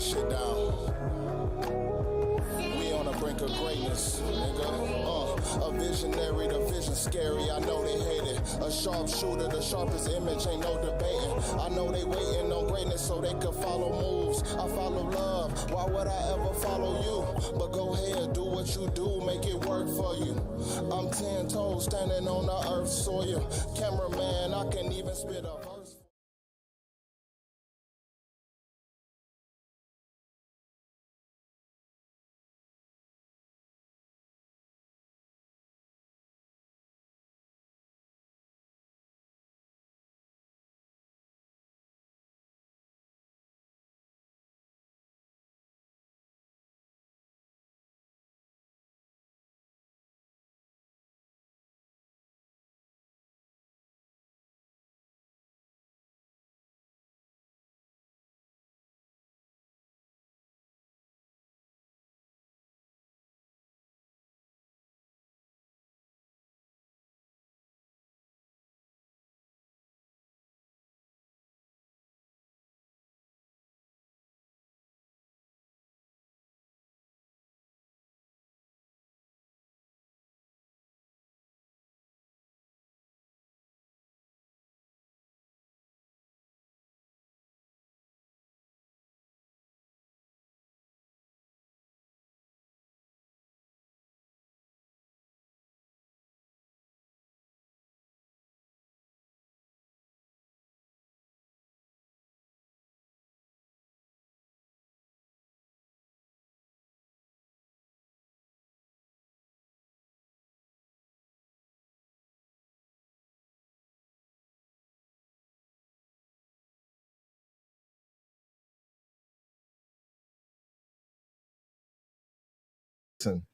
this shit down. We on the brink of greatness, nigga. A visionary, the vision scary, I know they hate it. A sharpshooter, the sharpest image, ain't no debating. I know they waiting on greatness so they could follow moves. I follow love, why would I ever follow you? But go ahead, do what you do, make it work for you. I'm 10 toes standing on the earth's soil. Cameraman, I can even spit a verse.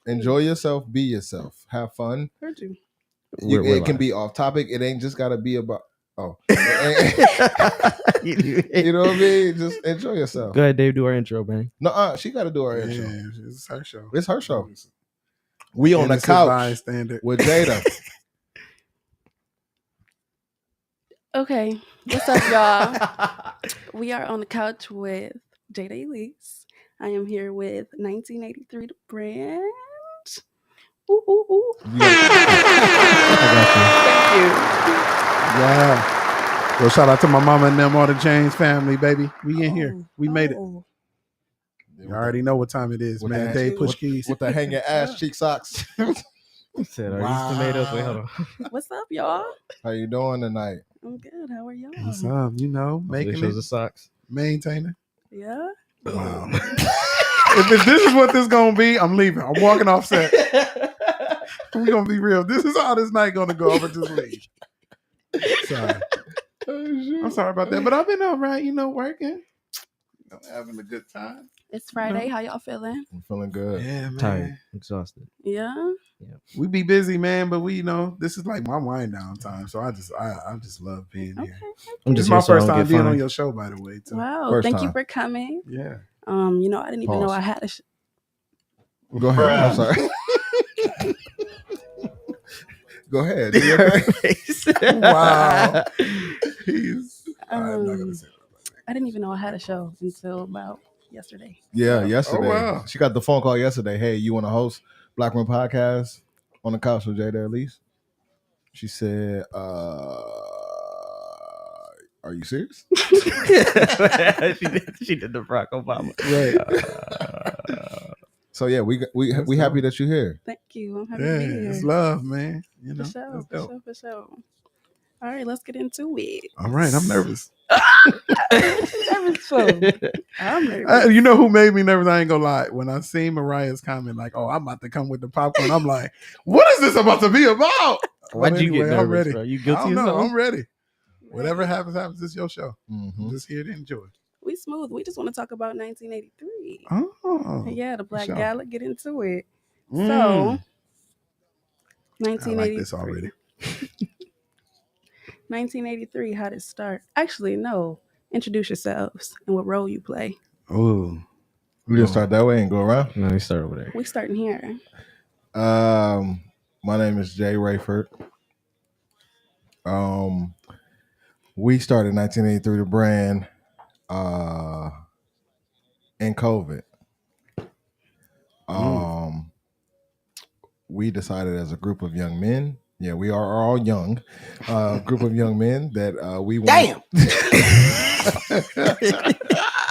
Enjoy yourself, be yourself, have fun. Heard you. It can be off topic. It ain't just gotta be about you know what I mean? Just enjoy yourself. Go ahead, Dave, do our intro, man. No, she gotta do our intro. It's her show. It's her show. We on the couch with Jada. Okay, what's up, y'all? We are on the couch with Jada Elise. I am here with 1983 The Brand. Ooh, ooh, ooh. I Thank you. Yeah. Well, shout out to my mama and them, all the James family, baby. We in here. We made it. You already know what time it is, With man. the- Dave push keys. with the hanging ass cheek socks. said, are these tomatoes? Wait, hold on. What's up, y'all? How you doing tonight? I'm good. How are y'all? What's up? You know, Making making shows it, the socks. maintaining. Yeah. Wow. If this is what this gonna be, I'm leaving. I'm walking off set. We're gonna be real. This is how this night gonna go. I'm gonna just leave. Sorry. I'm sorry about that, but I've been all right, working. Having a good time. It's Friday. How y'all feeling? I'm feeling good. Yeah, man. Tired, exhausted. Yeah. We be busy, man, but we, this is like my wind down time. So I just love being Okay. here. I'm This just is my here so I first don't time get being on fined. your show, by the way. Too. Wow. First Thank time. you for coming. Yeah. I didn't even know I had a Go ahead. I'm sorry. Go ahead. Do your thing. Wow. I'm not gonna say that. I didn't even know I had a show until about yesterday. Yeah, yesterday. Oh, wow. She got the phone call yesterday. Hey, you want to host Black Room Podcast on the couch with Jada Elise? She said, are you serious? she did the Barack Obama. Right. So yeah, we happy that you're here. Thank you. I'm happy Yeah, to be here. it's love, man. For sure, that's dope. for sure. All right, let's get into it. All right, I'm nervous. Nervous for? I'm nervous. You know who made me nervous? I ain't gonna lie. When I seen Mariah's comment, like, "Oh, I'm about to come with the popcorn," I'm like, "What is this about to be about?" Why'd But you get anyway, I'm nervous, ready. bro? You I guilty don't as know. hell? I'm ready. Whatever happens. It's your show. Mm-hmm. I'm just here to enjoy. We smooth. We just want to talk about 1983. Oh, Yeah, the Black sure. Gala. Get into it. Mm. So, I 1983. like this already. 1983. How did it start? Actually, no. Introduce yourselves and what role you play. Oh, We just start that way and go around. No, we start over there. We starting here. My name is Jay Rayford. We started 1983 the brand and COVID. Mm. We decided as a group of young men. Yeah, we are all young. Group of young men that we want.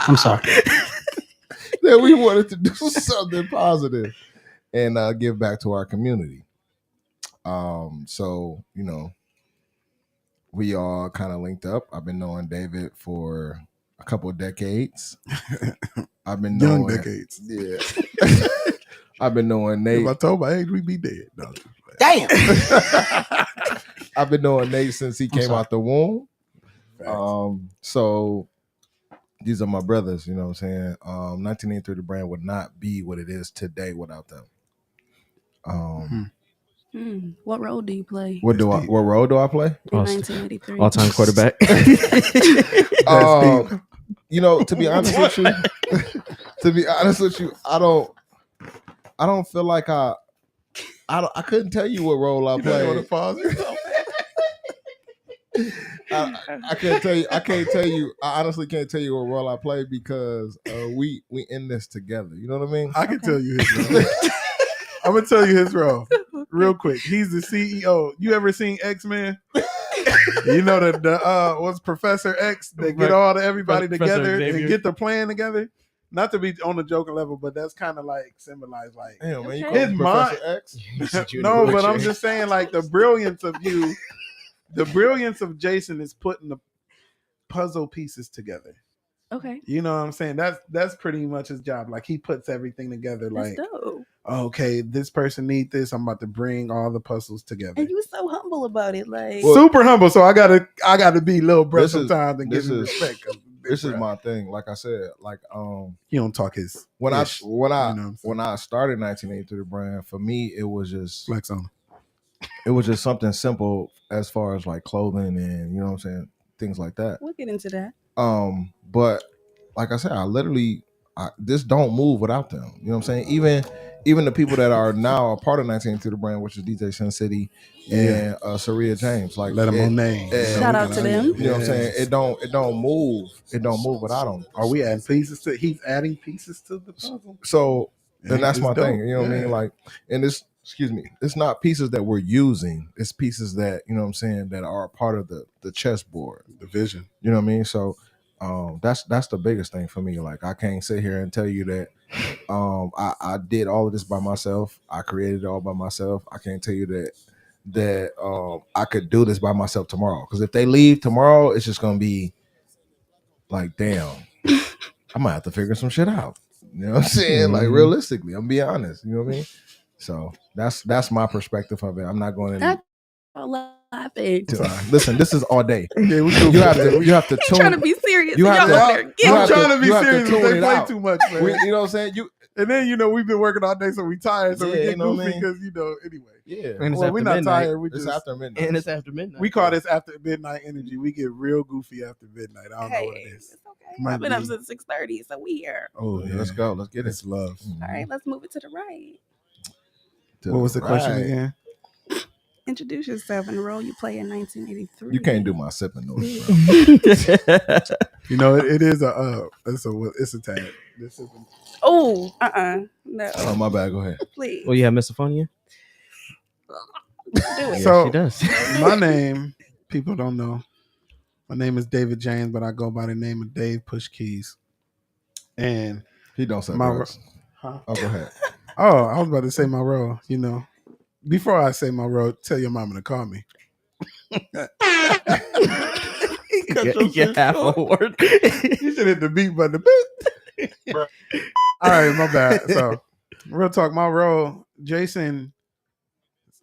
I'm sorry. That we wanted to do something positive and give back to our community. So we all kind of linked up. I've been knowing David for a couple of decades. I've been Young knowing decades. Yeah. I've been knowing Nate. If I told my age, we'd be dead. No, Damn. I've been knowing Nate since he came out the womb. So these are my brothers, you know what I'm saying? 1983 the brand would not be what it is today without them. What role do you play What role do I play? in 1983? All-time quarterback. That's deep. To be honest with you, I don't feel like I couldn't tell you what role I played. I can't tell you. I honestly can't tell you what role I play because we in this together. You know what I mean? I can tell you his role. I'm gonna tell you his role real quick. He's the CEO. You ever seen X-Men? You know the what's Professor X? They get everybody Professor together Xavier. and get the plan together. Not to be on the joking level, but that's kind of like symbolized like Damn, man, you Okay. call his me mind. Professor X? No, but I'm just saying like the brilliance of you, the brilliance of Jason is putting the puzzle pieces together. Okay. You know what I'm saying? That's pretty much his job. Like he puts everything together. That's Like, dope. okay, this person needs this. I'm about to bring all the puzzles together. And you so humble about it. Like, Super humble. So I gotta be little bro sometimes and give this him is- respect. 'cause big This is bro. my thing. Like I said, like He don't talk his when ish, I you know what I'm saying? when I started 1983 the brand, for me it was just Flex on him. it was just something simple as far as like clothing and you know what I'm saying, things like that. we'll get into that. But like I said, this don't move without them. You know what I'm saying? Even the people that are now a part of 1982 the brand, which is DJ Sin City and Saria James, like Let him on name. Shout out to them. You know what I'm saying? It don't move without them. Are we adding pieces to? He's adding pieces to the puzzle. So and that's it's my dope. thing. You know what I mean? Like, and it's not pieces that we're using. It's pieces that you know what I'm saying that are a part of the chessboard, the vision. You know what I mean? So that's the biggest thing for me. Like I can't sit here and tell you that I did all of this by myself. I created it all by myself. I can't tell you that I could do this by myself tomorrow. Because if they leave tomorrow, it's just gonna be like, damn, I might have to figure some shit out. You know what I'm saying? Like realistically, I'm being honest. You know what I mean? So that's my perspective of it. I'm not going to That's laughing. listen. This is all day. Yeah, You have to tune. Trying to be serious. You and have y'all to- over there you getting have I'm trying to be you have to serious. tune They it play out. too much, man. You know what I'm saying? And then we've been working all day, so we tired, so we Yeah, get you know what I goofy mean? because anyway. Yeah. And it's Well, after we're not midnight. tired. We It's just after midnight. And it's after midnight. we call this after midnight energy. We get real goofy after midnight. I don't know what it is. It's okay. Might I've been up be. since 6:30, so we here. Oh, Yeah, let's go. Let's get it. It's love. All right, let's move it to the right. To What was the question right. again? Introduce yourself and the role you play in 1983. You can't do my sipping noise, bro. You know, it is it's a tag. This is Oh, no, Oh, my bad. Go ahead. please. Well, you have misophonia? Do it. So- she does. my name. People don't know. My name is David James, but I go by the name of Dave Push Keys. And He don't say My- drugs. Huh? Oh, go ahead. oh, I was about to say my role. You know, before I say my role, tell your mama to call me. Get half a word. You should hit the beat button. All right, my bad. So, real talk. My role, Jason,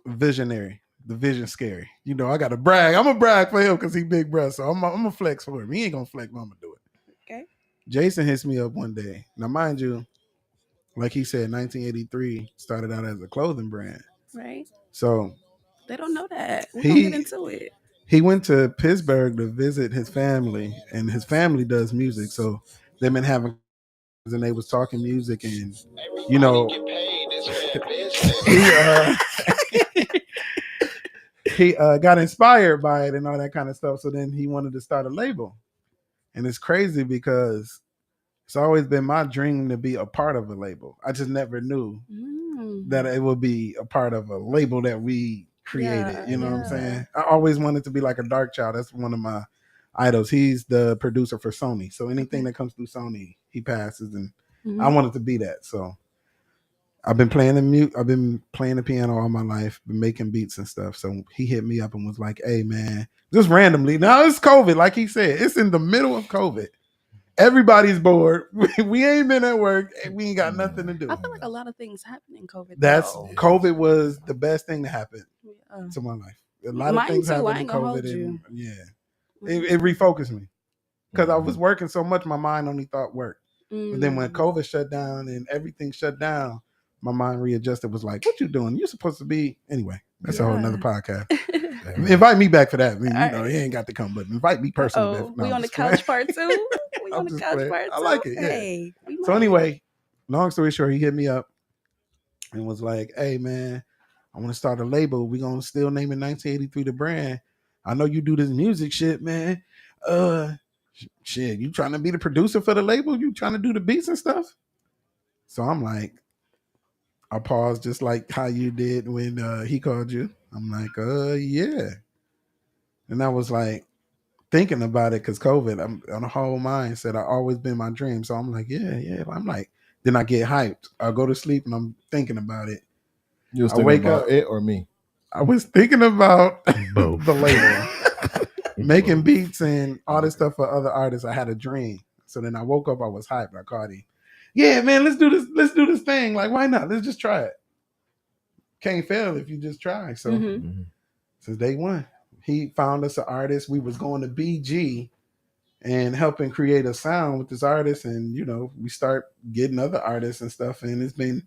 visionary. The vision scary. You know, I got to brag. I'm gonna brag for him because he big bruh. So I'm gonna flex for him. He ain't gonna flex, but I'm gonna do it. Okay. Jason hits me up one day. Now, mind you, like he said, 1983 started out as a clothing brand. Right? So They don't know that. We're He- going to get into it. he went to Pittsburgh to visit his family, and his family does music. So they've been having, and they was talking music, and you know, he got inspired by it and all that kind of stuff. So then he wanted to start a label, and it's crazy because It's always been my dream to be a part of a label. I just never knew that it would be a part of a label that we created. Yeah, You know what I'm yeah. saying? I always wanted to be like a Dark Child. That's one of my idols. He's the producer for Sony. So anything that comes through Sony, he passes, and I wanted to be that. So I've been playing I've been playing the piano all my life, been making beats and stuff. So he hit me up and was like, "Hey man," just randomly. Now it's COVID, like he said, it's in the middle of COVID. Everybody's bored. We ain't been at work. We ain't got nothing to do. I feel like a lot of things happen in COVID. That's though. COVID was the best thing to happen Yeah. to my life. A lot Mine of things too, I happened in ain't gonna hold COVID, you. and it refocused me because I was working so much. My mind only thought work. But then when COVID shut down and everything shut down, my mind readjusted. Was like, "What you doing? You're supposed to be anyway." That's a whole nother podcast. Invite me back for that. I mean, he ain't got to come, but invite me personally. Oh, back. we I'm on the just playing. couch part 2. We on I'm the just couch playing. part 2. I like it, yeah. Hey, So anyway, long story short, he hit me up and was like, "Hey man, I want to start a label. We gonna still name it 1983 the brand. I know you do this music shit, man. Shit, you trying to be the producer for the label? You trying to do the beats and stuff?" So I'm like, I paused just like how you did when he called you. I'm like, yeah. And I was like thinking about it because COVID, I'm on a whole mindset. I always been my dream. So I'm like, yeah. I'm like, then I get hyped. I go to sleep and I'm thinking about it. You was I thinking wake about up. it or me? I was thinking about Both. the label, making beats and all this stuff for other artists. I had a dream. So then I woke up, I was hyped. I called him. Yeah, man, let's do this. Let's do this thing. Like, why not? Let's just try it. Can't fail if you just try. So since day one, he found us an artist. We was going to BG and helping create a sound with this artist. And, we start getting other artists and stuff. And it's been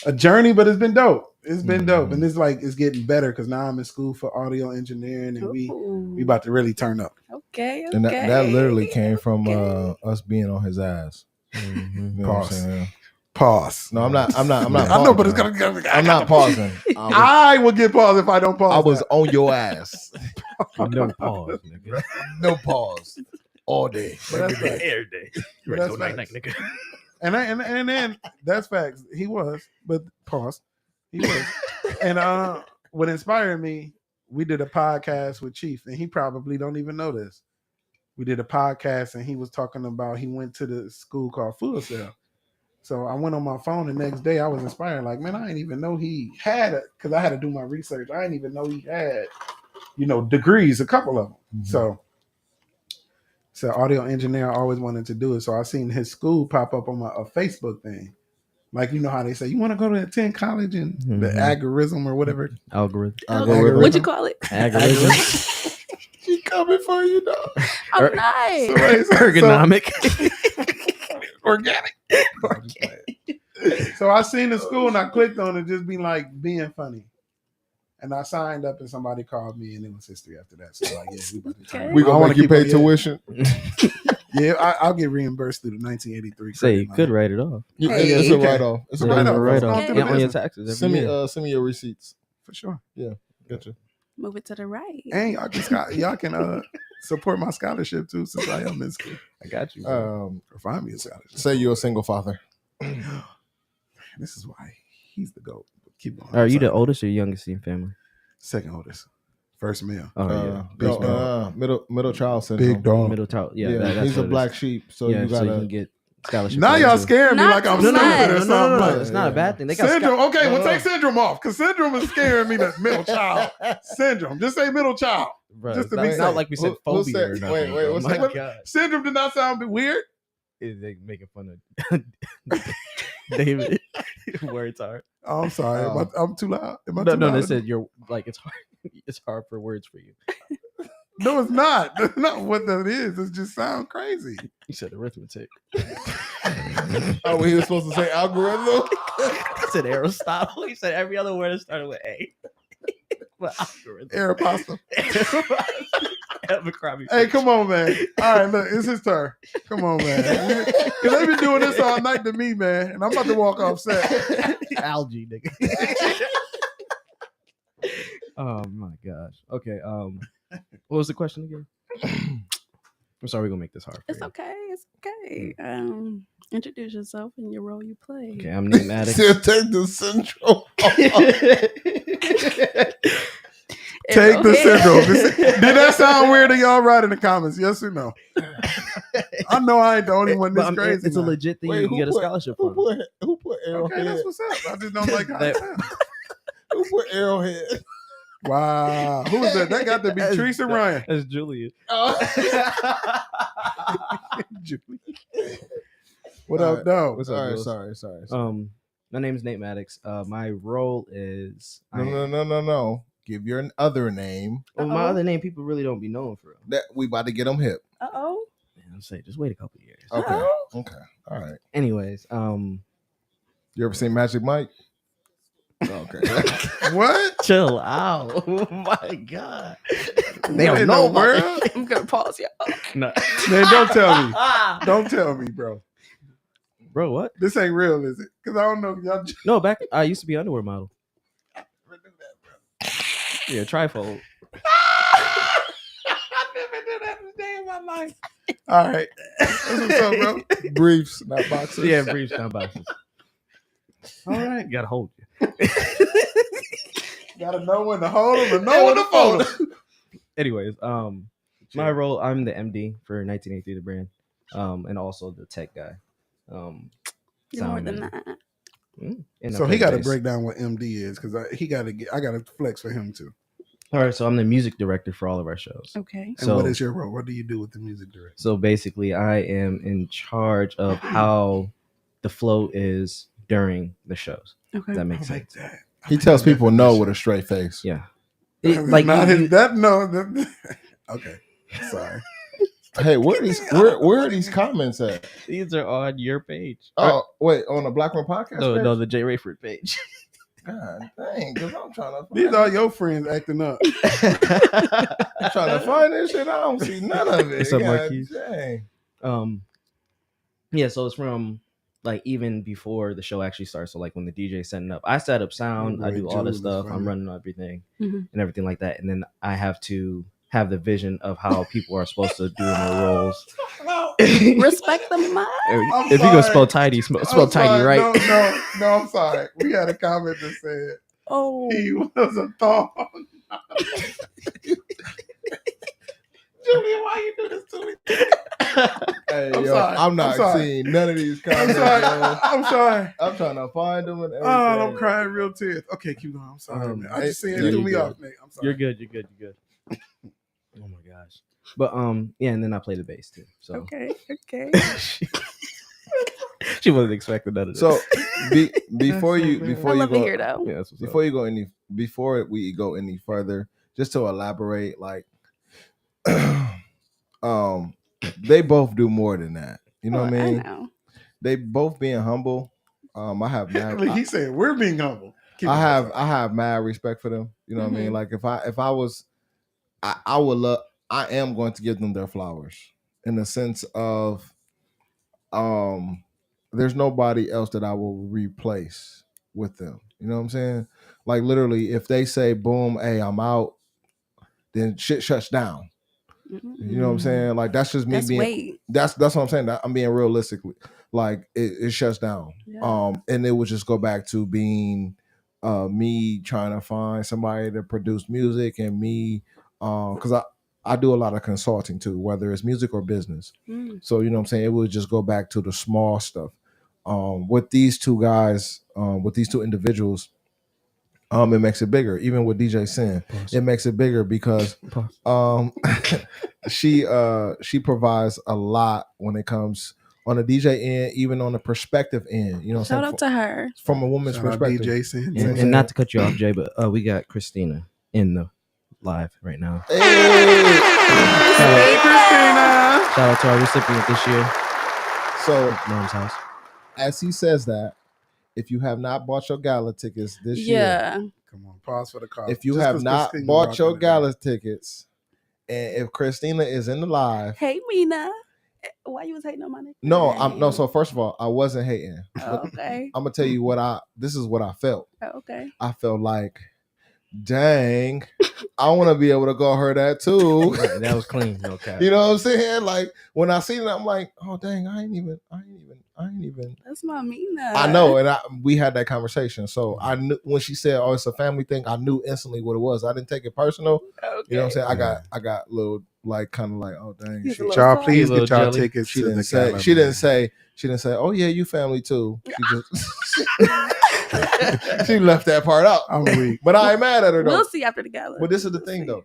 a journey, but it's been dope. It's been dope. And it's getting better because now I'm in school for audio engineering and we about to really turn up. Okay. And that literally came from us being on his ass. You know what I'm saying? Pause. No, I'm not. I Pausing. know, but it's gonna. I'm not pausing. I will get paused if I don't pause. I was on your ass. No pause, nigga. No pause. All day. But that's Every day. Right, That's go night, facts. nigga. And then that's facts. He was, but pause. He was. And what inspired me, we did a podcast with Chief, and he probably don't even know this. We did a podcast, and he was talking about he went to the school called Full Sail. So I went on my phone the next day. I was inspired. Like, man, I didn't even know he had it because I had to do my research. I didn't even know he had, degrees, a couple of them. So audio engineer, I always wanted to do it. So I seen his school pop up on my Facebook thing. Like, you know how they say, you want to go to attend college and the algorithm or whatever? Algorithm. What'd you call it? Algorithm. She coming for you, dog. I'm nice. Ergonomic. Organic. So I seen the school and I clicked on it, just be like being funny. And I signed up and somebody called me and it was history after that. So like, yeah, we about to turn. We gonna make you pay tuition. Yeah, I'll get reimbursed through the 1983. Say you could write it off. It's a write off. It's a Yeah, write off. It's Yeah, on your taxes. Send me your receipts for sure. Yeah, gotcha. Move it to the right. And y'all can support my scholarship too, since I am in school. I got you. Or find me a scholarship. Say you're a single father. This is why he's the GOAT. Keep going. Are you the oldest or youngest in your family? Second oldest. First male. Oh yeah. Middle child syndrome. Big dog. Middle child. Yeah, Yeah, that's he's a what it black is. sheep, so Yeah, you so you gotta can get scholarship. Now y'all scaring me Not like I'm too stupid much. or something. No, Like, it's not a bad thing. They got syndrome. Okay, No, well, no. take syndrome off because syndrome is scaring me. The middle child syndrome. Just say middle child. Bro, Just to it's be not safe. like we said Who phobia said- or nothing. wait, bro. what's My that? God. Syndrome did not sound weird. They making fun of David. Words are. Oh, I'm sorry. Oh. I'm too loud. Am I No, too no, loud? they said you're like it's hard. It's hard for words for you. No, it's not. That's not what that is. It just sounds crazy. You said arithmetic. Oh, well, he was supposed to say algorithm. I said Aristotle. He said every other word started with A. But algorithm. Air pasta. Abercrombie. Hey, come on, man. All right, look, it's his turn. Come on, man. Because they've been doing this all night to me, man. And I'm about to walk off set. Algae, nigga. Oh my gosh. Okay. What was the question again? I'm sorry, we're gonna make this hard for It's you. okay. It's okay. Introduce yourself and your role you play. Okay, I'm Nate Maddox. Still take the syndrome. Take the syndrome. Arrowhead. Did that sound weird to y'all? Write in the comments. Yes or no? I know I ain't the only one this crazy. It's a now. legit thing you can get a scholarship Who on. put Arrowhead? Okay, that's what's up. I just don't like how it sounds. Who put Arrowhead? Wow. Who is that? That got to be Teresa Ryan. That's Julian. Julie. What up, though? What's up, All right, Jules? sorry. My name is Nate Maddox. My role is No. Give your other name. Well, my other name people really don't be knowing for real. That we about to get them hip. Uh-oh. I'm saying just wait a couple years. Okay. Uh-oh. Okay. All right. Anyways, You ever seen Magic Mike? Okay. What? chill out. Oh my god. They What don't in know the about world? I'm gonna pause y'all. No. Man, don't tell me. Don't tell me, bro. Bro, what? This ain't real, is it? Because I don't know. Y'all just No, back I used to be an underwear model. Yeah, trifold. I never did that a day in my life. All right. That's what's up, bro. Briefs, not boxers. Yeah, briefs, not boxes. All right, gotta hold you. Gotta know when to hold them and know when to fold them. Anyways, my role, I'm the MD for 1983 the brand, and also the tech guy. You're more sound than engineer. that. And I So play he got to bass. break down what MD is because I got to flex for him too. All right, so I'm the music director for all of our shows. Okay. And So- what is your role? What do you do with the music director? So basically, I am in charge of how the flow is during the shows. Okay. Does that make I like sense? that. I He like tells that people no definition. with a straight face. Yeah. Like not you- his, that no. That, okay, sorry. Hey, where are these comments at? these are on your page. Oh, wait, on the Black One Podcast? No, page? no, the Jay Rayford page. God dang, because I'm trying to find These are your friends acting up. I'm trying to find this shit. I don't see none of it. It's up, God Marquise. dang. Yeah, so it's from like even before the show actually starts. So like when the DJ's setting up, I set up sound, Your I boy do all this Jules is stuff, funny. I'm running everything Mhm. and everything like that, and then I have to have the vision of how people are supposed to do in their roles. Respect the mic. If you go sorry. spell tidy, spell I'm tidy, sorry. right? No, I'm sorry. We had a comment that said Oh. he was a thong. Julia, why you do this to me? Hey, I'm yo, sorry. I'm not I'm sorry. seeing none of these I'm comments. sorry. Yo. I'm sorry. I'm trying to find them and everything. Oh, I'm crying real tears. Okay, keep going. I'm sorry, man. I just seen it yeah, threw you me good. off, Nate. I'm sorry. You're good. Oh my gosh. But yeah, and then I play the bass too. So Okay. she wasn't expecting none of this. So before That's so you bad. before I you love go to hear though. yeah, that's what's up. before we go any further, just to elaborate, like they both do more than that. You know what I mean? know. They both being humble. I have mad, Like he said, we're being humble. Keep it I going. have mad respect for them. You know what I mean? Mhm. Like if I was, I would love. I am going to give them their flowers in the sense of, there's nobody else that I will replace with them. You know what I'm saying? Like literally, if they say boom, hey, I'm out, then shit shuts down. You know what I'm saying? Like that's just me That's being. weight. That's what I'm saying. I'm being realistically. Like it shuts down. Yeah. And it would just go back to being me trying to find somebody to produce music and me because I do a lot of consulting too, whether it's music or business. Mm. So you know what I'm saying? It would just go back to the small stuff. With these two guys, with these two individuals, it makes it bigger. Even with DJ Sin, it makes it bigger because she provides a lot when it comes on the DJ end, even on the perspective end. You know, what I'm Shout saying? out to her. From a woman's Shout out perspective. DJ Sin. and not to cut you off, Jay, but we got Christina in the live right now. Hey, Hey, Christina. Shout out to our recipient this year, so Mom's house. as he says that, if you have not bought your gala tickets this year, Yeah. Come on, pause for the car. if you Just have 'cause not Christina bought rocking your it. gala tickets, and if Christina is in the live, Hey, Mina. Why you was hating on my name? no. So first of all, I wasn't hating. Oh, okay. I'm gonna tell you this is what I felt. Oh, okay. I felt like dang, I want to be able to call her that too. Right, that was clean. No cap. You know what I'm saying? Like when I seen it, I'm like, oh dang, I ain't even. That's not me now. I know, and we had that conversation. So I knew when she said, "Oh, it's a family thing," I knew instantly what it was. I didn't take it personal. Okay. You know what I'm saying? I got little like kind of like, oh dang, He's a she, little Y'all, soft. please Little get y'all jelly. tickets she to didn't the say gala, she man. didn't say, oh yeah, you family too. She just she left that part out. I'm weak. But I ain't mad at her though. We'll see after the gala. But this is the We'll thing see. though.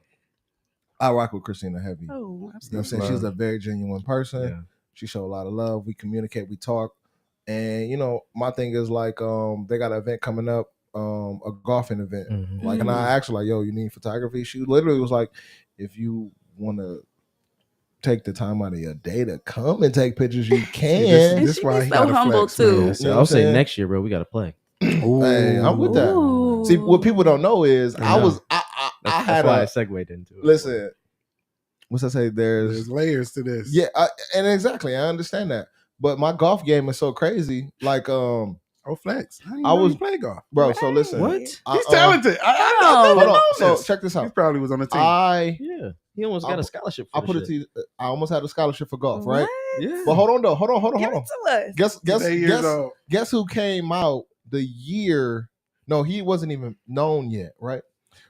I rock with Christina heavy. Oh, You know what I'm absolutely. saying? She's a very genuine person. Yeah. She showed a lot of love. We communicate, we talk. And you know, my thing is like they got an event coming up, a golfing event. Mhm. Like and I asked her, like, yo, you need photography? She literally was like, if you wanna take the time out of your day to come and take pictures, you can. And This she why be he so gotta humble flex, man. too. Yeah, You so know what I'll I'm say saying? next year, bro. We got to play. Hey, I'm with that. Ooh. See, what people don't know is I know. I That's had why I a segued into it. listen. What's I say? There's layers to this. Yeah, and exactly, I understand that. But my golf game is so crazy. Like, Oh, flex. I didn't I know was- you play golf. bro. So listen, What? He's talented. I Oh. never Hold on. known So this. check this He out. probably was on the team. Yeah, he almost got a scholarship. For I put it to you. I almost had a scholarship for golf, right? What? Yeah. But hold on though. Hold on. Give it to us. Guess who came out the year? No, he wasn't even known yet, right?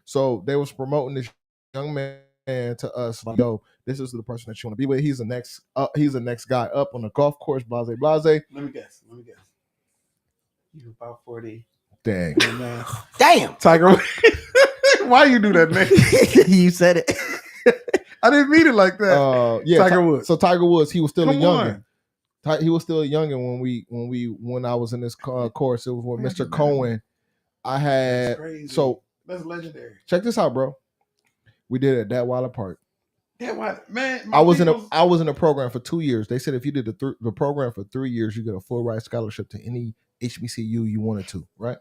So they was promoting this young man to us, like, yo, this is the person that you want to be with. He's the next guy up on the golf course. Blase, blase. Let me guess. You about 40. Dang. Damn. Tiger. Why you do that, man? You said it. I didn't mean it like that. Yeah, Tiger Woods. So Tiger Woods, he was still Come a youngin. He was still a youngin when I was in this course. It was with Man, Mr. man. Cohen. I had That's crazy. so That's legendary. check this out, bro. We did it at Datweiler Park. Yeah, why, man? I was in a program for 2 years. They said if you did the program for 3 years, you get a full ride scholarship to any HBCU you wanted to, right?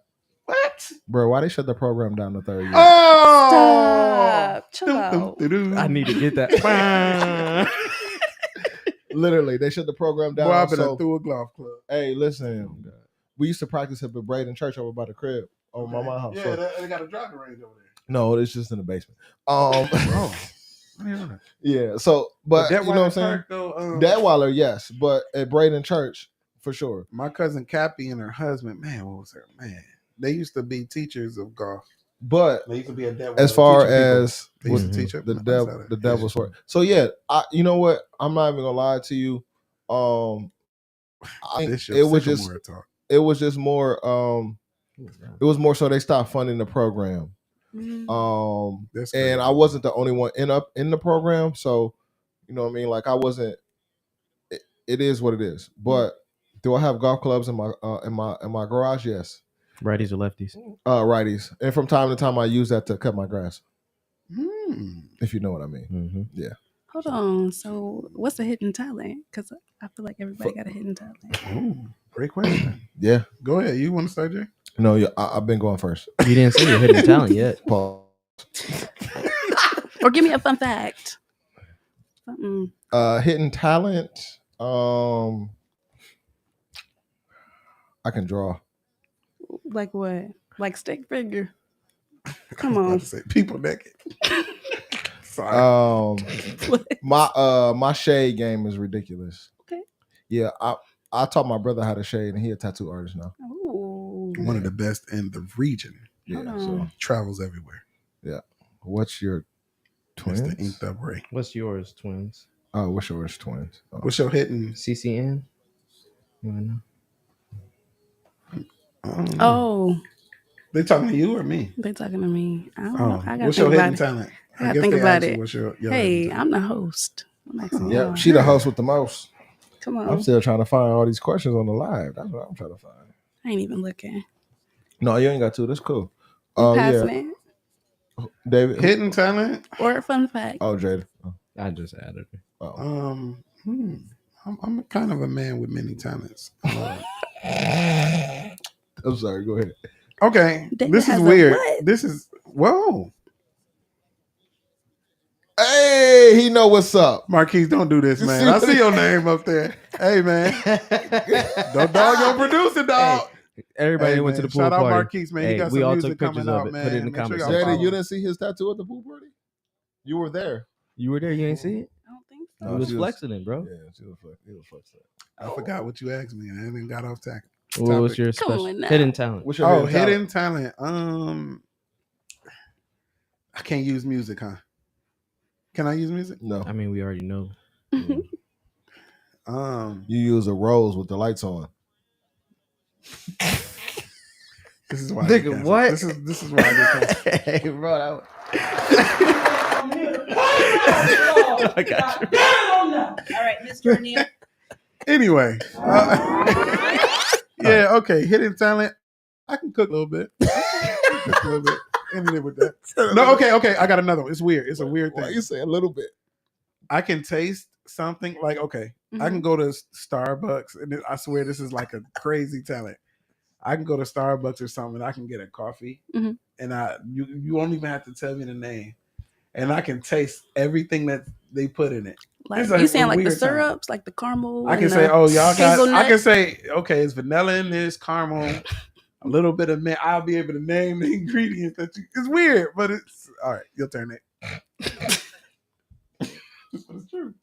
What? Bro, why they shut the program down the third year? Oh, Stop. Chill out. I need to get that. Literally, they shut the program down. Boy, I've been so, through a golf club. hey, listen, we used to practice at the Braden Church over by the crib over my mom's house. Yeah, So, they got a driving range over there. no, it's just in the basement. Oh, I didn't know that. Yeah. So, but you know what I'm saying? Park, though, Datweiler, yes, but at Braden Church for sure. my cousin Cappy and her husband, man, what was her man? They used to be teachers of golf. But They used to be a devil. as far as they used to teach the devil's work. So yeah, you know what? I'm not even gonna lie to you. I think it was just more. It was more so they stopped funding the program. And I wasn't the only one in the program, so you know what I mean. Like I wasn't. It is what it is. But do I have golf clubs in my garage? Yes. Righties or lefties? Righties, and from time to time I use that to cut my grass. Hmm. If you know what I mean. Mm-hmm. Yeah. Hold on. So, what's a hidden talent? Because I feel like everybody got a hidden talent. Ooh, great question. Yeah. Go ahead. You want to start, Jay? No, yeah, I've been going first. You didn't say your hidden talent yet. Paul. Or give me a fun fact. Something. Hidden talent. I can draw. Like what? Like stick figure. Come I was about on. to say people naked. Sorry. My shade game is ridiculous. Okay. Yeah, I taught my brother how to shade, and he a tattoo artist now. Ooh. One of the best in the region. Yeah. Hold So on. Travels everywhere. yeah. What's your twins? It's the inked up Ray. What's yours, twins? Oh, what's yours, twins? Oh. What's your hidden? CCN? You wanna know? Oh, They talking to you or me? they talking to me. I don't know. Oh, I gotta what's think your about hidden it. talent? I gotta guess think they about asked you it. what's your Hey, hidden I'm the host. I'm asking Yep, y'all. she the host with the most. Come on. I'm still trying to find all these questions on the live. That's what I'm trying to find. I ain't even looking. No, you ain't got to. That's cool. You Oh passing yeah, it? David. Hidden talent? Or a fun fact. Oh, Jada. I just added it. Oh. I'm kind of a man with many talents. I'm sorry. Go ahead. Okay, David this is has a weird. what? This is whoa, Hey, he know what's up. Marquise. Don't do this, man. I see your name up there. Hey, man, don't dog your producer, dog. Everybody Hey, that went to man, the pool shout out party. Marquise, man. He Hey, got we some all music took pictures coming of out, it. man. Put it in the Make sure comments. y'all Jada, follow you him. didn't see his tattoo at the pool party? You were there. You were there. You ain't see it. I don't think so. No, He was she was- flexing it, bro. Yeah, she was flexing. He was flexing. I forgot what you asked me, and I didn't got off tack. What was your Come special on now. hidden talent? What's your Oh, hidden talent? hidden talent. I can't use music, huh? Can I use music? No. I mean, we already know. Yeah. Um, You use a rose with the lights on. this is why. I Nigga, get canceled. what? This is why I get canceled. Hey, bro. I got you. All right, Mr. O'Neill. Anyway, yeah, okay. Hidden talent. I can cook a little bit. Anything with that. No, okay. I got another one. It's weird. It's a weird Why thing. you say a little bit? I can taste something like I can go to Starbucks, and I swear this is like a crazy talent. I can go to Starbucks or something, and I can get a coffee, Mhm. and you won't even have to tell me the name, and I can taste everything that they put in it. Like, It's like you saying a like the weird time. syrups, like the caramel. I can and say, the oh, y'all got. I hazelnut? can say, okay, it's vanilla in this, caramel, a little bit of mint. I'll be able to name the ingredients that you. It's weird, but it's all right. Your turn, Nick. It's true.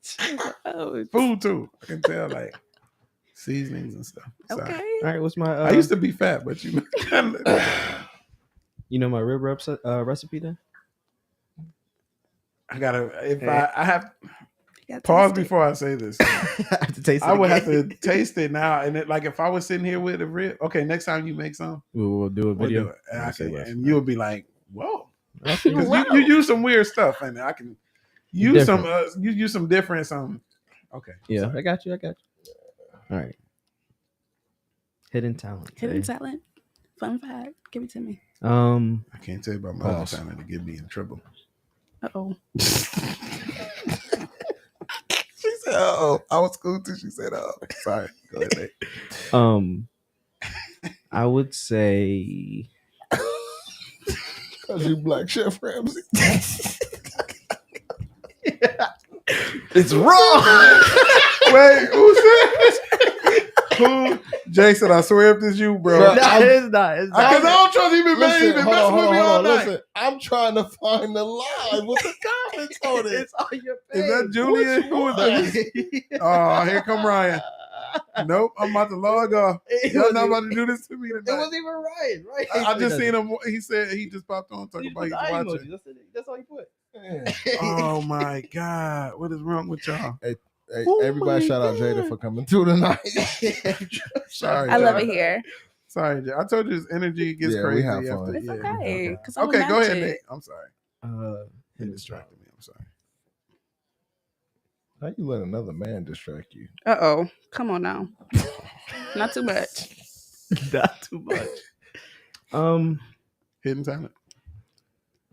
Oh, Food too. I can tell like seasonings and stuff. Sorry. okay. All right, what's my? I used to be fat, but you. You know my rib recipe then? I gotta. If Hey. I have You gotta pause taste it. before I say this. I have to taste it. I would have again. to taste it now, and like if I was sitting here with a rib. Okay, next time you make some, We'll do a we'll video. do it, and, I'll say less. and you'll be like, "Whoa." Okay. Because Wow. you use some weird stuff, and I can use Different. some. You use some different. Okay. Yeah, sorry. I got you. All right. Hidden talent. Hidden eh? talent. Fun fact. Give it to me. I can't tell you about my other Pause. talent to get me in trouble. Uh-oh. She said, "Oh, I was cool too." She said, "Oh, sorry." Go ahead, Nate. I would say Because you Black Chef Ramsay. it's wrong. Wait, who said? Who? Jason, I swear if it's you, bro. Bro, No, it's not. It's not. Because I don't trust you. Been messing with me all night. Listen, I'm trying to find the line with the comments on it. It's on your face. Is that Julian? Who is that? Oh, here come Ryan. Nope, I'm about to log off. Y'all not about to do this to me It tonight. wasn't even Ryan, right? I just seen him. He said he just popped on talking He about put he's the eye watching. emoji. That's all he put. Oh my god, what is wrong with y'all? Hey, Oh everybody my shout out Jada God. for coming through tonight. Sorry, I love Jada. it here. Sorry, Jay. I told you his energy gets Yeah, we crazy. have fun. after- It's yeah. okay. Because Okay, go ahead, Nate. I'm sorry. He Hidden distracted me. I'm sorry. How you let another man distract you? Uh-oh. Come on now. Not too much. Not too much. Hidden talent.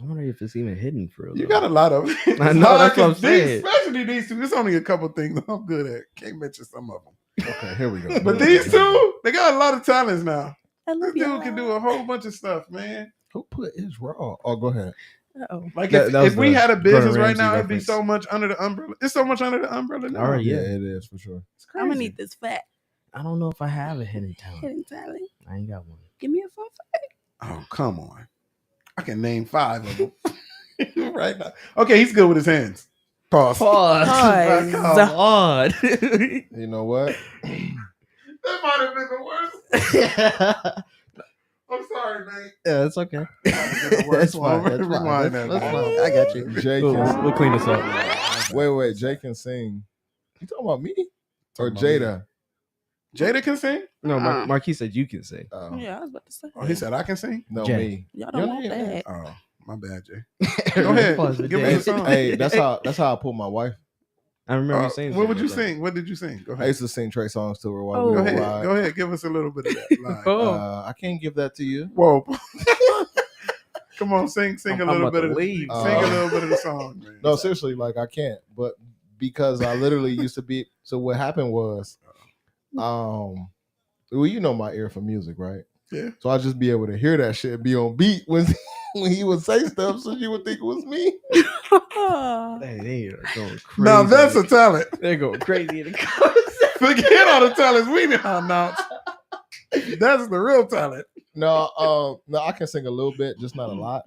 I wonder if it's even hidden for real. You though. got a lot of. I know, that's what I'm saying. Especially these two. There's only a couple things I'm good at. Can't mention some of them. Okay, here we go. But these two, they got a lot of talents now. I This love dude you. can do a whole bunch of stuff, man. Who put is raw? Oh, go ahead. Uh-oh. Like That was if we the had a Gordon business right Ramsay now, it'd be reference. so much under the umbrella. It's so much under the umbrella now. All right, Yeah, yeah. it is for sure. It's crazy. I'm going to need this fact. I don't know if I have a hidden talent. Hidden talent. I ain't got one. Give me a fun fact. Oh, come on. I can name 5 of them right now. Okay, he's good with his hands. Pause. Pause. Pause. Come on. You know what? That might have been the worst. I'm sorry, man. Yeah, it's okay. It's fine. That's fine. Rewind That's that. fine. I got you. Jay We'll, can, we'll clean this up. wait. Jay can sing. You talking about me or Talking about Jada? Jada can sing? No, Marquis said you can say. Oh, Yeah, I was about to say. Oh, he said I can sing? no, Jay. me. Y'all don't want that. Oh, my bad, Jay. Go ahead. Pause for Give Jay. us a song. Hey, that's how I pulled my wife. I remember you saying. what would something you like that. sing? What did you sing? Go I ahead. used to sing Trey songs to her while Oh. we Go were ahead. ride. Go ahead. Give us a little bit of that line. Oh. I can't give that to you. Whoa. Come on, sing I'm a little about bit to of leave. sing a little bit of the song, man. No, seriously, like I can't. But because I literally used to be. So what happened was, well, you know my ear for music, right? Yeah. So I just be able to hear that shit, be on beat when he would say stuff, so you would think it was me. They are going crazy. Now that's a talent. They're going crazy in the comments. Forget all the talents we didn't announce. That's the real talent. No, I can sing a little bit, just not a lot.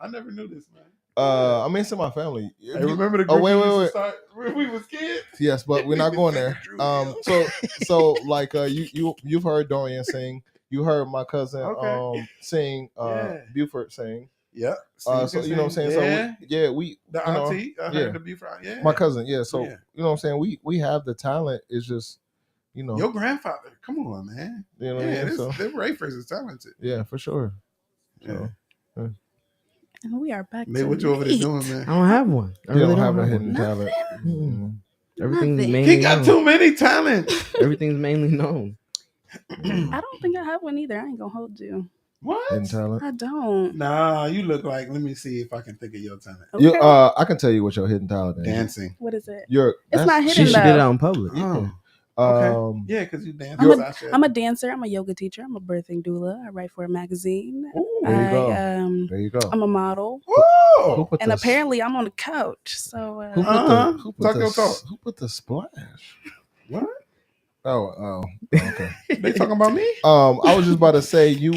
I never knew this, man. I mean, it's in my family. Hey, remember the group we used to start when we was kids? Yes, but we're not going there. So like you've heard Dorian sing. You heard my cousin sing. Buford sing. Yeah. So you know what I'm saying. Yeah. So we The auntie. I heard the Buford. Yeah. my cousin. Yeah. So you know what I'm saying. We have the talent. It's just your grandfather. Come on, man. You know what I mean? Them Rayfors is talented. Yeah, for sure. Yeah. And we are back. Nate, what you over there doing, man? I don't have one. I You really don't have a one. hidden talent. Everything's Nothing. mainly He got known. too many talents. Everything's mainly known. I don't think I have one either. I ain't gonna hold you. What? Hidden talent. I don't. Nah, you look like. Let me see if I can think of your talent. Okay. I can tell you what your hidden talent is. Dancing. What is it? It's not She hidden did it though. out in public. Oh. Um, Okay. Yeah, because you dance. I'm a dancer. I'm a yoga teacher. I'm a birthing doula. I write for a magazine. There you go. There you go. I'm a model. Oh. And apparently I'm on the couch. So Who put the splash? What? Oh, okay. They talking about me? I was just about to say you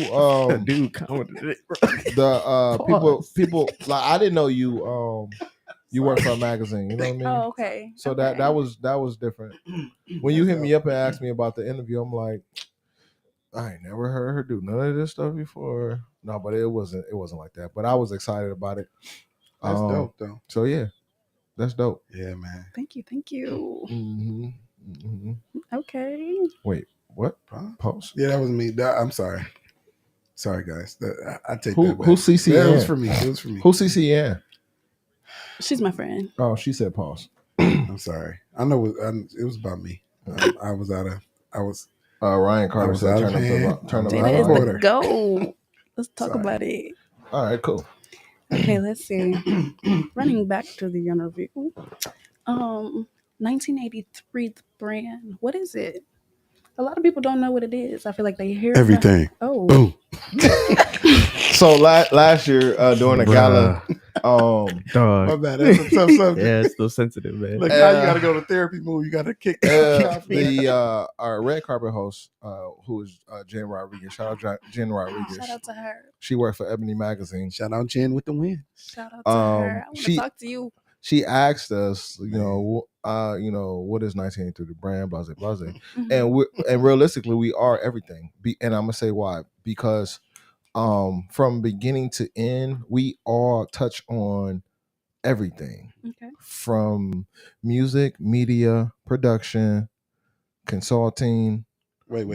Dude commented it. the people like I didn't know you work for a magazine, you know what I mean? Oh, okay. So okay. that was different. When you hit me up and asked me about the interview, I'm like, I ain't never heard her do none of this stuff before. No, but it wasn't like that. But I was excited about it. That's dope though. So yeah, that's dope. Yeah, man. Thank you. Mm-hmm. Okay. Wait, what? Pause. Yeah, that was me. I'm sorry. Sorry, guys. I take Who, that back. Who's CCN? That was for me. It was for me. Who's CCN? She's my friend. Oh, she said pause. I'm sorry. I know it was about me. I was Ryan Carter said turn up Data is the the go. Let's talk about it. All right, cool. Okay, let's see. Running back to the interview. 1983 the brand. What is it? A lot of people don't know what it is. I feel like they hear everything. Oh. Boom. So last year during the gala, my bad. That's a tough subject. Yeah, it's still sensitive, man. Look, now you got to go to therapy move. You got to kick our red carpet host, who is Jen Rodriguez. Shout out Jen Rodriguez. Shout out to her. She worked for Ebony Magazine. Shout out Jen with the win. Shout out to her. I want to talk to you. She asked us, what is 1983 the brand, blase, blase, and realistically, we are everything. And I'm gonna say why, because from beginning to end, we all touch on everything, from music, media, production, consulting. Wait,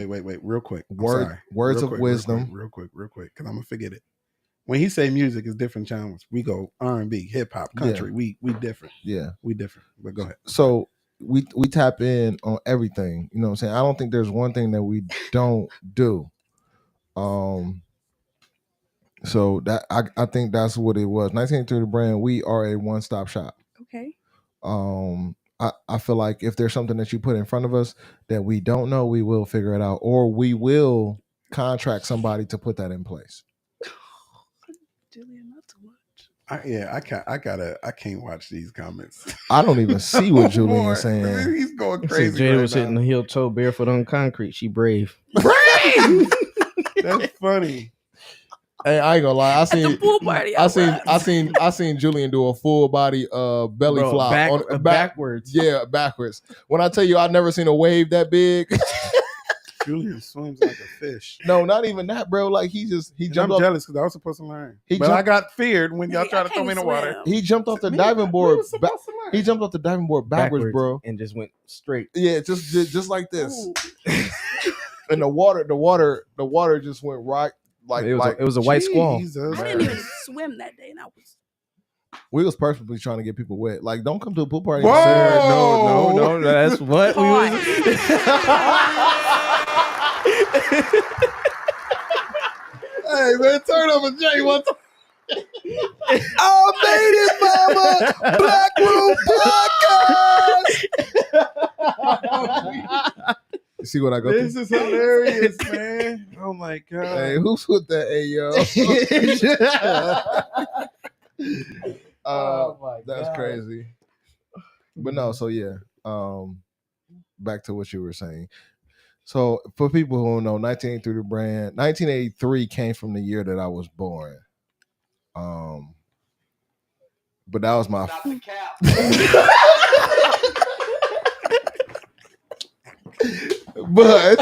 real quick. Words of wisdom. Real quick, because I'm gonna forget it. When he say music is different genres, we go R&B, hip hop, country. We different. Yeah, we different. But go ahead. So we tap in on everything. You know what I'm saying? I don't think there's one thing that we don't do. So that I think that's what it was. 1983 the brand. We are a one-stop shop. Okay. I feel like if there's something that you put in front of us that we don't know, we will figure it out, or we will contract somebody to put that in place. Julian, not too much. I can't watch these comments. I don't even see what Julian's saying. He's going crazy. Jada was hitting the heel toe barefoot on concrete. She brave. Brave. That's funny. Hey, I ain't gonna lie. At the pool party, I seen Julian do a full body belly flop backwards. Yeah, backwards. When I tell you, I've never seen a wave that big. Julian swims like a fish. No, not even that, bro. Like he jumped. I'm jealous because I was supposed to learn, I got feared when y'all tried to throw me in the water. He jumped off the diving board. He jumped off the diving board backwards, bro, and just went straight. Yeah, just like this. And the water just went right. Like it was a white squall. I didn't even swim that day, and I was. We was purposely trying to get people wet. Like, don't come to a pool party. No, that's what we was. Hey man, turn over Jay one time. I made it, mama. Black Room Podcast. You see what I go through? This is hilarious, man. Oh my god. Hey, who's with that? Hey, yo. Oh my God. That's crazy. But no, so yeah. Back to what you were saying. So for people who don't know, 1983 the brand, 1983 came from the year that I was born. But that was my but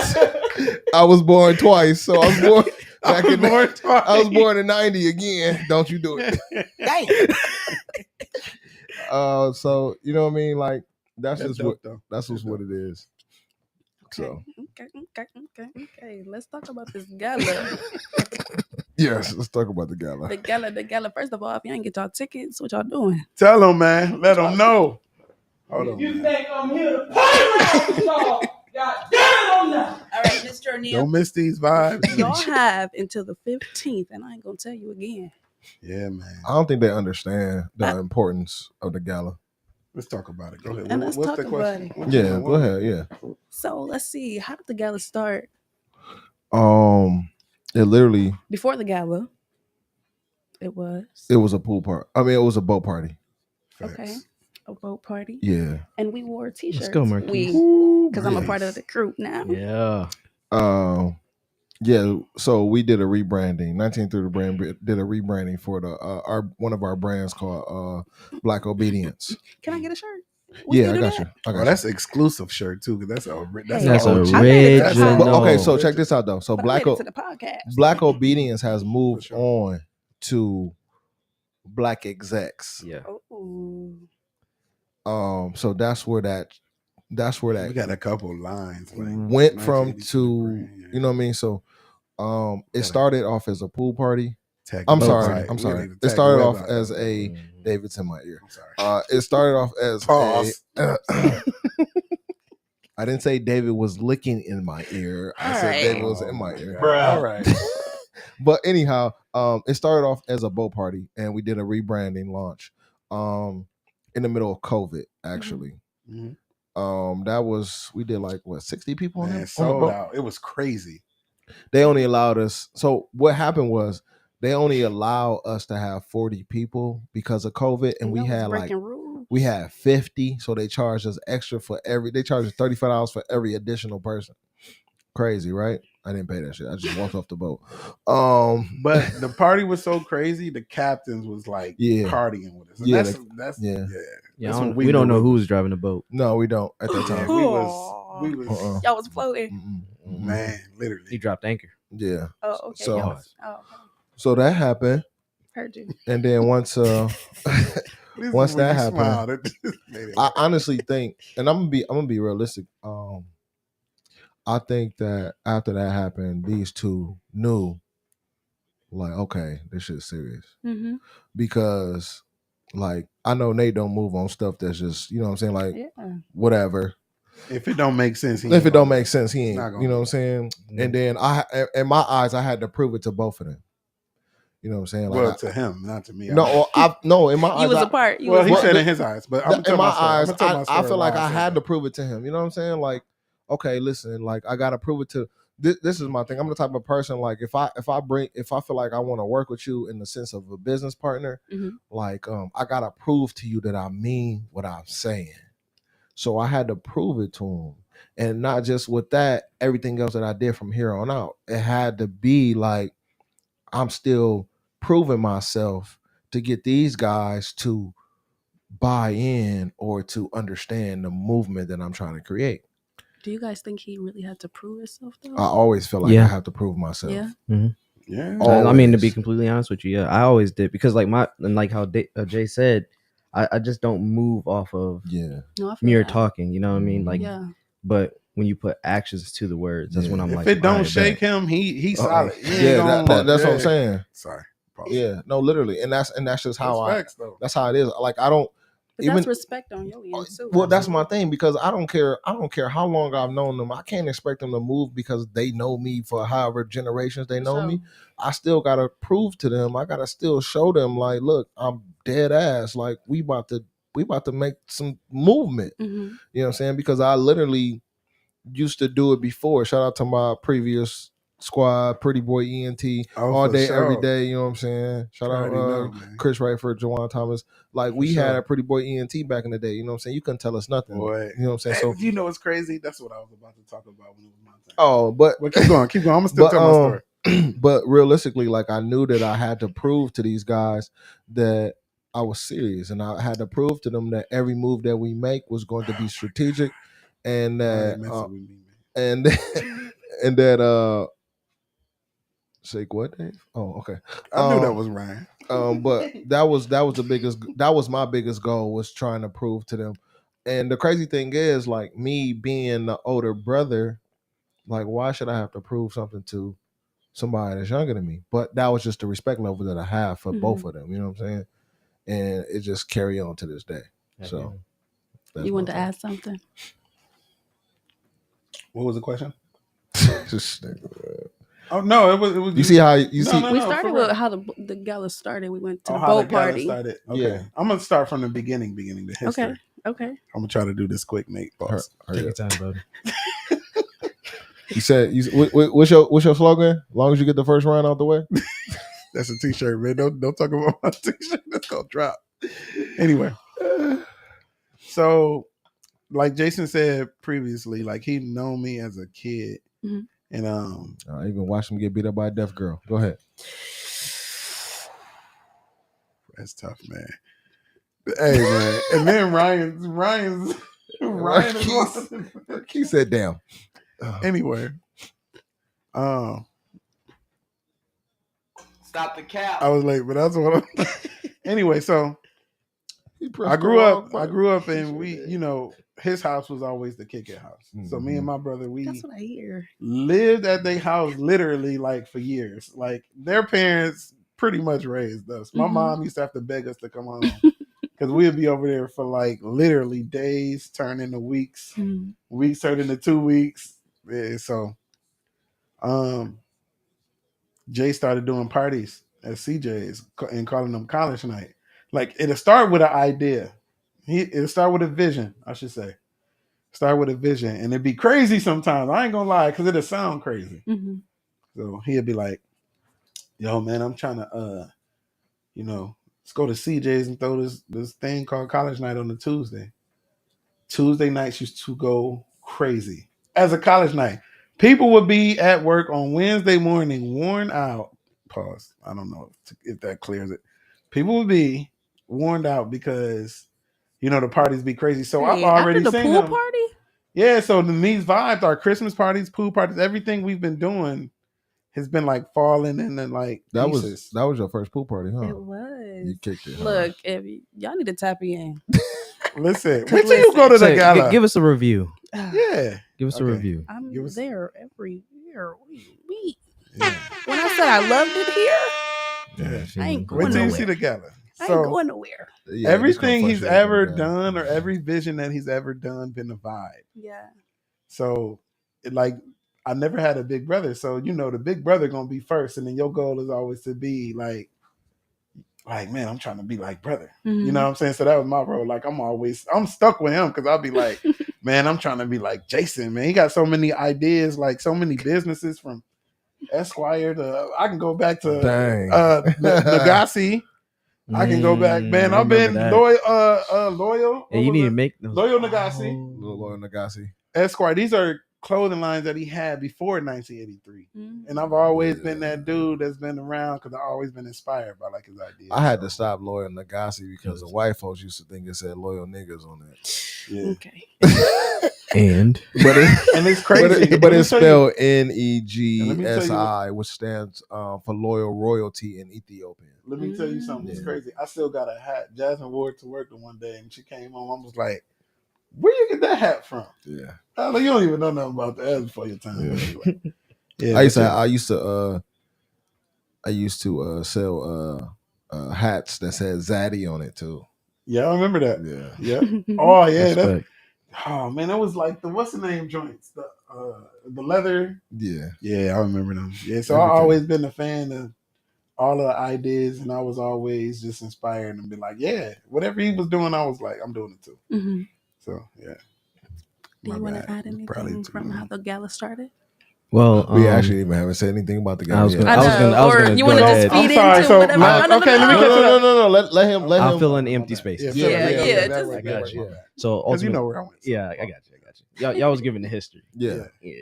I was born twice, so I was born back in I was born in 90 again. Don't you do it. Damn. So you know what I mean? Like that's just dope, what though. that's just what it is. Okay. So Okay. Let's talk about this gala. yes, let's talk about the gala. The gala. First of all, if you ain't get y'all tickets, what y'all doing? Tell them, man. Let them know. Hold on, You man. think I'm here to party with y'all? God damn it, I'm not. All right, Mr. O'Neal. Don't miss these vibes. Y'all have until the 15th, and I ain't gonna tell you again. Yeah, man. I don't think they understand the importance of the gala. Let's talk about it. Go ahead. And let's What's talk the question? about it. What you Yeah, want? go ahead. Yeah. So let's see. How did the gala start? It literally Before the gala, it was a pool party. I mean, it was a boat party. Facts. okay, a boat party, Yeah. and we wore T-shirts. go, Marquise. Because I'm a part of the crew now. Yeah. Yeah. So we did a rebranding. 1930 brand did a rebranding for the one of our brands called Black Obedience. Can I get a shirt? We Yeah, can I do got that? you. I got Oh, you. that's exclusive shirt too, because that's That's OG. I made it to the original. But, okay, so Original. check this out though. So But I made it to the podcast. Black Obedience has moved sure. on to Black Execs. Yeah. Oh. So that's where that We got a couple lines like went from 1982 to brand, yeah. you know what I mean. So it started off as a pool party. Tag I'm the sorry. website. I'm We sorry. need to It tag started the off website, as though. a David's in my ear. I'm sorry. It started off as Pause. I didn't say David was licking in my ear. I said Alright. David was in my ear. All right. But anyhow, it started off as a boat party, and we did a rebranding launch in the middle of COVID, actually. Mhm. We did like 60 people Man, on the sold boat. out. It was crazy. They only allowed us. So what happened was they only allow us to have 40 people because of COVID, and we y'all was had breaking rules. we had 50, so they charged us extra for they charged us $35 for every additional person. Crazy, right? I didn't pay that shit. I just walked off the boat. But the party was so crazy, the captains was like Yeah. partying with us. And Yeah, that's yeah. Yeah, That's I what don't- we we don't knew know it who was. was driving the boat. No, we don't at that time. we Aw. was Y'all was floating. man, He literally. dropped anchor. Yeah. Oh, okay. So- Oh, okay. So that happened, Heard you. and then once once that happened, Smiled, it just made it I laugh. honestly think, and I'm gonna be realistic. I think that after that happened, these two knew, like, okay, this shit's serious, Mm-hmm. because, like, I know Nate don't move on stuff that's just, you know what I'm saying, like, Yeah. whatever. If it don't make sense, If it don't make sense, he ain't. not gonna You know do what I'm saying? Mhm. And then in my eyes, I had to prove it to both of them. You know what I'm saying? Like, Well, to him, not to me. in my eyes, You was I- a part. You Well, was he a said part. in his eyes, but I'm in my eyes, I I feel like I had to prove it to him. You know what I'm saying? Like, okay, listen, like I gotta prove it to. This is my thing. I'm the type of person, like, if I feel like I want to work with you in the sense of a business partner, Mhm. like I gotta prove to you that I mean what I'm saying. So I had to prove it to him, and not just with that, everything else that I did from here on out, it had to be like I'm still proving myself to get these guys to buy in or to understand the movement that I'm trying to create. Do you guys think he really had to prove himself though? I always feel like I Yeah. have to prove myself. Yeah. Yeah. I mean, to be Always. completely honest with you, yeah, I always did, because like like how Jay said, I just don't move off of Yeah. No, I feel mere that. talking. You know what I mean? Like, Yeah. but when you put actions to the words, that's when I'm If like, it don't alright, shake bet. him, he's Uh-oh. solid. He ain't Yeah, gonna- that's what I'm saying. Sorry. Pause. Yeah, no, literally, and that's just how That's facts, though. that's how it is. Like I don't But even that's respect on your end too. well, that's my thing, because I don't care how long I've known them. I can't expect them to move because they know me for however generations they know me. I still gotta prove to them. I gotta still show them, like, look, I'm dead ass. Like we about to make some movement. Mm-hmm. You know what I'm saying? Because I literally used to do it before. Shout out to my previous Squad, Pretty Boy ENT, Oh, all for day, every sure. day. You know what I'm saying? Shout out Already know, man. Chris Wrightford, Jawan Thomas. Like we sure. had a Pretty Boy ENT back in the day. You know what I'm saying? You couldn't tell us nothing. Boy. You know what I'm saying? So you know what's crazy? That's what I was about to talk about when it was my turn. oh, but Well, keep going. I'm gonna still tell my story. But realistically, like I knew that I had to prove to these guys that I was serious, and I had to prove to them that every move that we make was going to be strategic, and Why they that messing with me, man? and that Shake what, Dave? Oh, okay. I knew that was Ryan. But that was my biggest goal, was trying to prove to them. And the crazy thing is, like me being the older brother, like why should I have to prove something to somebody that's younger than me? But that was just the respect level that I have for both of them. You know what I'm saying? And it just carry on to this day. So that's You my wanted to thought. ask something? What was the question? Just- Oh no, it was. you see how you No, see? no, We no, started for with real. how the gala started. We went to the how the boat gala party. started. Okay. Yeah. I'm gonna start from the beginning, the history. Okay. Okay. I'm gonna try to do this quick, Nate. Pause. Hurry Take your up. time, brother. You said what's your slogan? As long as you get the first round out the way. That's a t-shirt, man. Don't talk about my t-shirt. That's gonna drop. Anyway, so like Jason said previously, like he known me as a kid, Mhm. and I even watched him get beat up by a deaf girl. Go ahead. that's tough, man. Hey, man. And then Ryan's Ryan is one. He said, "Damn." Anyway, Stop the cap. I was late, but that's what. Anyway, so He pressed I the grew wrong up. button. And we, his house was always the kick it house. So me and my brother, we That's what I hear. lived at their house literally like for years. Like their parents pretty much raised us. My mom used to have to beg us to come home because we'd be over there for like literally days turn into weeks, weeks turn into 2 weeks. Yeah, so, Jay started doing parties at CJ's and calling them college night. Like it'll start with an idea. It'll start with a vision, I should say. Start with a vision, and it'd be crazy sometimes. I ain't gonna lie, because it'll sound crazy. So he'd be like, "Yo, man, I'm trying to, let's go to CJ's and throw this thing called college night on a Tuesday. Tuesday nights used to go crazy as a college night. People would be at work on Wednesday morning, worn out. Pause. I don't know if that clears it. People would be worn out because the parties be crazy. So I've already after the seen pool them. party. Yeah, so these vibes, our Christmas parties, pool parties, everything we've been doing has been like falling into like That pieces. was your first pool party, huh? It was. You kicked it. huh? Look, y'all need to tap in. Listen, 'Cause wait till you go to the So, gala. give us a review. Yeah, Give us a Okay. review. I'm Give us- there every year. We yeah. when I said I loved it here, Yeah. she I ain't ain't going Wait till you nowhere. see the gala. I ain't So going nowhere. Yeah, everything just he's come ever frustrated down. done or every vision that he's ever done been a vibe. Yeah. So like I never had a big brother, so the big brother gonna be first, and then your goal is always to be like man, I'm trying to be like brother. You know what I'm saying? So that was my role. Like I'm stuck with him because I'll be like, man, I'm trying to be like Jason, man. He got so many ideas, like so many businesses from Esquire to I can go back to Dang. Nagasi. I can go back, man. I I've been remember loyal. Yeah, you need to make those. Loyal Nagasi. Little Lord Nagasi. Esquire. These are clothing lines that he had before 1983. And I've always been that dude that's been around because I've always been inspired by like his ideas. I had to stop Loyal Nagasi because the white folks used to think it said loyal niggas on that. Yeah. Okay. And But And it's crazy. but it's Let me tell you- spelled NEGSI, which stands for loyal royalty in Ethiopian. Let me tell you something. It's crazy. I still got a hat. Jasmine wore it to work the one day, and she came home. I was like, "Where you get that hat from?" Yeah. Like, you don't even know nothing about that. That's before your time. Yeah. Anyway. Yeah, I used to sell hats that said Zaddy on it too. Yeah, I remember that. Yeah. Yeah. Oh yeah. respect. Oh man, that was like the what's the name joints? The leather. Yeah. Yeah, I remember them. Yeah, so Everything. I always been a fan of all of the ideas, and I was always just inspired and be like, yeah, whatever he was doing, I was like, I'm doing it too. So yeah. Do you want to add Probably anything too from long. how the gala started? Well, We actually even haven't said anything about the guy. I was yet. gonna- I was gonna or go you want to just ahead. feed I'm sorry, into so whatever? let- okay, let me No, catch it up. no. Let him. I'll fill in the empty space. Yeah, Yeah, that just- way, I got that way, you. my bad. So Because you ultimately, know where I went. So. yeah, I got you. Y'all was giving the history. Yeah. Yeah.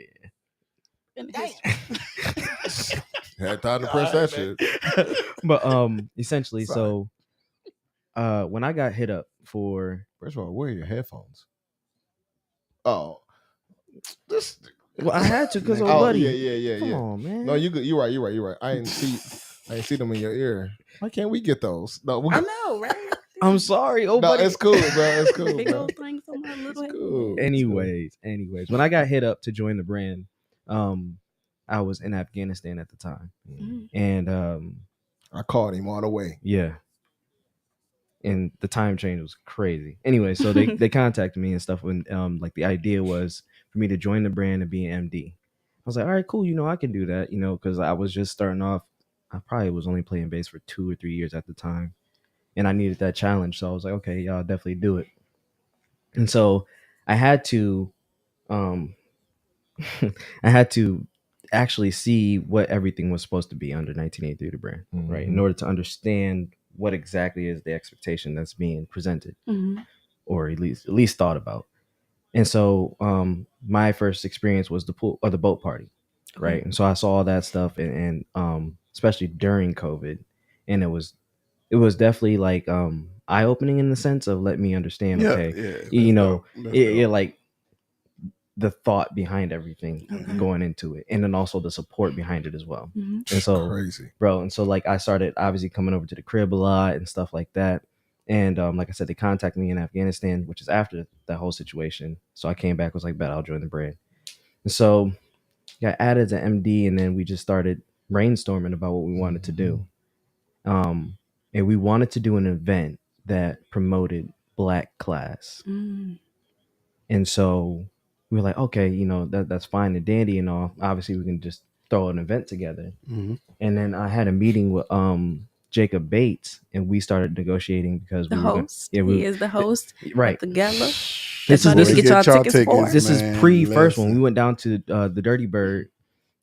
in history. Had time to press that shit. But essentially, Sorry. so when I got hit up for First of all, where are your headphones? Oh, this. well, I had to because Oh, buddy. yeah. Come on, man. No, you good. You're right. I didn't see them in your ear. Why can't we get those? No, I know, right? I'm sorry. Oh, no, buddy. it's cool, bro. It's cool, Big bro. old things on my little head. Cool. Anyways, when I got hit up to join the brand, I was in Afghanistan at the time, Mhm. and I called him all the way. yeah, and the time change was crazy. Anyway, so they contacted me and stuff, and like the idea was for me to join the brand and be an MD. I was like, all right, cool, I can do that, because I was just starting off. I probably was only playing bass for 2 or 3 years at the time, and I needed that challenge. So I was like, okay, yeah, I'll definitely do it. And so I had to, I had to actually see what everything was supposed to be under 1983 the brand, right? In order to understand what exactly is the expectation that's being presented, Mhm. or at least thought about. And so my first experience was the pool or the boat party, right? And so I saw all that stuff, and especially during COVID, and it was definitely like eye opening in the sense of let me understand. Yeah, Okay, yeah, you know, that's it dope. like the thought behind everything Okay. going into it, and then also the support behind it as well. Mhm. And so, Crazy. bro, and so like I started obviously coming over to the crib a lot and stuff like that. And like I said, they contacted me in Afghanistan, which is after that whole situation. So I came back, was like, bet I'll join the brand. And so got added to MD, and then we just started brainstorming about what we wanted to do. And we wanted to do an event that promoted Black class. Mm. And so we were like, okay, that's fine and dandy and all. Obviously, we can just throw an event together. Mhm. And then I had a meeting with Jacob Bates, and we started negotiating because The we were host. yeah, He is the host right. of the gala. This That's is why this they is get y'all y'all tickets for. tickets. this is Man, pre first one. listen. We went down to the Dirty Bird,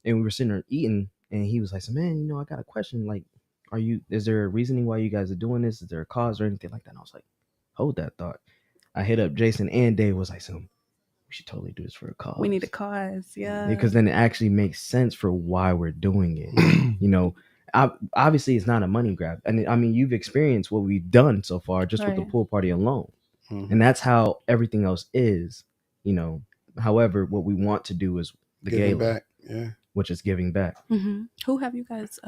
and we were sitting there eating, and he was like, "So man, I got a question. Like, is there a reasoning why you guys are doing this? Is there a cause or anything like that?" And I was like, "Hold that thought." I hit up Jason and Dave. Was like, "So we should totally do this for a cause. We need a cause, yeah. because then it actually makes sense for why we're doing it." Obviously it's not a money grab, and I mean you've experienced what we've done so far just with the Right. pool party alone, Mhm. and that's how everything else is. However, what we want to do is the Giving gala, back. Yeah. which is giving back. Mm-hmm. Who have you guys?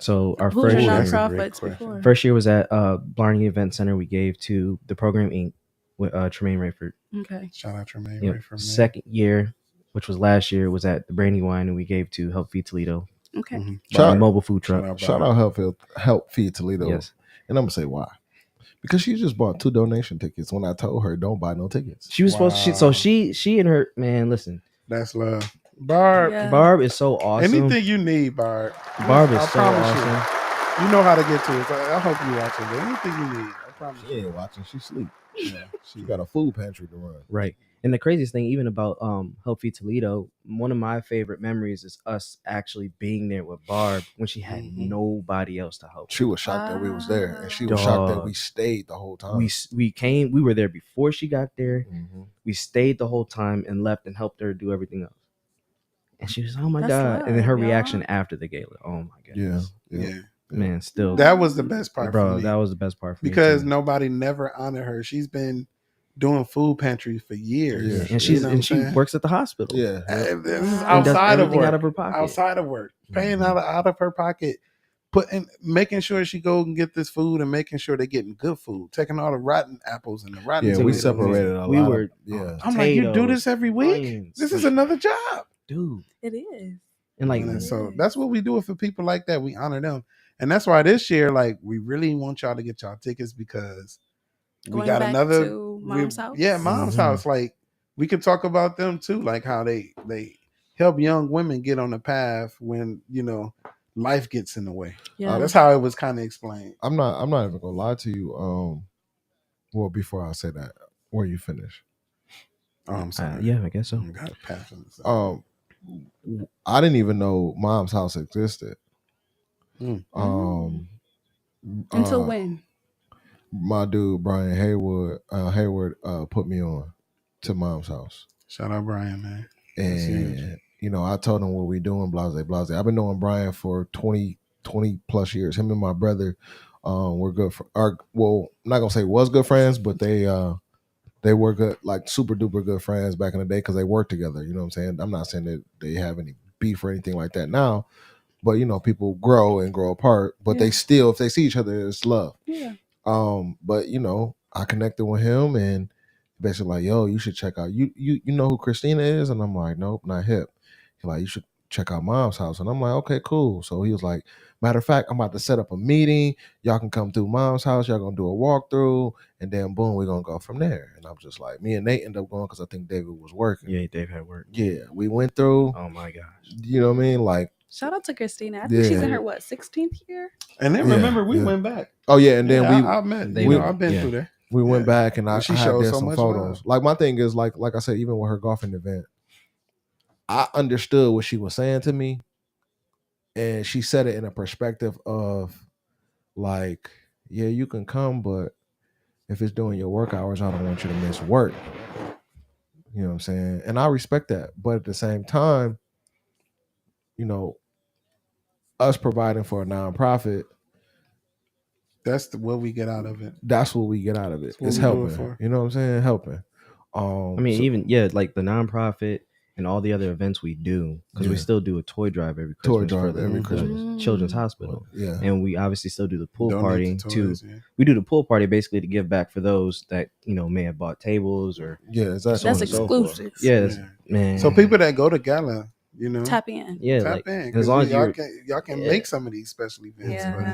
So our Who's your first that's a year, great nonprofits question. before? first year was at Blarney Event Center. We gave to the Program Inc. with Tremaine Rayford. Okay. Shout out Tremaine Yep. Ray from me. Second year, which was last year, was at the Brandywine, and we gave to Help Feed Toledo, Okay. Mhm. the Shout, mobile food Shout truck. out shout Bob. out Help Feed Toledo. Yes. And I'm gonna say why. Because she just bought 2 donation tickets when I told her don't buy no tickets. She was supposed to. So Wow. she and her man. Listen, That's love. Barb, Yeah. Barb is so awesome. anything you need, Barb. Barb is I so promise awesome. you know how to get to it. So I hope you watching. But anything you need, I promise She you. ain't watching. She sleep. Yeah, she got a food pantry to run. Right. And the craziest thing, even about Help Feed Toledo, one of my favorite memories is us actually being there with Barb when she had Mhm. nobody else to help. She was shocked that we was there, and she was shocked that we stayed the whole time. We were there before she got there. Mhm. We stayed the whole time and left and helped her do everything else. And she was, oh my That's God. And then her love, y'all. reaction after the gala. Oh my Yeah, goodness. Yeah. Man, still That was the best part for bro, me. that was the best part for Because me. Too. nobody never honored her. She's been doing food pantries for years. Yeah. And You know what I'm she saying? works at the hospital. Yeah, And this is And does outside of everything work. out of her pocket. Outside of work. Paying Mhm. out of her pocket. Making sure she go and get this food and making sure they're getting good food. Taking all the rotten apples and the rotten Yeah, we tomatoes. separated a We lot. were- Of, yeah, I'm like, you do Potatoes, this every week? onions, This is like- another job. Dude. It is. And like And so Yes. that's what we do it for people like that. We honor them. And that's why this year, like, we really want y'all to get y'all tickets because we Going got back another to Mom's house. Yeah, Mom's Mhm. house. Like, we could talk about them too, like how they help young women get on the path when, life gets in the way. Yeah. That's how it was kind of explained. I'm not even gonna lie to you. Well, before I say that, where you finish. Oh, I'm sorry. yeah, I guess so. I gotta pass on this. I didn't even know Mom's House existed. Mm. Until Uh, when? my dude Brian Hayward put me on to Mom's House, Shout out Brian, man. That's huge. and I told him what we doing, blase blase. I've been knowing Brian for 20 plus years. Him and my brother were good for I'm not gonna say was good friends, but they were good, like super duper good friends back in the day because they worked together. You know what I'm saying? I'm not saying that they have any beef or anything like that now, but people grow and grow apart, but they still, if they see each other, it's love. Yeah. But I connected with him and basically like, yo, you should check out you know who Christina is, and I'm like, nope, not hip. He's like, you should check out Mom's House, and I'm like, okay, cool. So he was like, matter of fact, I'm about to set up a meeting. Y'all can come through Mom's House. Y'all gonna do a walkthrough, and then boom, we're gonna go from there. And I'm just like, me and Nate ended up going because I think David was working. Yeah, Dave had work. Yeah, we went through. Oh my gosh. You know what I mean? Like, shout out to Christina. I think she's in her 16th year. And then remember, we went back. Oh yeah, and then I've been through there. We went back and I she had showed there so some much photos. love. Like my thing is like I said, even with her golfing event, I understood what she was saying to me, and she said it in a perspective of like, yeah, you can come, but if it's during your work hours, I don't want you to miss work. You know what I'm saying? And I respect that, but at the same time, us providing for a nonprofit, that's what we get out of it. That's what we get out of it. It's It's helping. You know what I'm saying? Helping. I mean, even like the nonprofit and all the other events we do, because we still do a toy drive every Christmas for the Children's Hospital. Yeah, and we obviously still do the pool Donate party to toys, we do the pool party basically to give back for those that may have bought tables or exactly. That's exclusive. Man. So people that go to gala, tap in. Yeah, tap in. as long as y'all can make some of these special events, but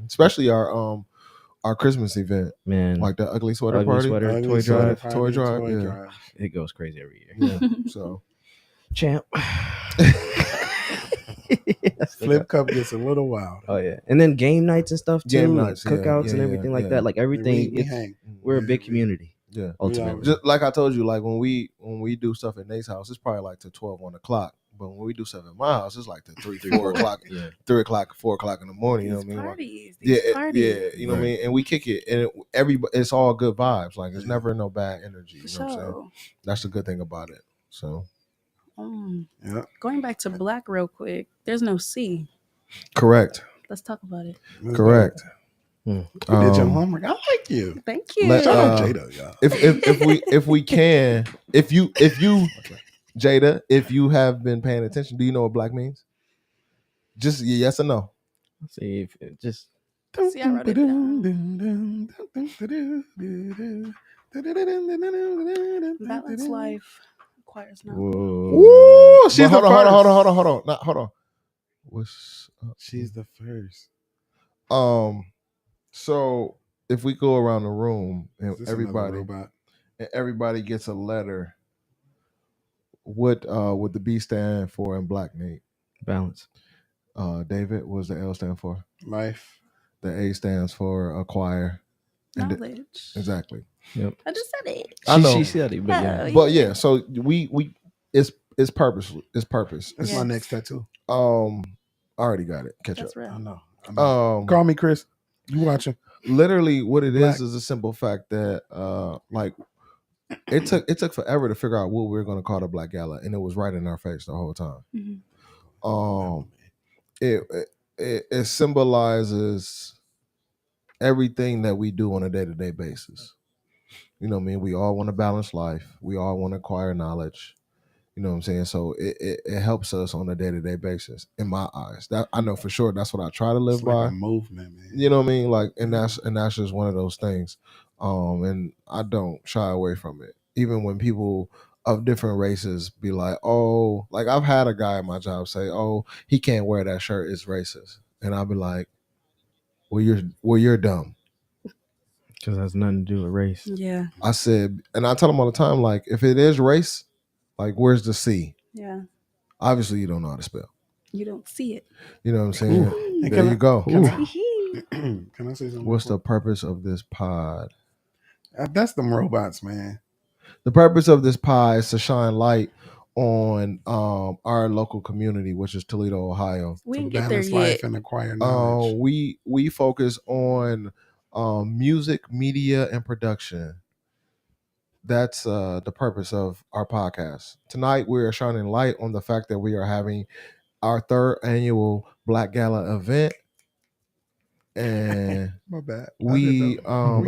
especially our Christmas event, man, like the ugly sweater party, toy drive, toy drive. It goes crazy every year. Yeah, so champ. Flip Cup gets a little wild. Oh yeah, and then game nights and stuff too, game nights, cookouts and everything like that. Like everything, we're a big community. Yeah, ultimately. Just like I told you, like when we do stuff at Nate's house, it's probably like to 12, 1 o'clock. But when we do stuff at my house, it's like to 3, 4 o'clock, 3 o'clock, 4 o'clock in the morning. You know what I mean? Parties, parties. You know what I mean? And we kick it, and it's all good vibes. Like it's never no bad energy. You know what I'm saying? That's the good thing about it. So, going back to BLAK real quick, there's no C. Correct. Let's talk about it. Correct. You did your homework. I like you. Thank you. Shout out Jada, y'all. If we can, if you Jada, if you have been paying attention, do you know what BLAK means? Just yes or no. Let's see if it just. See, I wrote it down. Balanced life requires knowledge. Ooh, she's hold on. What's up? She's the first. So if we go around the room and everybody gets a letter, what would the B stand for in BLAK, Nate? Balance. David, what does the L stand for? Life. The A stands for acquire. Knowledge. Exactly. Yep. I just said it. I know. She said it, but yeah. But yeah, so we it's purpose. It's purpose. It's my next tattoo. I already got it. Catch That's up. Real. I know. Call me Chris. You watching? Literally, what it BLAK. is a simple fact that like it took forever to figure out what we were going to call the BLAK Gala, and it was right in our face the whole time. Mm-hmm. It symbolizes everything that we do on a day-to-day basis. You know what I mean? We all want to balance life. We all want to acquire knowledge. You know what I'm saying? So it helps us on a day-to-day basis, in my eyes. That I know for sure. That's what I try to live It's by. like a movement, man. You know what I mean? Like, and that's just one of those things. And I don't shy away from it. Even when people of different races be like, oh, like I've had a guy at my job say, oh, he can't wear that shirt, it's racist. And I'll be like, well, you're dumb. Because it has nothing to do with race. Yeah. I said, and I tell them all the time, like, if it is race, like, where's the C? Yeah. Obviously, you don't know how to spell. You don't see it. You know what I'm saying? Ooh. There you go. Can I say something? What's the purpose of this pod? That's them robots, man. The purpose of this pod is to shine light on our local community, which is Toledo, Ohio. We To didn't get there balance yet. life and acquire knowledge. We focus on music, media, and production. That's the purpose of our podcast. Tonight, we are shining light on the fact that we are having our third annual Black Gala event, and My bad. we we got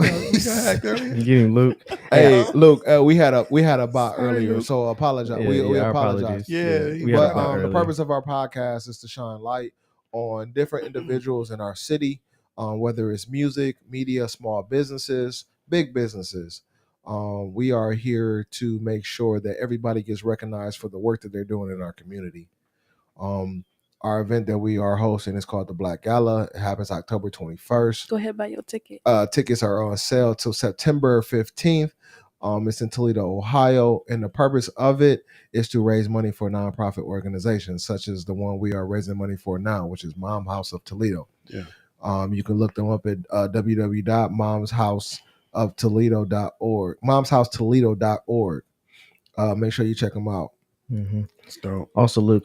hacked earlier. You getting Luke? hey, look, we had a bot Sorry, earlier, Luke. so apologize. Yeah, we our apologize. apologies. Yeah, we had a But bot the earlier. purpose of our podcast is to shine light on different individuals in our city, whether it's music, media, small businesses, big businesses. We are here to make sure that everybody gets recognized for the work that they're doing in our community. Our event that we are hosting is called the Black Gala. It happens October 21st. Go ahead, buy your ticket. Tickets are on sale till September 15th. It's in Toledo, Ohio, and the purpose of it is to raise money for nonprofit organizations such as the one we are raising money for now, which is Mom House of Toledo. Yeah. You can look them up at www.momshouseoftoledo.org, momshousetoledo.org. Make sure you check them out. It's dope. Also, Luke,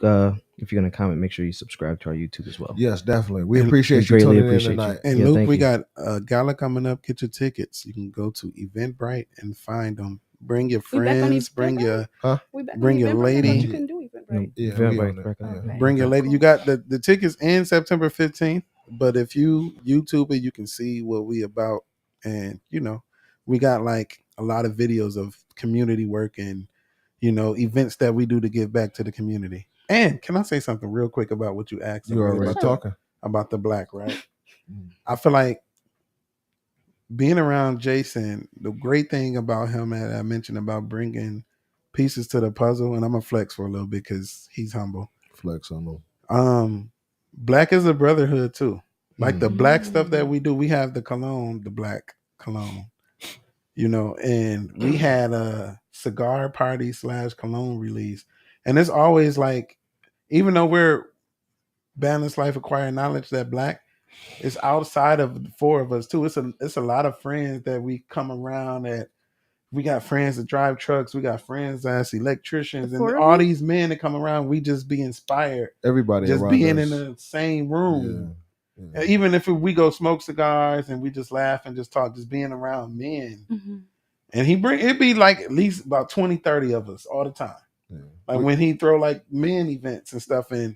if you're gonna comment, make sure you subscribe to our YouTube as well. Yes, definitely. We And appreciate we you greatly tuning appreciate in you. tonight. And Yeah, Luke, thank we you. got a gala coming up. Get your tickets. You can go to Eventbrite and find them. Bring your We back on friends. Bring Eventbrite? your We back Bring on your Eventbrite? I lady. thought you couldn't do Eventbrite. Yeah, Very we right, on it. right, Yeah. Okay. bring your Okay, lady. cool. You got the tickets in September 15th. But if you YouTube it, you can see what we about. And we got like a lot of videos of community work and events that we do to give back to the community. And can I say something real quick about what you asked You already about talking. about the BLAK, right? I feel like being around Jason, the great thing about him that I mentioned about bringing pieces to the puzzle, and I'm gonna flex for a little bit because he's humble. Flex on them. BLAK is a brotherhood too. Like the BLAK stuff that Mm. we do, we have the cologne, the BLAK cologne, and we had a cigar party / cologne release, and it's always like, even though we're balanced life acquiring knowledge, that BLAK, it's outside of the four of us too. It's a lot of friends that we come around that we got friends that drive trucks, we got friends that's electricians, The and four of all you? these men that come around, we just be inspired Everybody just around being us. in the same room. Yeah. And even if we go smoke cigars and we just laugh and just talk, just being around men. Mm-hmm. And it'd be like at least about 20, 30 of us all the time. Yeah. Like when he throw like men events and stuff in.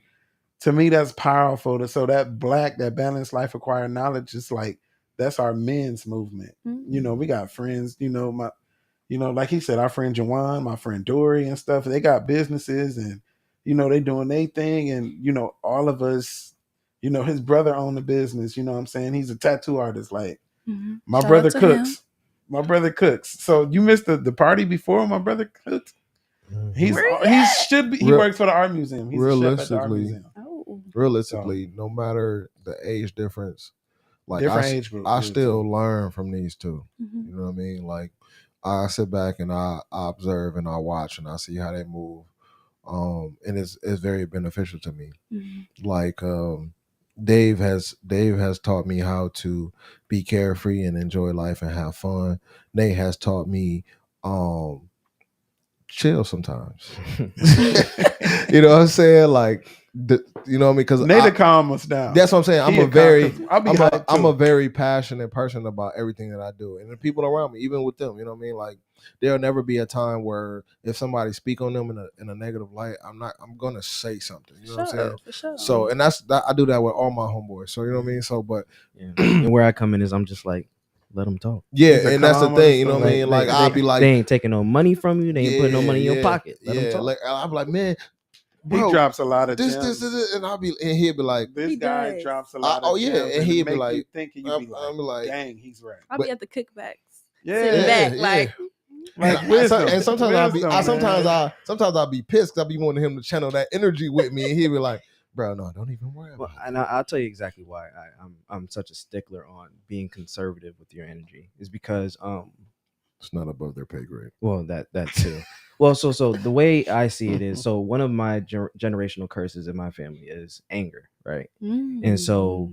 To me, that's powerful. So that BLAK, that balanced life acquired knowledge, is like, that's our men's movement. Mm-hmm. We got friends, like he said, our friend Jawan, my friend Dory and stuff, they got businesses and, they doing their thing. And, all of us, his brother owned the business, you know what I'm saying? He's a tattoo artist. Like Mm-hmm. my Shout brother out to him. cooks. My brother cooks. So you missed the party before my brother cooked. He works for the art museum. He's a chef at the art museum. Oh. Realistically, no matter the age difference, like Different age group. I still learn from these two. Mm-hmm. You know what I mean? Like I sit back and I observe and I watch and I see how they move. And it's very beneficial to me. Mm-hmm. Like Dave has taught me how to be carefree and enjoy life and have fun. Nate has taught me chill sometimes. You know what I'm saying? Like you know what I mean? Because Nate calm us down. That's what I'm saying. I'm a I'm very passionate person about everything that I do, and the people around me, even with them. You know what I mean? Like there'll never be a time where if somebody speak on them in a negative light, I'm gonna say something. You know what I'm saying? For sure. So, and I do that with all my homeboys. So you know what I mean? So, but and where I come in is I'm just like, let them talk. yeah, and that's the thing. You know what I mean? Like I'll be like, they ain't taking no money from you. They ain't putting no money in your pocket. Let them talk. Like I'm like, man. Bro, he drops a lot of this, and he'll be like, this guy drops a lot of and he'll be like, you think you be like, dang, he's right. I'll be at the cookbacks. Yeah, sitting back like wisdom. And sometimes wisdom, sometimes I'll be pissed because I'll be wanting him to channel that energy with me, and he'll be like, bro, no, don't even worry about it. And I'll tell you exactly why I'm such a stickler on being conservative with your energy is because it's not above their pay grade. Well, that too. Well, so the way I see it is, so one of my generational curses in my family is anger, right? And so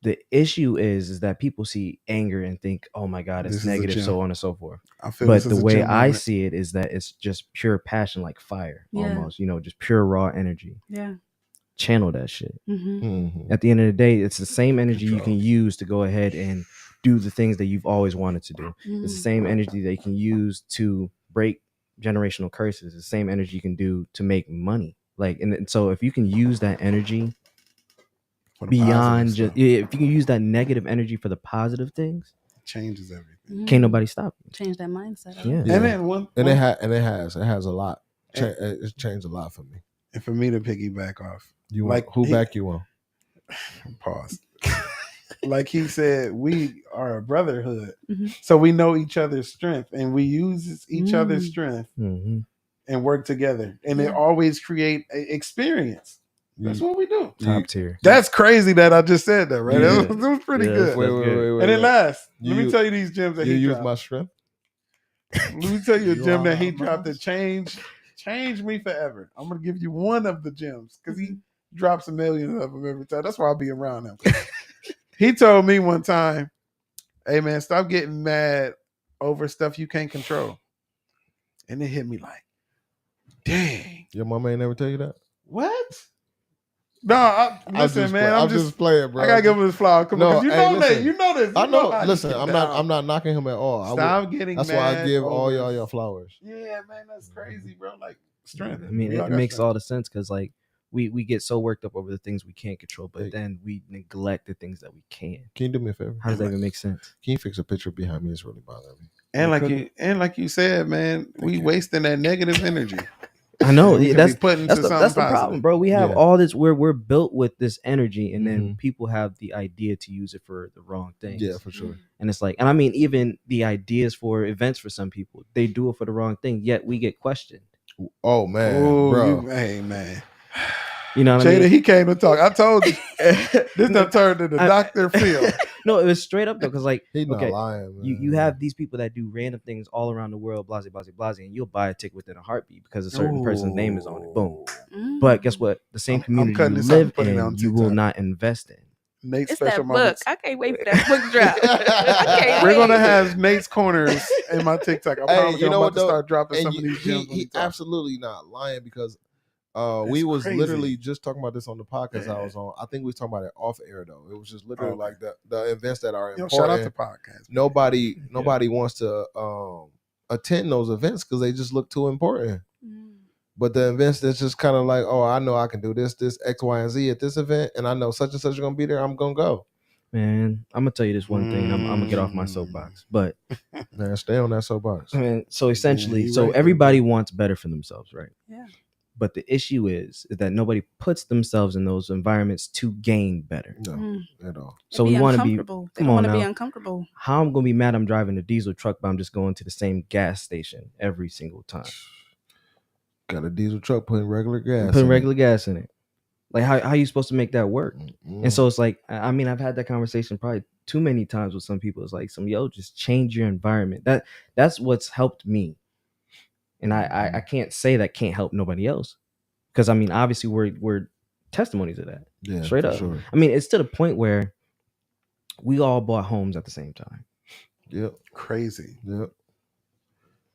The issue is that people see anger and think, oh my God, This it's is a negative, gym. so on and so forth. I feel But this the is a way gym I moment. see it is that it's just pure passion, like fire, Yeah. almost, just pure raw energy. Yeah. Channel that shit. Mhm. At the end of the day, it's the same energy you Control. can use to go ahead and do the things that you've always wanted to do. It's the same energy that you can use to break generational curses. It's the same energy you can do to make money. Like, and so if you can use that energy For the beyond positive just, stuff. if you can use that negative energy for the positive things, Changes everything. can't nobody stop you. Change that mindset. I Yeah. like And then And it has a lot. It's changed a lot for me. and for me to piggyback off, You like want who back you on? pause. Like he said, we are a brotherhood, Mhm. so we know each other's strength, and we use each other's Mm. strength Mhm. and work together, and Yeah. it always create a experience. That's what we do. Top tier. That's crazy that I just said that, right? Yeah. That was pretty Yeah, good. that's good. And then last, let me You- tell you these gems that You he use dropped. my strength. Let me tell you a You gem are that he my dropped that boss. changed me forever. I'm gonna give you one of the gems because he drops a million of them every time. That's why I'll be around him. He told me one time, "Hey man, stop getting mad over stuff you can't control." And it hit me like, dang, Your mama ain't never tell you that. what? No, listen, man. I'm just playing, bro. I gotta give him this flower. Come on, 'cause you hey, know that. listen. You know this. You I know. how you Listen, get I'm down. not knocking him at all. Stop getting That's mad. why I give all over- y'all flowers. Yeah, man, that's crazy, bro. Like strength. I mean, We all it got makes strength. all the sense because like we get so worked up over the things we can't control, but Hey. then we neglect the things that we can. Can you do me a favor? How does that even make sense? Can you fix a picture behind me? It's really bothering me. And like you said, man, we wasting that negative energy. I know We could that's be putting that's to the, that's the something problem, positive. bro. We have Yeah. all this. We're built with this energy, and then Mhm. people have the idea to use it for the wrong things. Yeah, for sure. And it's like, and I mean, even the ideas for events for some people, they do it for the wrong thing. Yet we get questioned. Oh man, Oh, bro. hey man, You know what I Jada, mean? he came to talk. I told you this done turned into Dr. Phil. No, it was straight up though, because like, He not okay, lying, man. you have these people that do random things all around the world, blase, blase, blase, and you'll buy a ticket within a heartbeat because a certain person's name is on it. Boom. But guess what? The same I'm community cutting you this out and live putting it in, on you will TikTok. not invest in. Nate's It's special that book. moments. I can't wait for that book drop. I can't We're gonna wait. have Nate's corners in my TikTok. I promise you I'm know about what to though? start dropping And some of these gems. when he talk. absolutely not lying because we That's was crazy. literally just talking about this on the podcast I Yeah. was on. I think we was talking about it off air though. It was just literally Okay. like the events that are Yo, important. shout out to podcast. Nobody wants to attend those events because they just look too important. But the events that's just kind of like, oh, I know I can do this, X, Y, and Z at this event, and I know such and such are gonna be there. I'm gonna go. Man, I'm gonna tell you this one thing. I'm gonna get off my soapbox, but Man, stay on that soapbox. I mean, so essentially, you so right, though, everybody wants better for themselves, right? Yeah. But the issue is that nobody puts themselves in those environments to gain better. No, at all. So we want to be. uncomfortable. They Come don't on want to be now. uncomfortable. How I'm gonna be mad? I'm driving a diesel truck, but I'm just going to the same gas station every single time. Got a diesel truck putting regular gas. Putting in regular gas in it. Like how are you supposed to make that work? it. And so it's like, I mean, I've had that conversation probably too many times with some people. It's like, just change your environment. That's what's helped me. And I can't say that can't help nobody else. Because I mean, obviously we're testimonies of that. Yeah, Straight for up. sure. I mean, it's to the point where we all bought homes at the same time. Yep. Crazy. Yep.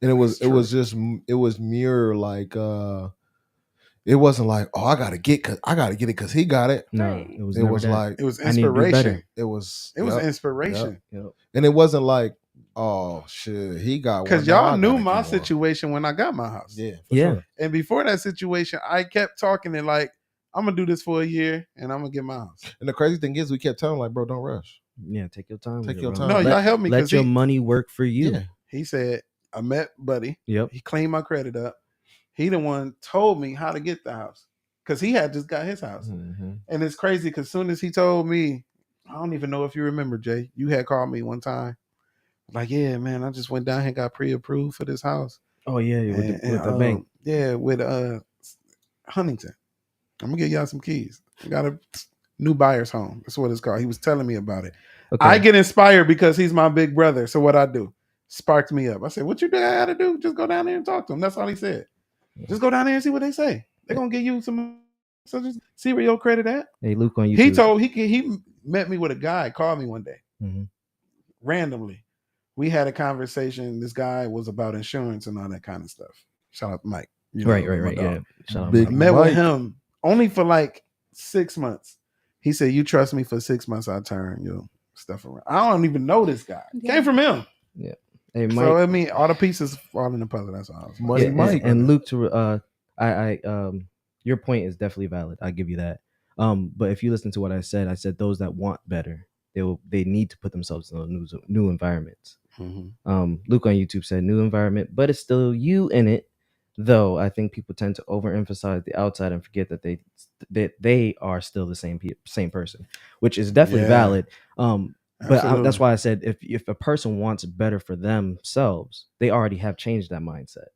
And it was mere like it wasn't like, oh, I gotta get it because he got it. No, Right. it was It never was that. like It was I need to do inspiration. better. it was It was yep, inspiration. Yep. and it wasn't like, oh shit, he got one. Because now y'all I knew gotta my get one. situation when I got my house. Yeah, Yeah. sure. And before that situation, I kept talking and like, I'm gonna do this for a year and I'm gonna get my house. And the crazy thing is, we kept telling him, like, bro, don't rush. Yeah, take your time. Take with it, your bro. time. No, y'all helped me Let because your money work for you. Yeah. he said, I met Buddy. Yep. He cleaned my credit up. He the one told me how to get the house because he had just got his house. Mm-hmm. And it's crazy because soon as he told me, I don't even know if you remember, Jay, you had called me one time. Like, yeah, man, I just went down here and got pre-approved for this house. Oh yeah, with the bank. Yeah, with Huntington. I'm gonna get y'all some keys. I got a new buyer's home. That's what it's called. He was telling me about it. Okay. I get inspired because he's my big brother. So what I do? Sparked me up. I said, what you got to do? Just go down there and talk to them. That's all he said. Just go down there and see what they say. They're gonna give you some. So just see where your credit at. Hey, Luke on YouTube. He told he met me with a guy, called me one day Mhm. randomly. We had a conversation. This guy was about insurance and all that kind of stuff. Shout out to Mike. You know, Right. my dog. Yeah. Shout out, Big I Mike. met with Mike. him only for like 6 months. He said, "You trust me for 6 months, I'll turn your stuff around." I don't even know this guy. Yeah. Came from him. Hey, Mike. So I mean, all the pieces fall in the puzzle. That's all. I was Money Yeah, Mike. and Luke, to your point is definitely valid. I give you that. But if you listen to what I said those that want better, they need to put themselves in those new environments. Mhm. Luke on YouTube said new environment, but it's still you in it. Though I think people tend to overemphasize the outside and forget that they are still the same person, which is definitely Yeah. valid. But that's Absolutely. why I said if a person wants better for themselves, they already have changed that mindset.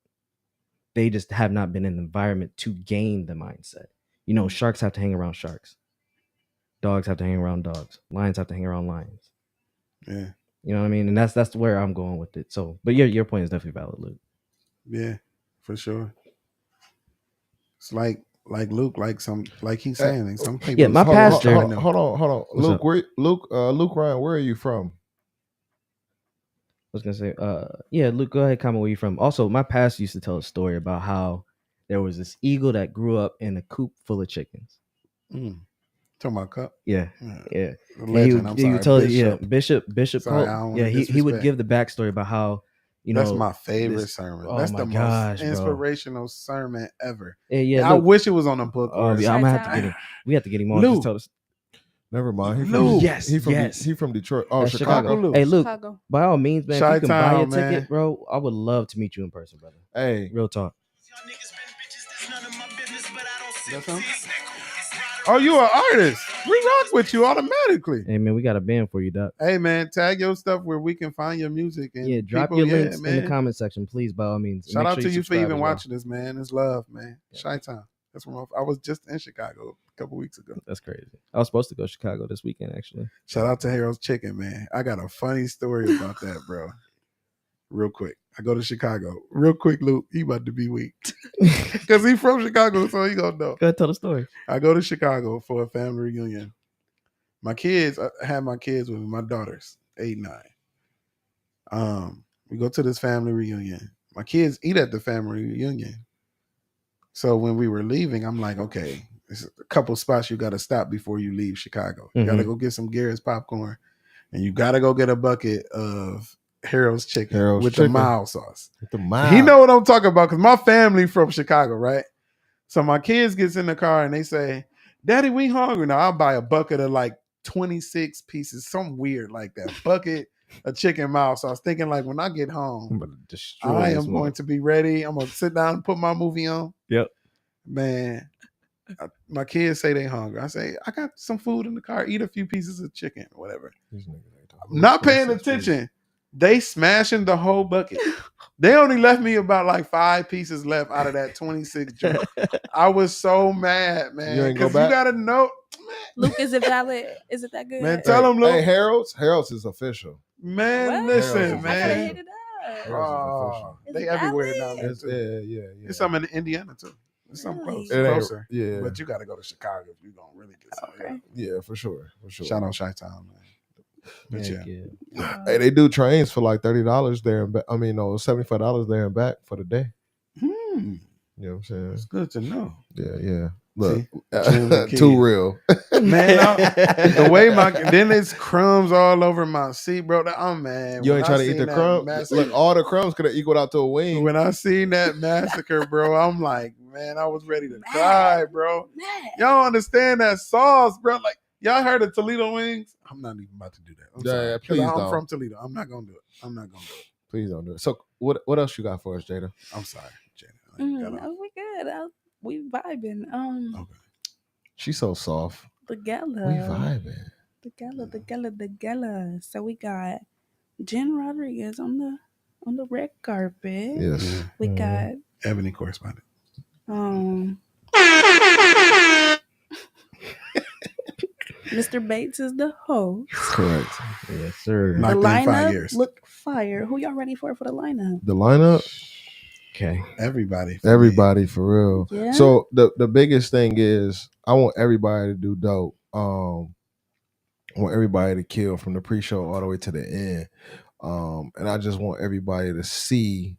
They just have not been in the environment to gain the mindset. You know, sharks have to hang around sharks. Dogs have to hang around dogs. Lions have to hang around lions. Yeah. You know what I mean? And that's where I'm going with it. So, but your point is definitely valid, Luke. Yeah, for sure. It's like Luke, like he's saying, like some people. Yeah, my Hold pastor- on, hold on. What's Luke, up? Luke Ryan, where are you from? I was gonna say, yeah, Luke, go ahead, comment where you from. Also, my pastor used to tell a story about how there was this eagle that grew up in a coop full of chickens. Talking about Cup. Yeah. The And legend. I'm he sorry, would tell Bishop. Bishop Sorry, Colt. I don't Yeah, wanna he would disrespect. give the backstory about how That's my favorite this- sermon. oh That's my the gosh, most bro. inspirational sermon ever. Yeah, I Luke, wish it was on a book. oh, or yeah, I'm gonna have to Chi-town. get him. We have to get him on. Luke. Just tell us. Never mind. Luke. He from Detroit. Oh, That's Chicago. Luke. Hey, Luke, Chicago. by all means, man, if you can buy a Chi-town, ticket, man. bro, I would love to meet you in person, brother. Hey, Real talk. That's him? Oh, you an artist. We rock with you automatically. Hey, man, we got a band for you, Doc. Hey, man, tag your stuff where we can find your music. And Yeah, drop people, your links in the man. comment section, please, by all means. Shout Make out sure to you for subscribe even as well. watching this, man. It's love, man. Chi-town. That's where I was just in Chicago a couple weeks ago. That's crazy. I was supposed to go to Chicago this weekend, actually. Shout out to Harold's Chicken, man. I got a funny story about that, bro. Real quick. I go to Chicago. Real quick, Luke. He about to be weak. Because he from Chicago, so he gonna know. Go ahead, tell the story. I go to Chicago for a family reunion. My kids, I had my kids with me, my daughters, 8, 9. We go to this family reunion. My kids eat at the family reunion. So when we were leaving, I'm like, okay, there's a couple spots you got to stop before you leave Chicago. You got to go get some Garrett's popcorn, and you got to go get a bucket of Harold's Chicken with the mild sauce. With the mild. He know what I'm talking about because my family from Chicago, right? So my kids gets in the car and they say, "Daddy, we hungry now." I'll buy a bucket of like 26 pieces, something weird like that. Bucket of chicken mild sauce, thinking like when I get home, I'm about to destroy I this am going to be ready. I'm gonna sit down and put my movie on. Yep. Man, my kids say they hungry. I say, I got some food in the car. Eat a few pieces of chicken or whatever. I'm not paying attention. They smashing the whole bucket. They only left me about like 5 pieces left out of that 26 joint. I was so mad, man. You ain't go Because back? you got to know. Luke, is it valid? Is it that good? Man, tell them, Luke. Hey, Harold's is official. Man, What? listen, Harold's is I gotta man. hit it up. Harold's Is They it everywhere valid? down there, It's, too. yeah. There's some in Indiana, too. There's some Really? close, It ain't- closer. yeah. But you got to go to Chicago if you're going to really get some. Okay. Yeah, for sure. Shout out Chi-Town, man. But Heck yeah. yeah. Hey, they do trains for like $30 there and back. I mean, no, $75 there and back for the day. Hmm. You know what I'm saying? It's good to know. Yeah. Look, See, Junior kid. too real. Man, the way then it's crumbs all over my seat, bro. I'm mad. You When ain't I trying to eat seen the that crumbs. massacre- Look, all the crumbs could have equaled out to a wing. When I seen that massacre, bro, I'm like, man, I was ready to Mad. cry, bro. Man. Y'all understand that sauce, bro? Like, y'all heard of Toledo wings? I'm not even about to do that. I'm Yeah, sorry. yeah, 'Cause please I'm don't. from Toledo. I'm not gonna do it. Please don't do it. So, what else you got for us, Jada? I'm sorry, Jada. Oh, we good. We vibing. Okay. She's so soft. The gala. We vibing. The gala. So we got Jen Rodriguez on the red carpet. Yes. We got Ebony correspondent. Mr. Bates is the host. Correct. Yes, sir. Not- The Locked in 5 lineup years. look fire. Who y'all ready for the lineup? The lineup, Okay. Everybody. for real. Yeah. So the biggest thing is I want everybody to do dope. I want everybody to kill from the pre-show all the way to the end. And I just want everybody to see,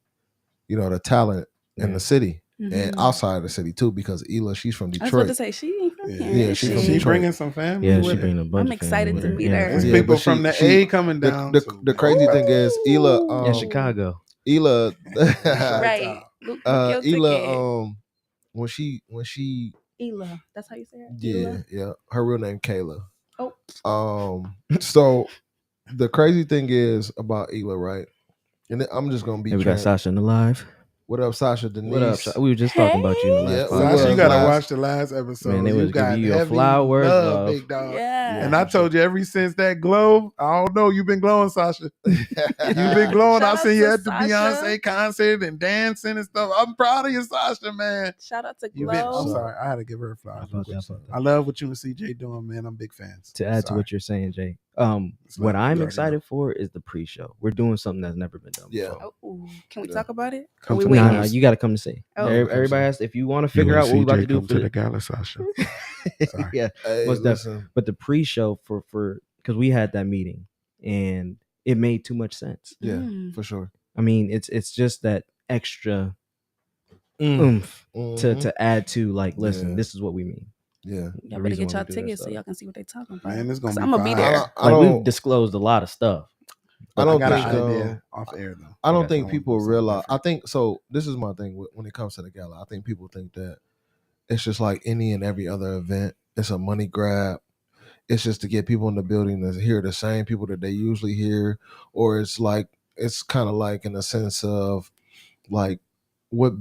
the talent in the city and outside of the city too, because Ela, she's from I was about to Detroit. say she ain't from here. Yeah, is she's from She Detroit. bringing some family Yeah, with she her. bringing a bunch I'm of family excited with to her. meet And her. There's Yeah, people but from the she- A coming down. The too, man. crazy thing is Ela, Yeah, Chicago. Ela, Right. Look your ticket. Ela, when she, Ela. That's how you say it? yeah, Ela? yeah, her real name Kayla. Oh. So the crazy thing is about Ela, right? And I'm just gonna be. Hey, we got Sasha in the live. What up, Sasha Denise? What up? We were just talking about you in the Yeah, last we podcast. was Sasha, you gotta last- watch the last episode. Man, they was you got giving you your heavy flowers, love. big dog. Yeah. And I told you ever since that glow, I don't know, you've been glowing, Sasha. You've been glowing. Shout I out seen you to at the Sasha. Beyonce concert and dancing and stuff. I'm proud of you, Sasha, man. Shout out to You been, I'm Glow. sorry, I had to give her flowers. About that. I love what you and CJ doing, man. I'm big fans. To add to Sorry. what you're saying, Jay, It's what like, I'm you already excited for is the pre-show. We're doing something that's never been done Yeah. before. Oh, can we Yeah. talk about it? Come Are we to waiting? Nah, you got to come to see. Oh. Everybody has. If you want to figure out what we're about to do come for to the the gala, Sasha. Sorry. yeah, Hey, most listen, but the pre-show for because we had that meeting and it made too much sense. yeah, Mm. for sure. I mean, it's just that extra Mm. oomph Mhm. to add to, like, listen, Yeah. this is what we mean. Yeah, Y'all the better reason get why y'all we do that tickets so stuff. y'all can see what they talking about. Man, it's gonna 'Cause be I'ma be fire. there. I Like, we've don't. disclosed a lot of stuff. I don't got think. an idea off air though. I don't Okay. think I people want to do something realize. I different. think so. This is my thing when it comes to the gala. I think people think that it's just like any and every other event. It's a money grab. It's just to get people in the building to hear the same people that they usually hear, or it's kind of like in a sense of like what.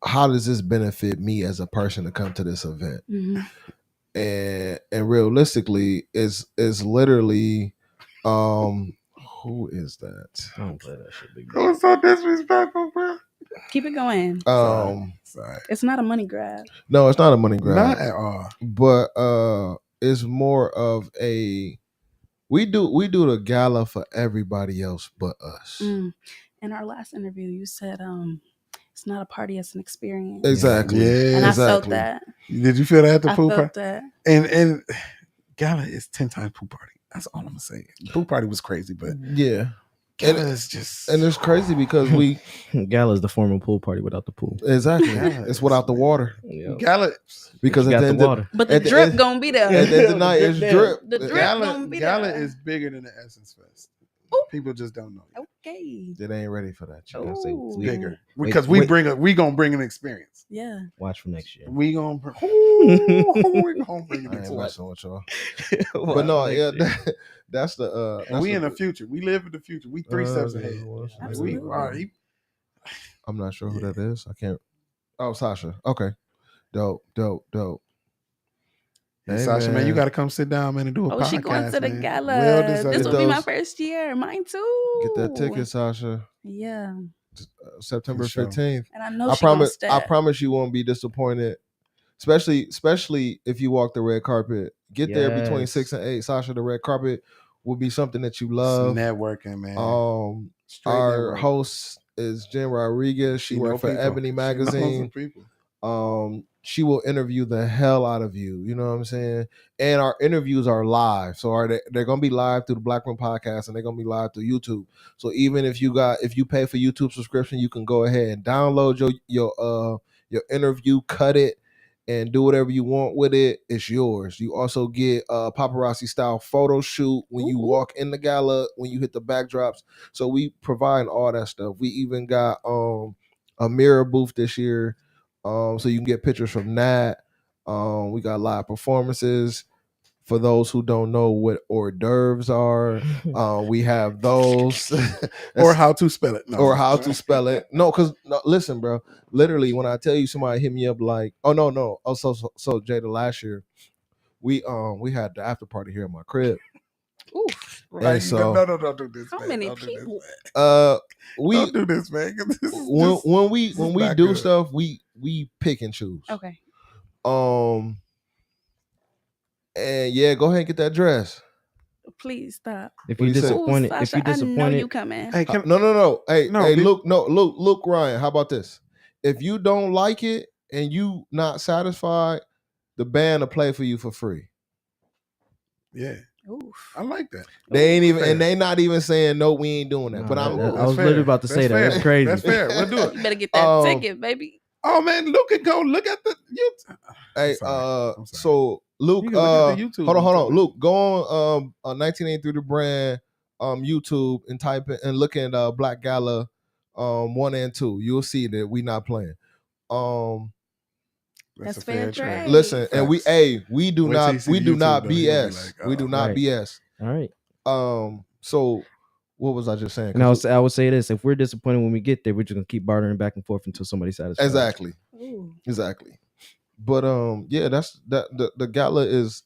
How does this benefit me as a person to come to this event? Mhm. And realistically, is literally, who is that? I don't play that shit, big That was so disrespectful, bro. Keep it going. Sorry. It's not a money grab. No, it's not a money grab. Not at all. But it's more of a we do the gala for everybody else but us. Mm. In our last interview, you said it's not a party, it's an experience. Exactly. Yeah. And I felt exactly. that. Did you feel that at the I pool felt party? that. And gala is 10 times pool party. That's all I'm gonna say. Pool party was crazy, but Yeah. gala is just And it's crazy because we Gala is the formal pool party without the pool. exactly Gala it's is- without the water. Yeah. gala. Because You at got the the end of water. But the At the drip end- gonna be there. at the end of the night, it's drip. The drip Gala, gonna be gala there. is bigger than the Essence Fest. Ooh. People just don't know. Yet. Okay. They ain't ready for that. You I know? gotta say, Ooh. we- Bigger Wait, because wait. we gonna bring an experience. Yeah. Watch for next year. We gonna bring. We gonna bring an I ain't experience. messing with y'all. But no, yeah, that's the And we in the future. We live in the future. We 3 steps yeah, ahead. well, Like, Absolutely. we are. I'm not sure who that is. I can't. Oh, Sasha. Okay. Dope. Hey, Hey, Sasha, man, you man. got to come sit down, man, and do a Oh, podcast. she going to the man. gala. Well deserved. This will be my those- first year. Mine too. Get that ticket, Sasha. Yeah. September For sure. 15th. And I know I she gonna promise. step. I promise you won't be disappointed. Especially if you walk the red carpet. Get there between Yes. 6 and 8. Sasha, the red carpet will be something that you It's love. networking, man. Straight Our network. host is Jen Rodriguez. She know worked for people. Ebony She knows some Magazine. people. She will interview the hell out of you. You know what I'm saying? And our interviews are live. So they're gonna be live through the Black Room Podcast and they're gonna be live through YouTube. So even if you pay for YouTube subscription, you can go ahead and download your interview, cut it, and do whatever you want with it. It's yours. You also get a paparazzi style photo shoot when you walk in the gala, when you hit the backdrops. So we provide all that stuff. We even got a mirror booth this year. So you can get pictures from that. We got live performances. For those who don't know what hors d'oeuvres are, we have those. Or how to spell it. No. Or how to spell it. No, because listen, bro. Literally, when I tell you somebody hit me up like, oh no. Oh, so Jada, last year we had the after party here at my crib. Oof. And so no, don't do this. How man. many Don't do this, people? man. We Don't do this, man. 'Cause this is when we this is not do good. stuff, we pick and choose. Okay. And yeah, go ahead and get that dress. Please stop. If What you're do you say? disappointed, Ooh, if Sasha, you're I know disappointed, you coming. Hey, can, No. Hey, No, hey, be- look, Ryan. How about this? If you don't like it and you not satisfied, the band will play for you for free. yeah. Oof. I like that. They ain't even, Fair. and they not even saying no, we ain't doing that. No, But I I'm, was literally about to say that. That's crazy. That's fair. We'll do it. You better get that ticket, baby. Oh man, Luke can go look at the YouTube. hey, I'm sorry. so Luke, You can look at the YouTube hold on, until then. Luke, go on 1983 the brand YouTube and type it and look at Black Gala 1 and 2. You'll see that we not playing. That's a fair trade. trade. Listen, and we Facts. we do Wait till not you see we the do YouTube, not though. You gonna be BS. like, We do not Right. BS. All right. So what was I just saying? And I would say this: if we're disappointed when we get there, we're just gonna keep bartering back and forth until somebody's satisfied. Exactly. Ooh. Exactly. But yeah, that's the gala is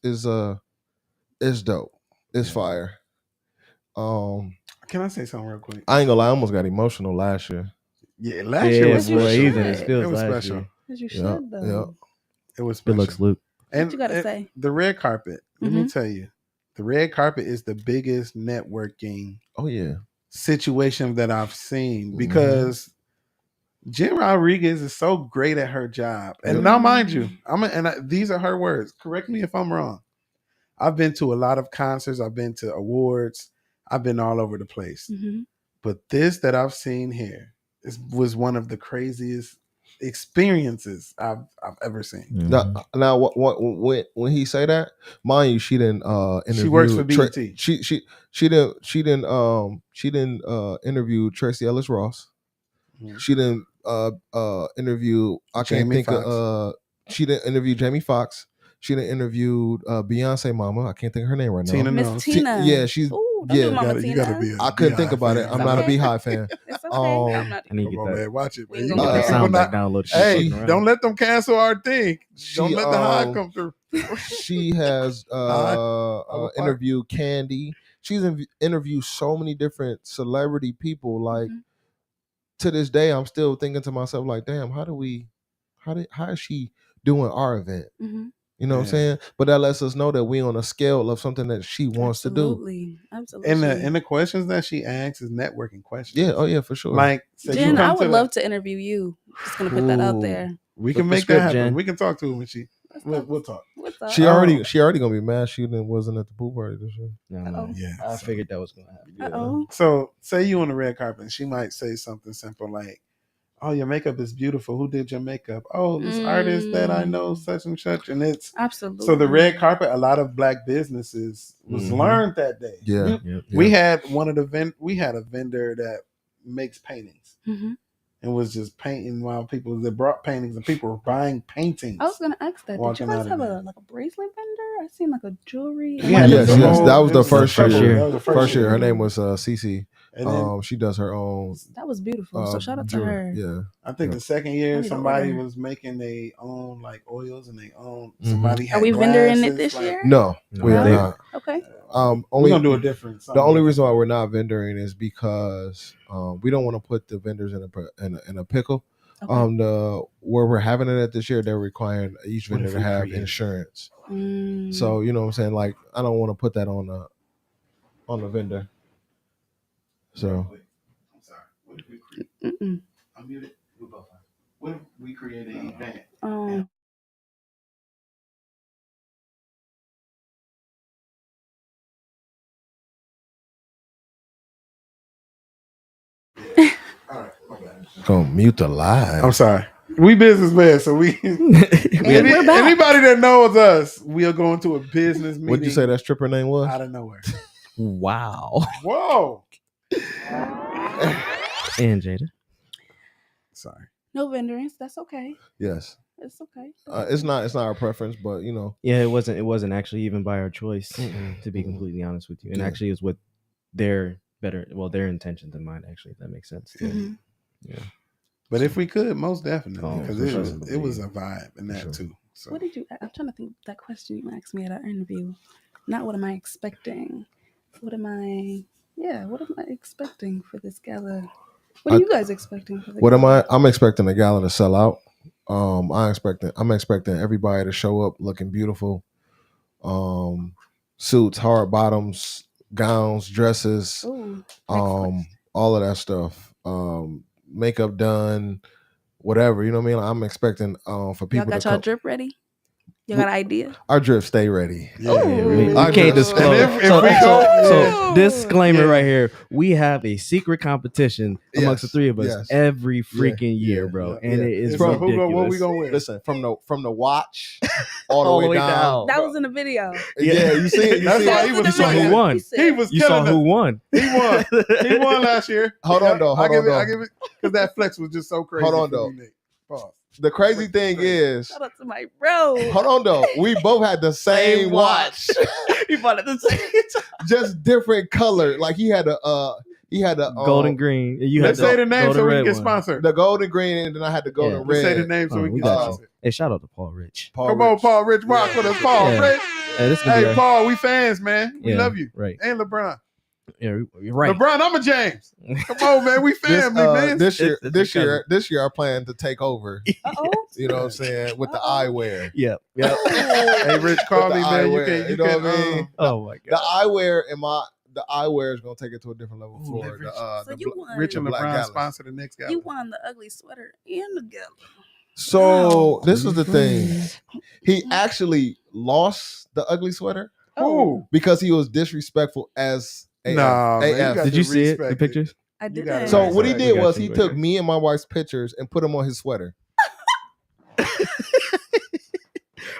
dope. It's fire. Can I say something real quick? I ain't gonna lie, I almost got emotional last year. Yeah, last year was boy, special. he's in his It feels was last special. year. As you Yeah, should though. It was Good special. looks, Luke. What you gotta say? The red carpet. Let me tell you, the red carpet is the biggest networking Oh yeah. situation that I've seen because Jen Rodriguez is so great at her job. And now, mind you, these are her words. Correct me if I'm wrong. I've been to a lot of concerts. I've been to awards. I've been all over the place. But this that I've seen here was one of the craziest experiences I've ever seen. Now when he say that, mind you, she didn't interview. She works for BET. She didn't interview Tracy Ellis Ross. She didn't interview. I can't Jamie think Foxx. of. She didn't interview Jamie Foxx. She didn't interview Beyonce mama. I can't think of her name right now. Tina Miss knows. Tina. Yeah, she's Ooh, don't do Mama You Tina. gotta be. I couldn't think about it. fan. I'm not a okay. Beehive fan. It's okay. I'm not. I need to Come get on, that. man. Watch it. We Man. ain't You gonna know get people that sound not- back downloaded. Hey, don't let them cancel our thing. Don't let the high She, come through. She has interviewed Candy. She's interviewed so many different celebrity people. Like to this day, I'm still thinking to myself, like, damn, how is she doing our event? You know what I'm saying? But that lets us know that we on a scale of something that she wants to do. Absolutely. And the questions that she asks is networking questions. Yeah, oh yeah, for sure. Like, say Jen, you come I would to love to interview you. Just gonna put that out there. We Flip can the make script, that happen. Jen. We can talk to her when we'll talk. What's up? She already gonna be mad she wasn't at the pool party this year. No, Yeah, I figured that was gonna happen. Uh-oh. So say you on the red carpet, and she might say something simple like, "Oh, your makeup is beautiful. Who did your makeup? Oh, this artist that I know, such and such." And it's absolutely. So the red carpet, a lot of black businesses was learned that day. Yeah, we had we had a vendor that makes paintings. And was just painting while they brought paintings and people were buying paintings. I was gonna ask that. Did you guys have a bracelet vendor? I seen like a jewelry. Yes. That was the first year. That was the First year. Her name was Cece. And then, she does her own. That was beautiful. So shout out to her. Yeah. I think the second year somebody was making their own like oils and they own somebody. Are we vendoring it this year? No, we are not. Okay. We're gonna do a different. The only reason why we're not vendoring is because we don't want to put the vendors in a pickle. Okay. Where we're having it at this year, they're requiring each vendor to have insurance. So you know what I'm saying? Like I don't want to put that on the vendor. So. I'm sorry. What if we create? I'm muted. We're both fine. What if we create an event? Oh. All right, my bad. Gonna mute the live. I'm sorry. We businessmen, so we're back. Anybody that knows us, we'll go into a business meeting. What'd you say that stripper name was? Out of nowhere. Wow. Whoa. And Jada. Sorry. No vendoring. That's okay. Yes. It's okay. It's not our preference, but you know. Yeah, it wasn't actually even by our choice, to be completely honest with you. And actually it was with their intentions in mind, actually, if that makes sense. Yeah. But if we could, most definitely, because sure. it was a vibe in that too. So. What did you? I'm trying to think of that question you asked me at our interview. Not what am I expecting? What am I expecting for this gala? What are you guys expecting for the gala? I'm expecting the gala to sell out. I'm expecting everybody to show up looking beautiful. Suits, hard bottoms, gowns, dresses, all of that stuff. Makeup done, whatever, you know what I mean? I'm expecting for people y'all got y'all drip ready? You got an idea? Our drip stay ready. Ooh. I We can't just- disclose. And if so, we go- so disclaimer Yeah. right here: we have a secret competition amongst the Yes, three of us yes. every freaking year, yeah, bro, yeah, and yeah. it is So ridiculous. who go, what we gonna wear? Listen, from the watch all the way down. That was in the video. Yeah, you see it. You That's see why it? he That was in the saw who video. killing it. won. He said- He was You saw killing who it. won? He won. He won last year. Hold on, though. I give Hold it because that flex was just so crazy. Hold on, for though. me, Nick. Pause. The crazy thing is, Shout out to my bro. hold on though, we both had the same watch, We bought it the same time. just different color. Like he had a Golden green. And you Let's had say the name golden so we can red get one. sponsored. the golden green, and then I had the golden Yeah. Let's say the red. name so Oh, we can we get got you. sponsored. Hey, shout out to Paul Rich. Paul Come on, Rich. Paul Rich. Rock with us, Paul Yeah. Rich. Hey, this could be Hey, our- Paul, we fans, man. We Yeah, love you. Right. And LeBron. Yeah, you're right. LeBron, I'm a James. Come on, man. We family, man. This year, It's this your year, this year, I plan to take over. Uh-oh. You know what I'm saying with the eyewear. Yep. Yep. Hey, Rich, call With me, the man. You eyewear, can, you know can, what I mean? Oh my The god. eyewear and the eyewear is gonna take it to a different level for let Rich- So the you won. Rich and the Black LeBron Gallus. sponsor the next guy. You won the ugly sweater and the gala. So Wow. this is the thing. He actually lost the ugly sweater Who? because he was disrespectful as AF. Nah, man, you AF. got Did you see it? respect The it. pictures? I You did got it that. So right. what he We did got was you he right took here. me and my wife's pictures and put them on his sweater.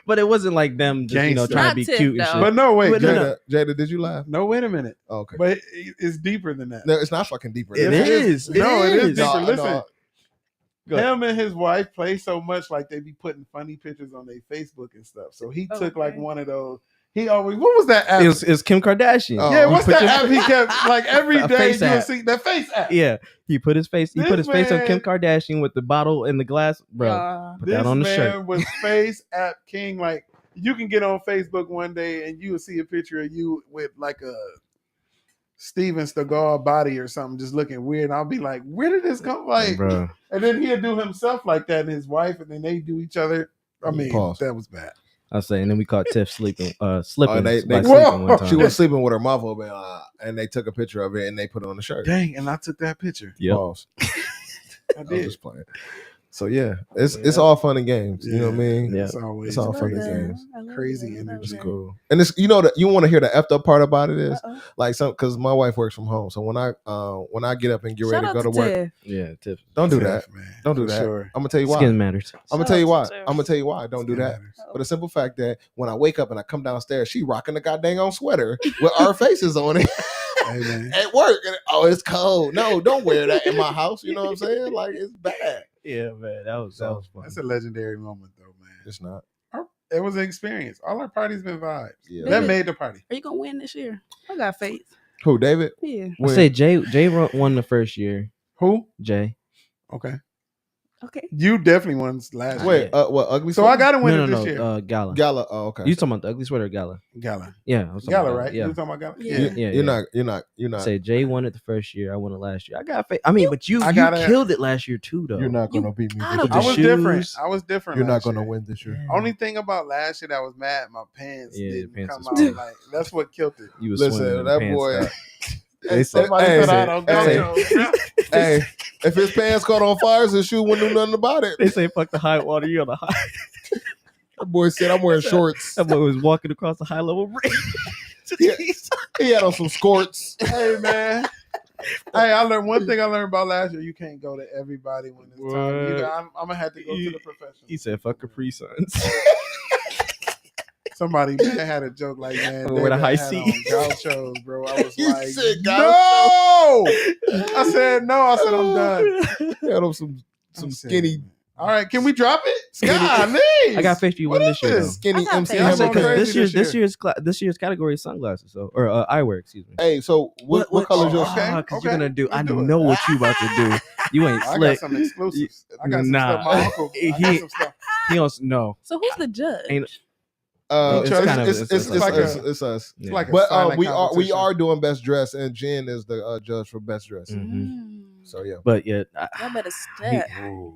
But it wasn't like them just, Gangster. trying to be Not tip, cute and though. shit. But no, wait. But no, Jada, Jada, did you laugh? no, wait a minute. Oh, okay. But it's deeper than that. No, it's not fucking deeper. It than that. is. No, it is deeper. No, Listen, no. Go ahead. him and his wife play so much like they be putting funny pictures on their Facebook and stuff. So he took like Okay. one of those. He always, what was that app? It was Kim Kardashian. Oh. Yeah, what's Put that your- app he kept like every A day face you'll app. see that face app. Yeah, he put his face. He This put his face on man- Kim Kardashian with the bottle and the glass, bro. Yeah. Put This that on the man shirt. was face app king. Like you can get on Facebook one day and you will see a picture of you with like a Steven Seagal body or something, just looking weird. And I'll be like, where did this come? Like, Bro. and then he'll do himself like that and his wife, and then they do each other. I mean, Pause. that was bad. I was saying, and then we caught Tiff slipping by they- sleeping one time. She was sleeping with her mouth open, and they took a picture of it and they put it on the shirt. Dang, and I took that picture. Yep. Pause. I I was did. just playing. So yeah, it's all fun and games. You know what I mean? Yeah. It's always It's all Love fun and that. games. I love Crazy that. I love energy. It's that. cool. And it's that you want to hear the effed up part about it is Uh-oh. like because my wife works from home. So when I get up and get ready Shout to out go to work, Tiff. Yeah, Tiff. don't do Tiff, that. man. Don't do For that. Sure. I'm gonna tell you why. Skin matters. I'm gonna Shout tell you out why. to Tiff. I'm gonna tell you why. Don't do Skin that. matters. For the simple fact that when I wake up and I come downstairs, she rocking the goddamn on sweater with our faces on it Hey, man. at work. And, oh, it's cold. No, don't wear that in my house. You know what I'm saying? Like it's bad. Yeah, man, that was fun. That's a legendary moment, though, man. It's not. It was an experience. All our parties been vibes. Yeah. That David. made the party. Are you gonna win this year? I got faith. Who, David? Yeah. I say Jay won the first year. Who? Jay. Okay. Okay. You definitely won last year. Wait, what ugly? So I sweater? got to win No, it no, this no. year. Gala. Gala. Oh, okay. You talking about the ugly sweater or Gala? Gala. Yeah, I was talking Gala, about right? Yeah. You talking about Gala? Yeah. Yeah, You're yeah. not. Say Jay won it the first year. I won it last year. I got faith. I mean, but you I gotta- killed it last year too, though. You're not gonna beat me. I This don't I year. was shoes. different. I was different. You're not last gonna year. win this year. Only thing about last year that I was mad, my pants Yeah, didn't pants come was out. big. Like that's what killed it. You was Listen, swimming in that pants, boy- dog. Hey, Somebody hey, said I don't go. hey, Joe. hey, if his pants caught on fire, his shoe wouldn't do nothing about it. They say fuck the high water. You on the high. That boy said, "I'm wearing shorts." That boy was walking across the high level bridge. Yeah. He had on some skirts. Hey man. Hey, I learned one thing I learned about last year. You can't go to everybody when it's time. What? I'm gonna have to go to the professional. He said, "Fuck Capri Suns." Somebody man had a joke like, man, With a David high had C. on gauchos, bro. I was You like, said no. I said no. I said I'm done. He had on some I said, skinny, All right, can we drop it? Golly. I got faith you What win is this year. Though. this? skinny I got MC paid. I Hammer said I'm because crazy pants. this year's category is sunglasses, so or eyewear, excuse me. Hey, so what color is oh, yours? okay. Because you're gonna do. let's I do it. know what you about to do. You ain't I got slick. some exclusives. I got some Nah. stuff. My uncle. I got He- some stuff. He don't know. So who's the judge? Ain't- It's It's kind of it's like us. a- It's us. It's like a But silent we competition. are doing best dress, and Jen is the judge for best dress. Mhm. So yeah. But yeah, Y'all better step.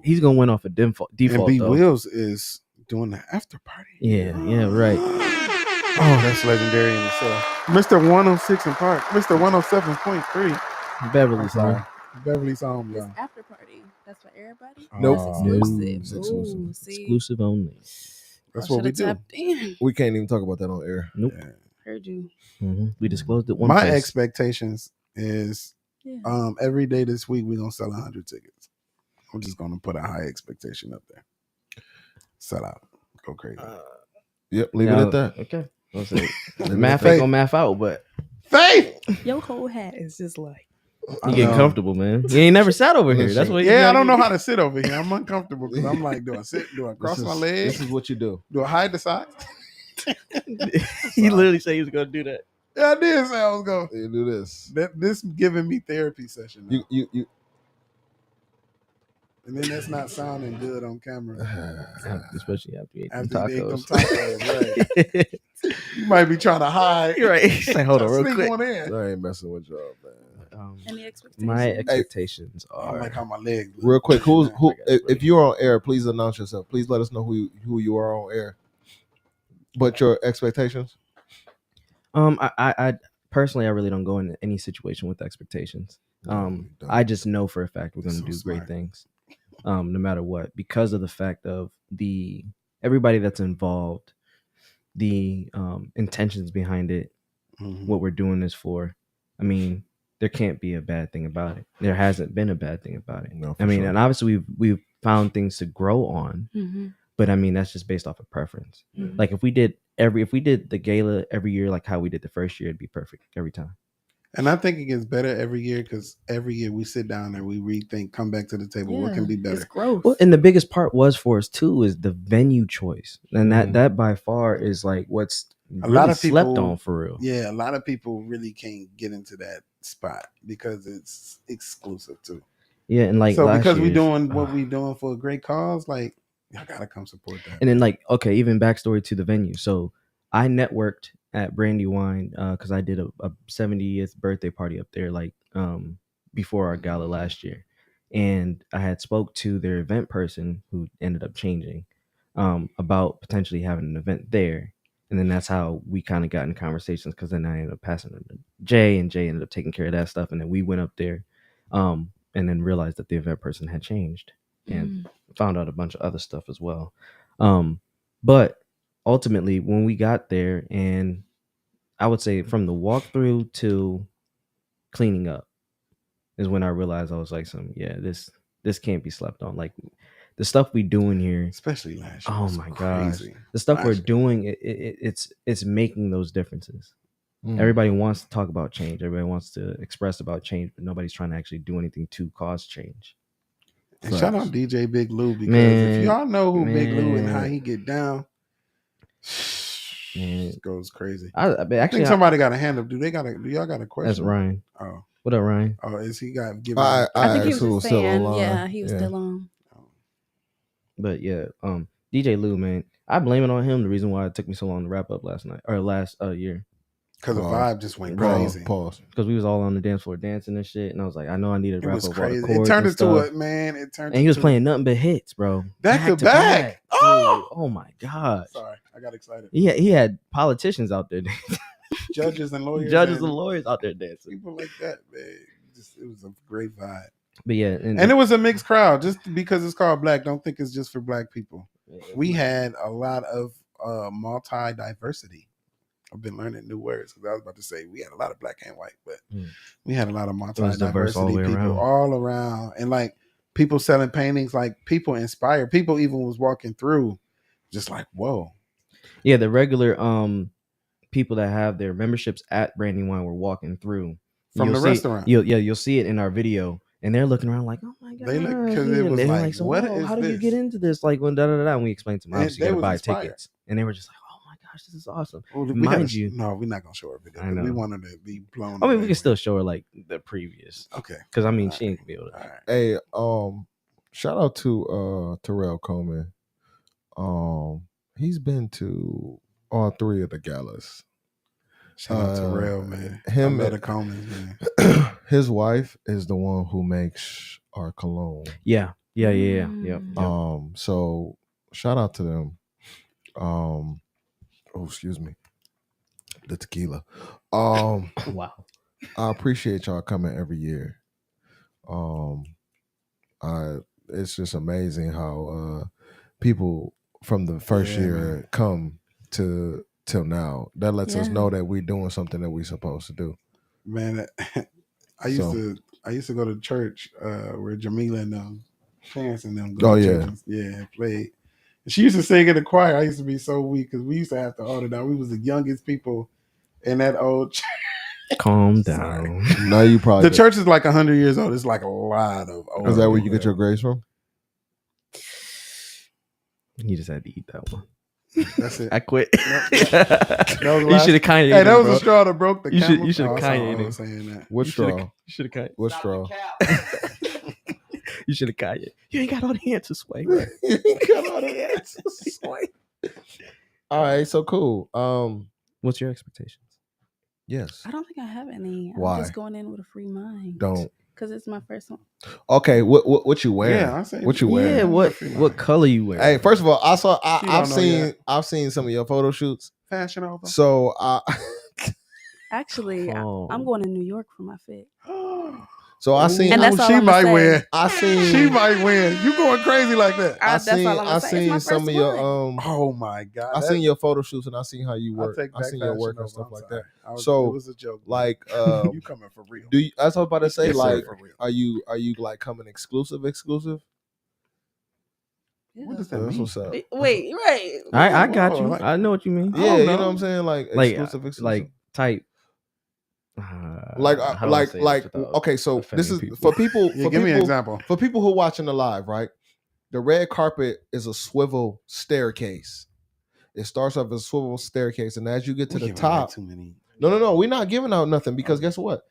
he's gonna win off a default. And B though. Wills is doing the after party. Yeah, right. Oh, that's legendary in itself. Mr. 106 in Park. Mr. 107.3. Beverly's sorry. home. Beverly's home, This y'all. after party. That's for everybody. Nope. That's No, exclusive. it's exclusive. Ooh, see, Exclusive only. That's I what we should've do. tapped in. We can't even talk about that on air. Nope. Yeah. Heard you. We disclosed it one My place. expectations is Yeah. every day this week we're gonna sell 100 tickets. I'm just gonna put a high expectation up there. Sell out. Go crazy. Yep, leave it at that. Okay. Let's say Leave it math at ain't that. gonna math out, but Faith. Your whole hat is just like. I you getting know. comfortable, man. You ain't never sat over here. That's Listen. what. you Yeah, I gotta don't know get- how to sit over here. I'm uncomfortable because I'm like, do I sit? Do I cross my legs? This is what you do. Do I hide the sides? he literally said he was gonna do that. Yeah, I did say I was going. You do this. This giving me therapy session. Now. You. And then that's not sounding good on camera. Especially after you ate them After you ate them tacos. tacos, right? You might be trying to hide. You're right. Say, hold on, real Sneak quick. one in. I ain't messing with y'all, man. Any expectations? My expectations I are don't like how my legs look. Real quick, who? I got it, If you're on air, please announce yourself. Please let us know who you are on air. But your expectations? I personally, I really don't go into any situation with expectations. No, you don't. I just know for a fact we're going to So do smart. great things, no matter what, because of the fact of everybody that's involved, the intentions behind it, Mhm. what we're doing this for. I mean, there can't be a bad thing about it. There hasn't been a bad thing about it. No, for I mean, sure. and obviously we've found things to grow on, Mm-hmm. but I mean that's just based off of preference. Mhm. Like if we did the gala every year, like how we did the first year, it'd be perfect every time. And I think it gets better every year because every year we sit down and we rethink, come back to the table. What can be It's better? growth. Well, and the biggest part was for us too is the venue choice, and Mhm. that by far is like what's A really lot of slept people- on for real. Yeah, a lot of people really can't get into that spot because it's exclusive too. Yeah, and like so last because we year's- doing what we doing for a great cause, like y'all gotta come support that. And then like, okay, even backstory to the venue. So I networked at Brandywine because I did a 70th birthday party up there like before our gala last year. And I had spoke to their event person who ended up changing about potentially having an event there. And then that's how we kind of got in conversations because then I ended up passing it to Jay and Jay ended up taking care of that stuff. And then we went up there and then realized that the event person had changed and found out a bunch of other stuff as well. But ultimately, when we got there, and I would say from the walkthrough to cleaning up is when I realized I was like, this can't be slept on. Like the stuff we doing here, Especially last year. oh was my gosh, crazy. the stuff we're Last year. doing, it's making those differences. Mm. Everybody wants to talk about change. Everybody wants to express about change, but nobody's trying to actually do anything to cause change. And shout out DJ Big Lou because Man, if y'all know who Big Lou and how man. he get down, Man. it goes crazy. I I think somebody got a hand up. Do y'all got a question? That's Ryan. Oh, What up, Ryan? is he got given? I I think he asked was who just still saying, online. yeah, he was still on. But yeah, DJ Lou, man, I blame it on him. The reason why it took me so long to wrap up last year, Because the Pause. vibe just went Pause. crazy. Pause. because we was all on the dance floor dancing and shit, and I was like, I know I needed It to wrap was up all the crazy. It chords turned and into stuff. it, man. It turned. And he was into- playing nothing but hits, bro. Back to back. Oh! Oh my gosh. Sorry, I got excited. He had politicians out there dancing. Judges and lawyers. Judges and and lawyers out there dancing. people like that, man. It was a great vibe. But yeah, And it was a mixed crowd. Just because it's called Black, don't think it's just for Black people. We had a lot of multi-diversity. I've been learning new words because I was about to say we had a lot of Black and white, but we had a lot of was diverse all multi-diversity the way people around. all around. And like people selling paintings, like people inspired. People even was walking through just like, whoa. Yeah, the regular people that have their memberships at Brandywine were walking through From You'll the see- restaurant. You'll see it in our video, and they're looking around like, oh my god, They look- 'cause yeah. it was They're like, so, what oh, is how do you this? get into this? Like when da da da da. And we explained to them, And obviously they you gotta was buy inspired. tickets, and they were just like, oh my gosh, this is awesome. Well, we Mind gotta- you- no, we're not gonna show her video. I 'cause We know. want her to be blown. I mean, away we can with still it. show her like the previous, Okay. because I mean, All she right. ain't gonna be able to. All right. Hey, shout out to Terrell Coleman. He's been to all three of the galas. Shout out to Terrell, man. him I love and- the Coleman's, man. His wife is the one who makes our cologne. Yeah. Yep. So shout out to them. Oh, excuse me. The tequila. Wow. I appreciate y'all coming every year. It's just amazing how people from the first Yeah, year man. come to till now. That lets us Yeah. know that we're doing something that we're supposed to do. Man, I used to go to church where Jamila and them, Chance and them go Oh, to yeah. church. And played. And she used to sing in the choir. I used to be so weak because we used to have to order down. We was the youngest people in that old church. Calm Sorry. down. Now you probably The church is like 100 years old. It's like a lot of old Is that where you people get your grades from? You just had to eat that one. That's it. I quit. That was the You last- should have Kanye. Hey, that was a straw that broke the You should- camel. you should have Oh, that's all Kanye I it. was saying that. What straw? You should have Kanye. What straw? You should have Kanye. You ain't got all the answers, Sway. Right? You got all the answers. All right, so cool. What's your expectations? Yes. I don't think I have any. Why? I'm just going in with a free mind. Don't. Because it's my first one. Okay, what you wearing? Yeah, I say What you wearing? Yeah, what color you wearing? Hey, first of all, She I've don't know yet. seen some of your photo shoots. Fashion over. So Actually, Oh. I'm going to New York for my fit. I seen And that's all she I'ma might say. win. I seen She might win. You going crazy like that? That's all I'm gonna say. It's seen my some first of your one. Oh my God. I seen your photo shoots and I seen how you work. I I seen your work and stuff like that. So it was a joke. Like you coming for real? do you, I was about to say Yes, sir. like For real. are you like coming exclusive? What does that That's mean? what's up. Wait, right. I got Whoa, you. like- I know what you mean. I Yeah, don't you know know. what I'm saying? Like Like exclusive. like type. like how do I say this without okay, so this offending is people? for people Yeah, for give me an people example. for people who are watching the live, right? The red carpet is a swivel staircase. It starts off as a swivel staircase, and as you get to We the giving away top, too many. no, we're not giving out nothing because guess what?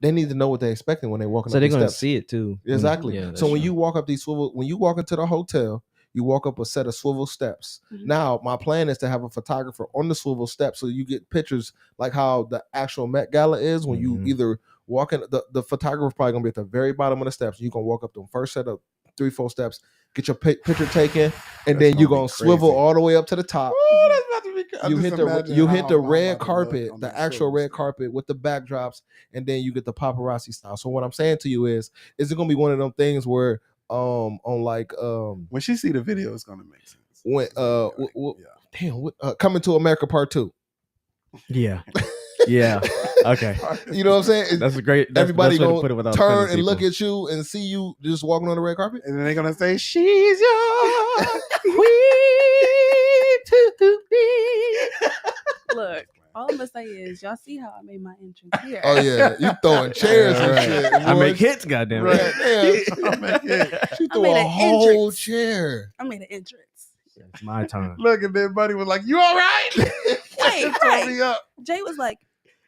They need to know what they're expecting when they're walking So up they're these gonna steps. see it too. Exactly. Yeah, that's So when true. you walk up these swivel, when you walk into the hotel, you walk up a set of swivel steps. Mhm. Now, my plan is to have a photographer on the swivel steps so you get pictures like how the actual Met Gala is when you Mhm. either walk in. The photographer's probably gonna be at the very bottom of the steps. You can walk up the first set of 3-4 steps, get your picture taken, and That's then you're gonna gonna be swivel crazy. all the way up to the top. Oh, that's about to be. I'm You just hit the imagining how I'm red about to look carpet, on the these actual swivels. red carpet with the backdrops, and then you get the paparazzi style. So what I'm saying to you is it gonna be one of them things where on like When she see the video, it's gonna make sense. when It's gonna be like, Coming to America Part 2. Yeah. Yeah. Okay. You know what I'm saying? That's a great. That's Everybody the best way to gonna put it without turn offending and look people. at you and see you just walking on the red carpet. And then they're gonna say, "She's your Queen to be. Look, all I'm gonna say is, y'all see how I made my entrance here. Oh yeah, you throwing chairs and Right. shit. I boy. make hits, goddamn Right, it. damn. I make it. She I threw made a an whole entrance. chair. I made an entrance. It's my time. Look, and then Buddy was like, "You all right?" Wait, Throw right. me up. Jay was like,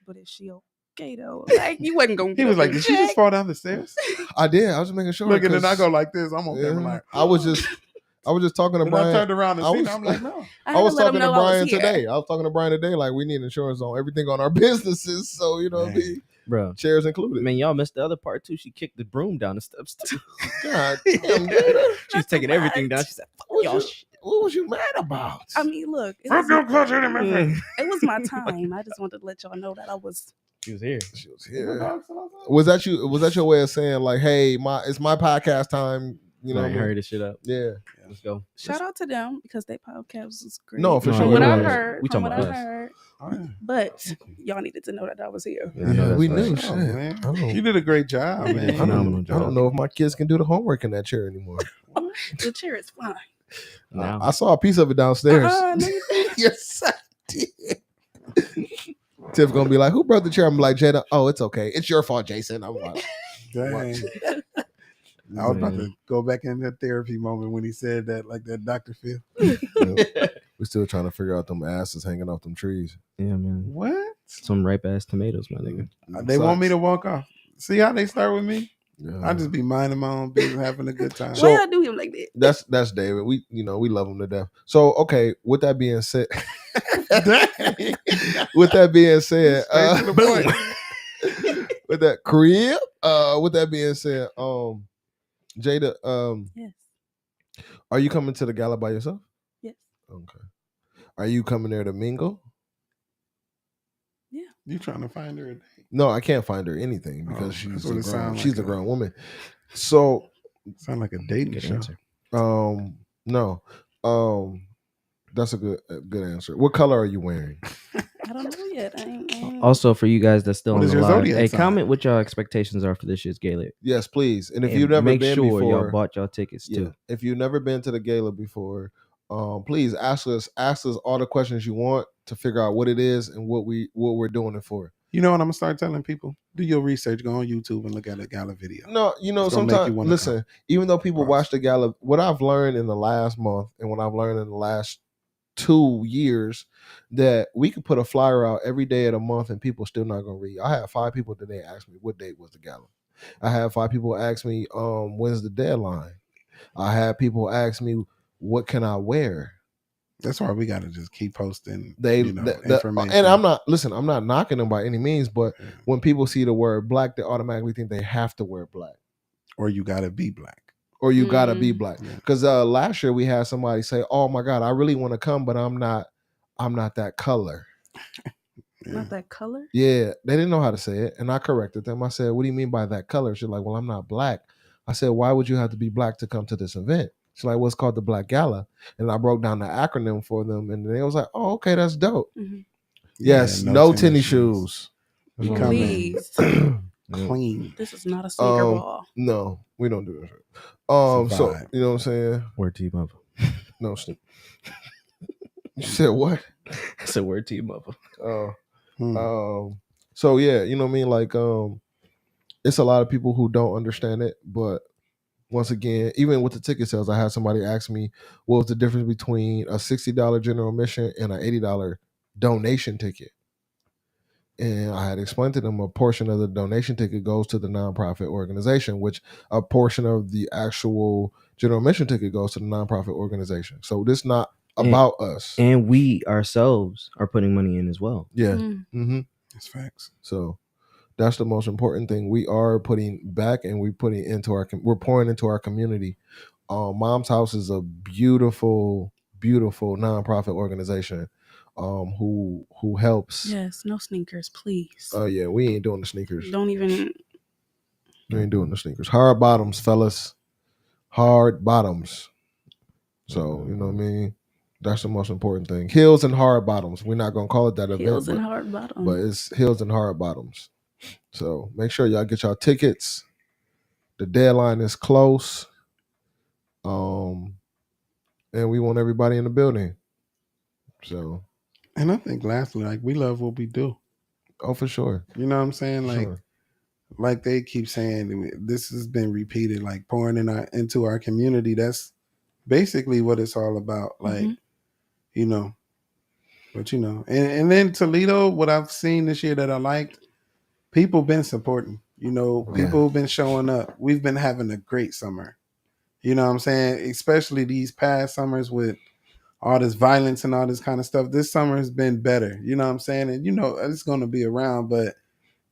but is she okay though? Like, you wasn't gonna He get was up like, and "Did she just check. fall down the stairs?" I did. I was just making sure. Look, and then I 'cause- go like this. I'm on camera Yeah. like. I was just talking to Then I Brian. turned around and I seen was- her. I'm like, "No." I I had was to let him talking to know I was Brian here. today. I was talking to Brian today. Like, we need insurance on everything on our businesses. So, you know what I Man. mean? Bro. Chairs included. Man, y'all missed the other part too. She kicked the broom down the steps too. God damn, dude. She's taking Not everything much. down. She said, "Fuck What y'all." was what was you mad about? I mean, look, it Fuck was, your culture in my face. it was my time. I just wanted to let y'all know that I was. She was here. She was here. Was that you? Was that your way of saying like, "Hey, it's my podcast time"? You know, I what I mean? hurry this shit up. Yeah. Let's go. Shout out to them because their podcast was great. No, for No, sure. From what it I was. heard, We from talking what I about us. heard. Oh, yeah. But y'all needed to know that I was here. Yeah, I know Yeah, that's we right. knew. Oh, Shit. man. I don't- You did a great job, Thank man. you. I Phenomenal don't job. know if my kids can do the homework in that chair anymore. The chair is fine. Now. I saw a piece of it downstairs. No, you didn't. Yes, I did. Tiff gonna be like, "Who brought the chair?" I'm like, "Jada." Oh, it's okay. It's your fault, Jason. I'm like, Dang. I was about to go back in that therapy moment when he said that, like that Dr. Phil. we're still trying to figure out them asses hanging off them trees. Yeah, man. What? Some ripe ass tomatoes, my nigga. They want me to walk off. See how they start with me? Yeah. I just be minding my own business, having a good time. So- Why y'all do him like that? That's David. We we love him to death. So okay, with that being said, Dang. with that being said, Straight to the point. with that crib, with that being said, Jada, Yes. are you coming to the gala by yourself? Yes. Okay. Are you coming there to mingle? You trying to find her a date? No, I can't find her anything Oh, because that's she's what a it sound she's like. a grown woman. So Sound like a dating Good show. answer. no. That's a good answer. What color are you wearing? I don't know yet. I ain't. Also, for you guys that's still What on is the your live, zodiac hey, sign? comment what y'all expectations are for this year's gala. Yes, please. And if And you've never make been sure y'all before, bought y'all tickets too. if you've never been to the gala before, please ask us all the questions you want to figure out what it is and what we're doing it for. You know what I'm gonna start telling people? Do your research. Go on YouTube and look at a gala video. No, It's gonna make sometimes you wanna listen. come. Even though people Pause. watch the gala, what I've learned in the last month and what I've learned in the last 2 years, that we could put a flyer out every day of the month and people still not gonna read. I had 5 people today ask me what date was the gala. I had 5 people ask me when's the deadline. I had people ask me what can I wear. That's why we got to just keep posting, Information. And I'm not knocking them by any means, but when people see the word black, they automatically think they have to wear black. Or you got to be black. Or you got to be black. Because last year we had somebody say, oh my God, I really want to come, but I'm not that color. Not that color? Yeah, they didn't know how to say it. And I corrected them. I said, what do you mean by that color? She's like, well, I'm not black. I said, why would you have to be black to come to this event? She's like, what's called the Black Gala? And I broke down the acronym for them. And they was like, oh, okay, that's dope. Mm-hmm. Yes, no tennis shoes. We Please. Clean. This is not a sneaker ball. No, we don't do that. So, you know what I'm saying? Word to you, mother. No, you said what? I said word to you, mother. So yeah, you know what I mean? Like, it's a lot of people who don't understand it, but once again, even with the ticket sales, I had somebody ask me what was the difference between a $60 general admission and an $80 donation ticket. And I had explained to them a portion of the donation ticket goes to the nonprofit organization, which a portion of the actual general admission ticket goes to the nonprofit organization. So this is not about us. And we ourselves are putting money in as well. Yeah. Mm-hmm. That's facts. So that's the most important thing. We are putting back and we're pouring into our community. Mom's House is a beautiful, beautiful nonprofit organization who helps. Yes, no sneakers, please. Oh yeah, we ain't doing the sneakers. Don't even. We ain't doing the sneakers. Hard bottoms, fellas. Hard bottoms. So, you know what I mean? That's the most important thing. Heels and hard bottoms. We're not gonna call it that event. Heels and hard bottoms. But it's heels and hard bottoms. So make sure y'all get y'all tickets. The deadline is close. And we want everybody in the building. So, and I think lastly, like, we love what we do. Oh, for sure. You know what I'm saying? Like they keep saying, this has been repeated, like pouring into our community. That's basically what it's all about. Like, you know, but and then Toledo, what I've seen this year that I liked, people been supporting, people have been showing up. We've been having a great summer. You know what I'm saying? Especially these past summers with all this violence and all this kind of stuff. This summer has been better. You know what I'm saying? And, it's going to be around, but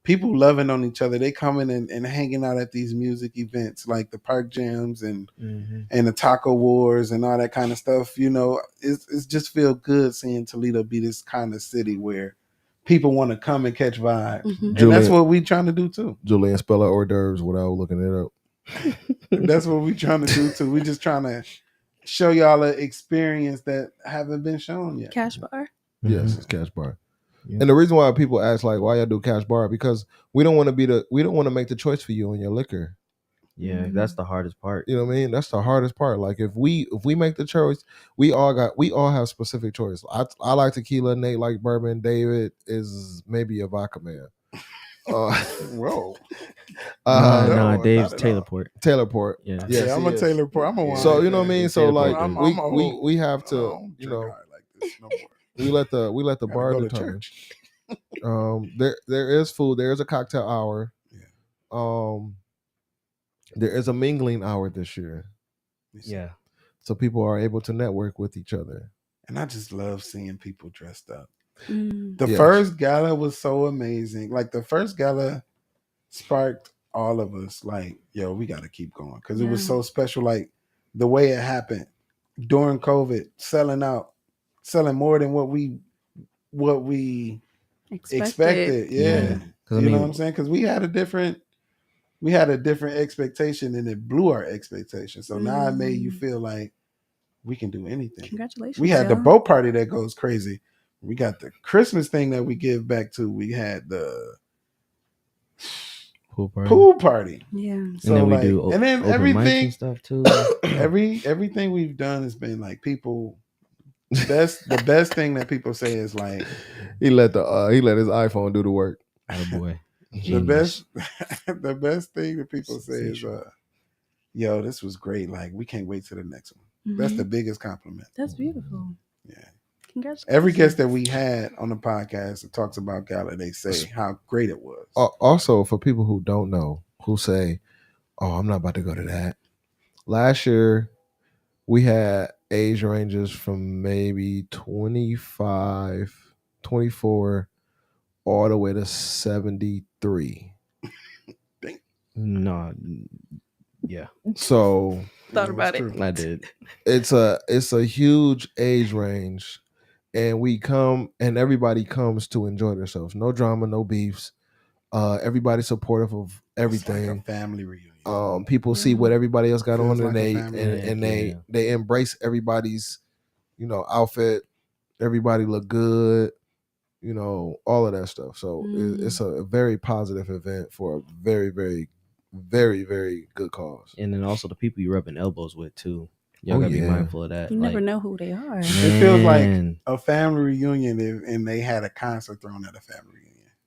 people loving on each other. They coming and hanging out at these music events like the park jams and the taco wars and all that kind of stuff. It's just feel good seeing Toledo be this kind of city where people want to come and catch vibes. And that's what we trying to do too. Julian, spell out hors d'oeuvres without looking it up. That's what we trying to do too. We just trying to show y'all an experience that haven't been shown yet. Cash bar? Yes, it's cash bar. Yeah. And the reason why people ask, like, why y'all do cash bar, because we don't want to make the choice for you on your liquor. Yeah, that's the hardest part. You know what I mean? That's the hardest part. Like, if we make the choice, we all have specific choice. I like tequila, Nate like bourbon, David is maybe a vodka man. Whoa. No, Dave's Taylorport. Taylorport. Yeah. Yes, I'm a Taylorport. I'm a wine. So you know what I mean? So like we have to, like this no more. we let the bar determine. There is food. There is a cocktail hour. Yeah. There is a mingling hour this year. Yeah. So people are able to network with each other. And I just love seeing people dressed up. The first gala was so amazing. Like, the first gala sparked all of us. Like, yo, we got to keep going because it was so special. Like, the way it happened during COVID, selling out, selling more than what we expected. Yeah. You know what I'm saying? Because we had a different expectation and it blew our expectation. So now it made you feel like, we can do anything. Congratulations. We had the y'all. boat party that goes crazy. We got the Christmas thing that we give back to. We had the pool party. Yeah. And So then we like, do and then open mics everything, and stuff too. everything we've done has been like people. The best thing that people say is like he let his iPhone do the work. Attaboy. the Genius. best the best thing that people say is Sensational. yo, this was great. Like we can't wait to the next one. That's the biggest compliment. That's beautiful. Yeah. Congratulations. Every guest that we had on the podcast that talks about Gala, they say how great it was. Also, for people who don't know, who say, "Oh, I'm not about to go to that." Last year, we had age ranges from maybe 25, 24, all the way to 73. No. Yeah. So Thought about it. true. I did. it's a huge age range, and we come and everybody comes to enjoy themselves. No drama, no beefs. Everybody's supportive of It's like everything. a family reunion. People see what everybody else got Feels on, like and a family they embrace everybody's outfit. Everybody look good, all of that stuff. So it's a very positive event for a very, very, very, very good cause. And then also the people you rubbing elbows with too. Y'all Oh, gotta be yeah. mindful of that. You like, never know who they are. It feels like man. a family reunion and they had a concert thrown at a family reunion.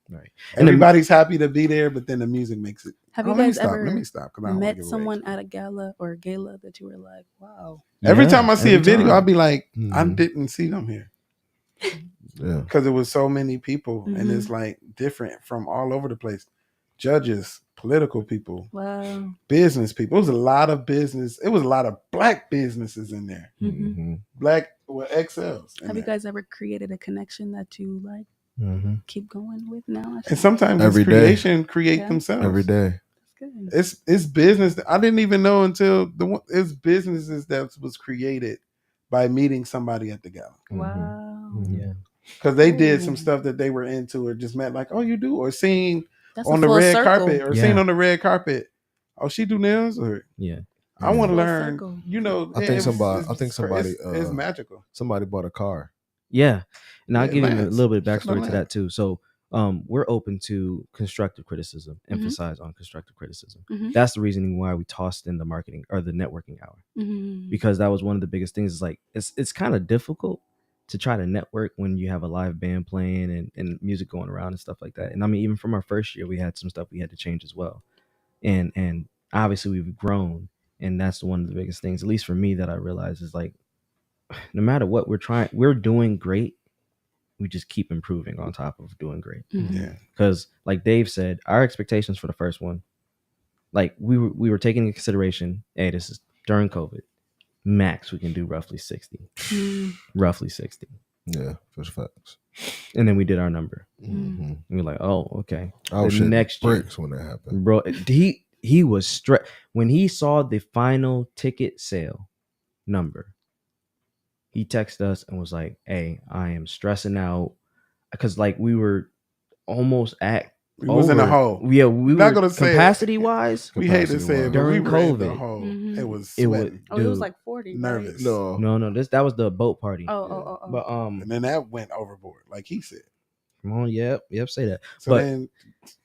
Right. Everybody's happy to be there, but then the music makes it. Have you let me guys stop. ever Let me stop because I don't wanna met give away someone too at much. a gala or gala that you were like, wow? Every Yeah, time I see a every video, time. I'll be like, I Mhm. didn't see them here Yeah. because it was so many people, and Mhm. it's like different from all over the place. Judges, political people, Wow. business people. It was a lot of business. It was a lot of black businesses in there. Mhm. Black XLs. in Have you there. guys ever created a connection that you like Mm-hmm. keep going with now? And sometimes Every it's day. creation create Yeah. themselves. Every day. That's good. It's business. I didn't even know until it's businesses that was created by meeting somebody at the gala Wow. Yeah. because they did some Ooh. stuff that they were into or just met like, oh, you do, or seeing That's on a the full red circle. carpet or Yeah. seeing on the red carpet. Oh, she do nails, or Yeah. I want to Full learn. circle. I think somebody It's magical. somebody bought a car. Yeah. And I'll Yeah, give you a Lance. little bit of Shout out backstory to Lance. that too. So we're open to constructive criticism, emphasize on constructive criticism. Mhm. That's the reasoning why we tossed in the marketing or the networking hour. Mhm. Because that was one of the biggest things. Is like it's kind of difficult to try to network when you have a live band playing and music going around and stuff like that. And I mean, even from our first year, we had some stuff we had to change as well. And obviously we've grown, and that's one of the biggest things, at least for me, that I realize is like, no matter what we're doing great. We just keep improving on top of doing great. Mhm. Yeah. Because like Dave said, our expectations for the first one, like we were taking into consideration, hey, this is during COVID. Max, we can do roughly 60. Mm. Roughly 60. Yeah, for facts. And then we did our number. Mhm. And we're like, oh, okay. I was The shitting next year, bricks when that happened. bro, he was stressed when he saw the final ticket sale number. He texted us and was like, hey, I am stressing out. Because like we were almost at We was in a over. hole. Yeah, we Not were gonna say it. capacity wise. We hate to say it, but we During were in the COVID. hole. Mhm. It was It was sweating. Oh, it was dude, like 40. Nervous. Right? No. that was the boat party. Oh. But And then that went overboard, like he said. come on, yep, say that. So But then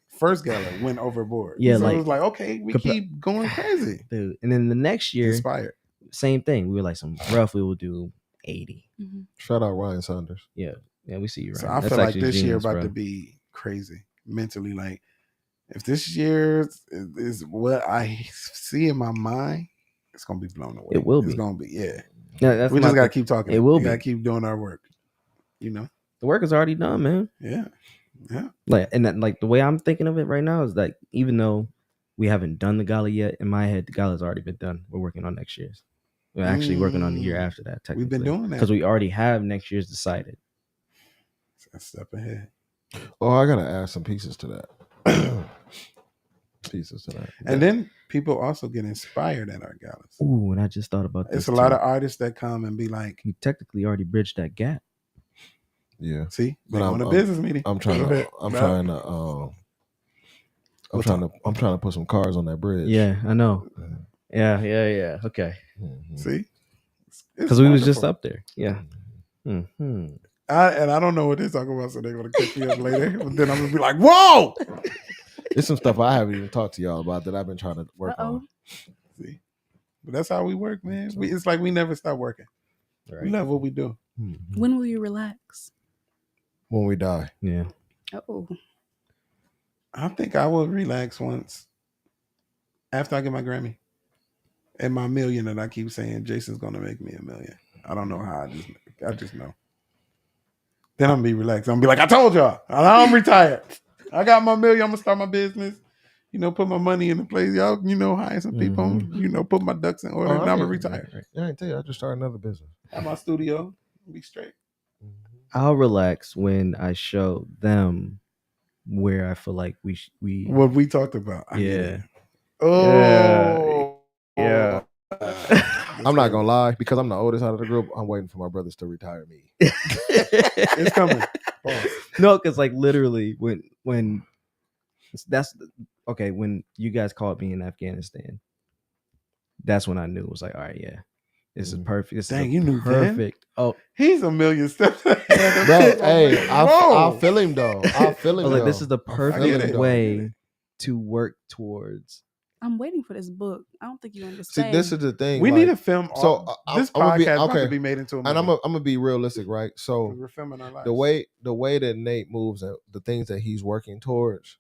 first gala went overboard. Yeah, so like- it was like, okay, we keep going crazy. dude, and then the next year, Inspired. same thing. We were like, some roughly we'll do 80. Mhm. Shout out Ryan Saunders. Yeah, we see you, right? So I feel like this year about to be crazy mentally. Like if this year is what I see in my mind, it's gonna be blown away. It will It's be. gonna be, yeah. Yeah, that's We my just gotta thing. keep talking. It will we be. gotta keep doing our work. You know? The work is already done, man. Yeah. Like, and that, like the way I'm thinking of it right now is like, even though we haven't done the gala yet, in my head, the gala's already been done. We're working on next year's. We're actually working on the year after that. Technically, We've been doing that. because we already have next year's decided. A step ahead. Oh, I gotta add some pieces to that. And then people also get inspired at our galas. Ooh, and I just thought about this. It's a lot of artists that come and be like, we technically already bridged that gap. Yeah. see, But they I'm- want a I'm- business meeting. I'm trying to I'm trying to put some cars on that bridge. Yeah, I know. Yeah. Okay. Mhm. See, Because we was just up there. Yeah. Mm-hmm. I don't know what they're talking about, so they're gonna catch me up later. But then I'm gonna be like, "Whoa!" It's some stuff I haven't even talked to y'all about that I've been trying to work on. See, but that's how we work, man. It's like we never stop working. Right. We love what we do. Mm-hmm. When will you relax? When we die. Yeah. Oh, I think I will relax once after I get my Grammy and my million that I keep saying Jason's gonna make me $1 million. I don't know how. I just know. Then I'm gonna be relaxed. I'm gonna be like, I told y'all, I'm retired. I got my $1 million. I'm gonna start my business. Put my money in the place. Y'all, hire some people. Put my ducks in order. And I'm gonna retire. I ain't tell you. I just started another business. Have my studio. Be straight. I'll relax when I show them where I feel like we What we talked about. Yeah. Oh. Yeah. I'm not gonna lie, because I'm the oldest out of the group. I'm waiting for my brothers to retire me. It's coming. Pause. No, because like literally when that's okay, when you guys called me in Afghanistan, that's when I knew it was like, all right, yeah, this is perfect. This Dang, is you knew perfect. Oh, he's a million steps ahead of Bro, this. hey, Whoa. I feel him though. I feel I him. was like, though. this is the I feel perfect him, though. way to work towards. I'm waiting for this book. I don't think you See, understand. this is the thing. We like, need to film. So This I'm gonna be podcast about okay. to be made into a movie. And I'm gonna be realistic, right? So we're filming our lives. the way that Nate moves and the things that he's working towards,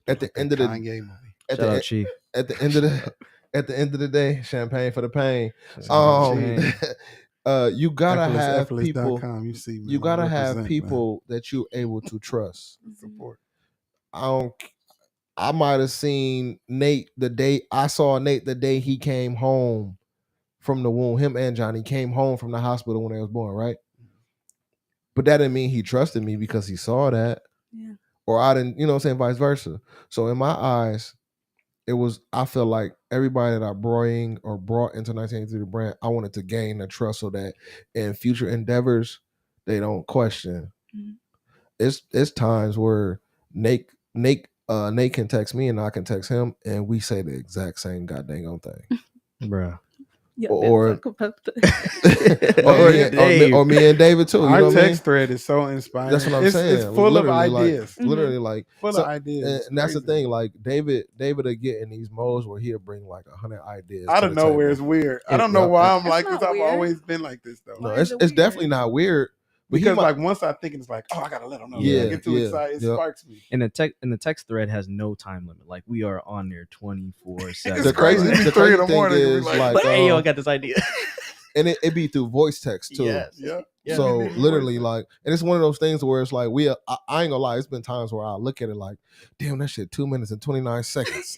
at the end of the Kanye movie. at Shout the out, Chief. at the end of the at the end of the day, champagne for the pain. You gotta have people. You see, man, You gotta have represent, people that you're able to trust. Support. I might have seen Nate the day I saw Nate the day he came home from the womb. Him and Johnny came home from the hospital when they was born, right? But that didn't mean he trusted me because he saw that. Yeah. Or I didn't, you know what I'm saying, vice versa. So in my eyes, I feel like everybody that I brought into 1983 the brand, I wanted to gain the trust so that in future endeavors, they don't question. Mm-hmm. It's times where Nate can text me and I can text him and we say the exact same goddamn thing. Bruh. Yeah, or me and David too. Our text thread is so inspiring. That's what I'm saying. It's full of ideas. Literally, like full of ideas. And that's the thing. Like David will get in these modes where he'll bring like 100 ideas. Out of nowhere, it's weird. I don't know why I'm like this. I've always been like this though. No, it's definitely not weird. Because like once I think it's like, oh, I gotta let them know. Yeah, I get too excited. It sparks me. And the text thread has no time limit. Like we are on there 24/7. The crazy thing is like, hey, yo, I got this idea. And it be through voice text too. Yes. Yeah. So literally, like, and it's one of those things where it's like I ain't gonna lie. It's been times where I look at it like, damn, that shit 2 minutes and 29 seconds.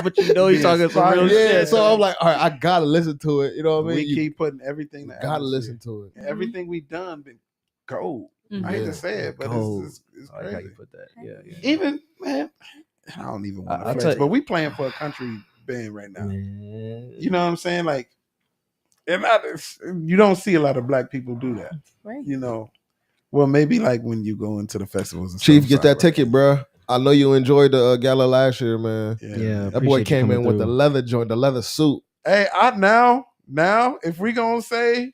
But you know he's talking some real shit. So I'm like, all right, I gotta listen to it. You know what I mean? We keep putting everything. Gotta listen to it. Everything we done been gold. I hate to say it, but it's crazy. How you put that? Yeah. Even man, I don't even want to flex, but we playing for a country band right now. Man. You know what I'm saying? Like. And you don't see a lot of black people do that, right? You know, well, maybe like when you go into the festivals. And Chief, get that ticket, bro. I know you enjoyed the gala last year, man. Yeah, that boy came in with the leather joint, the leather suit. Hey, now, if we gonna say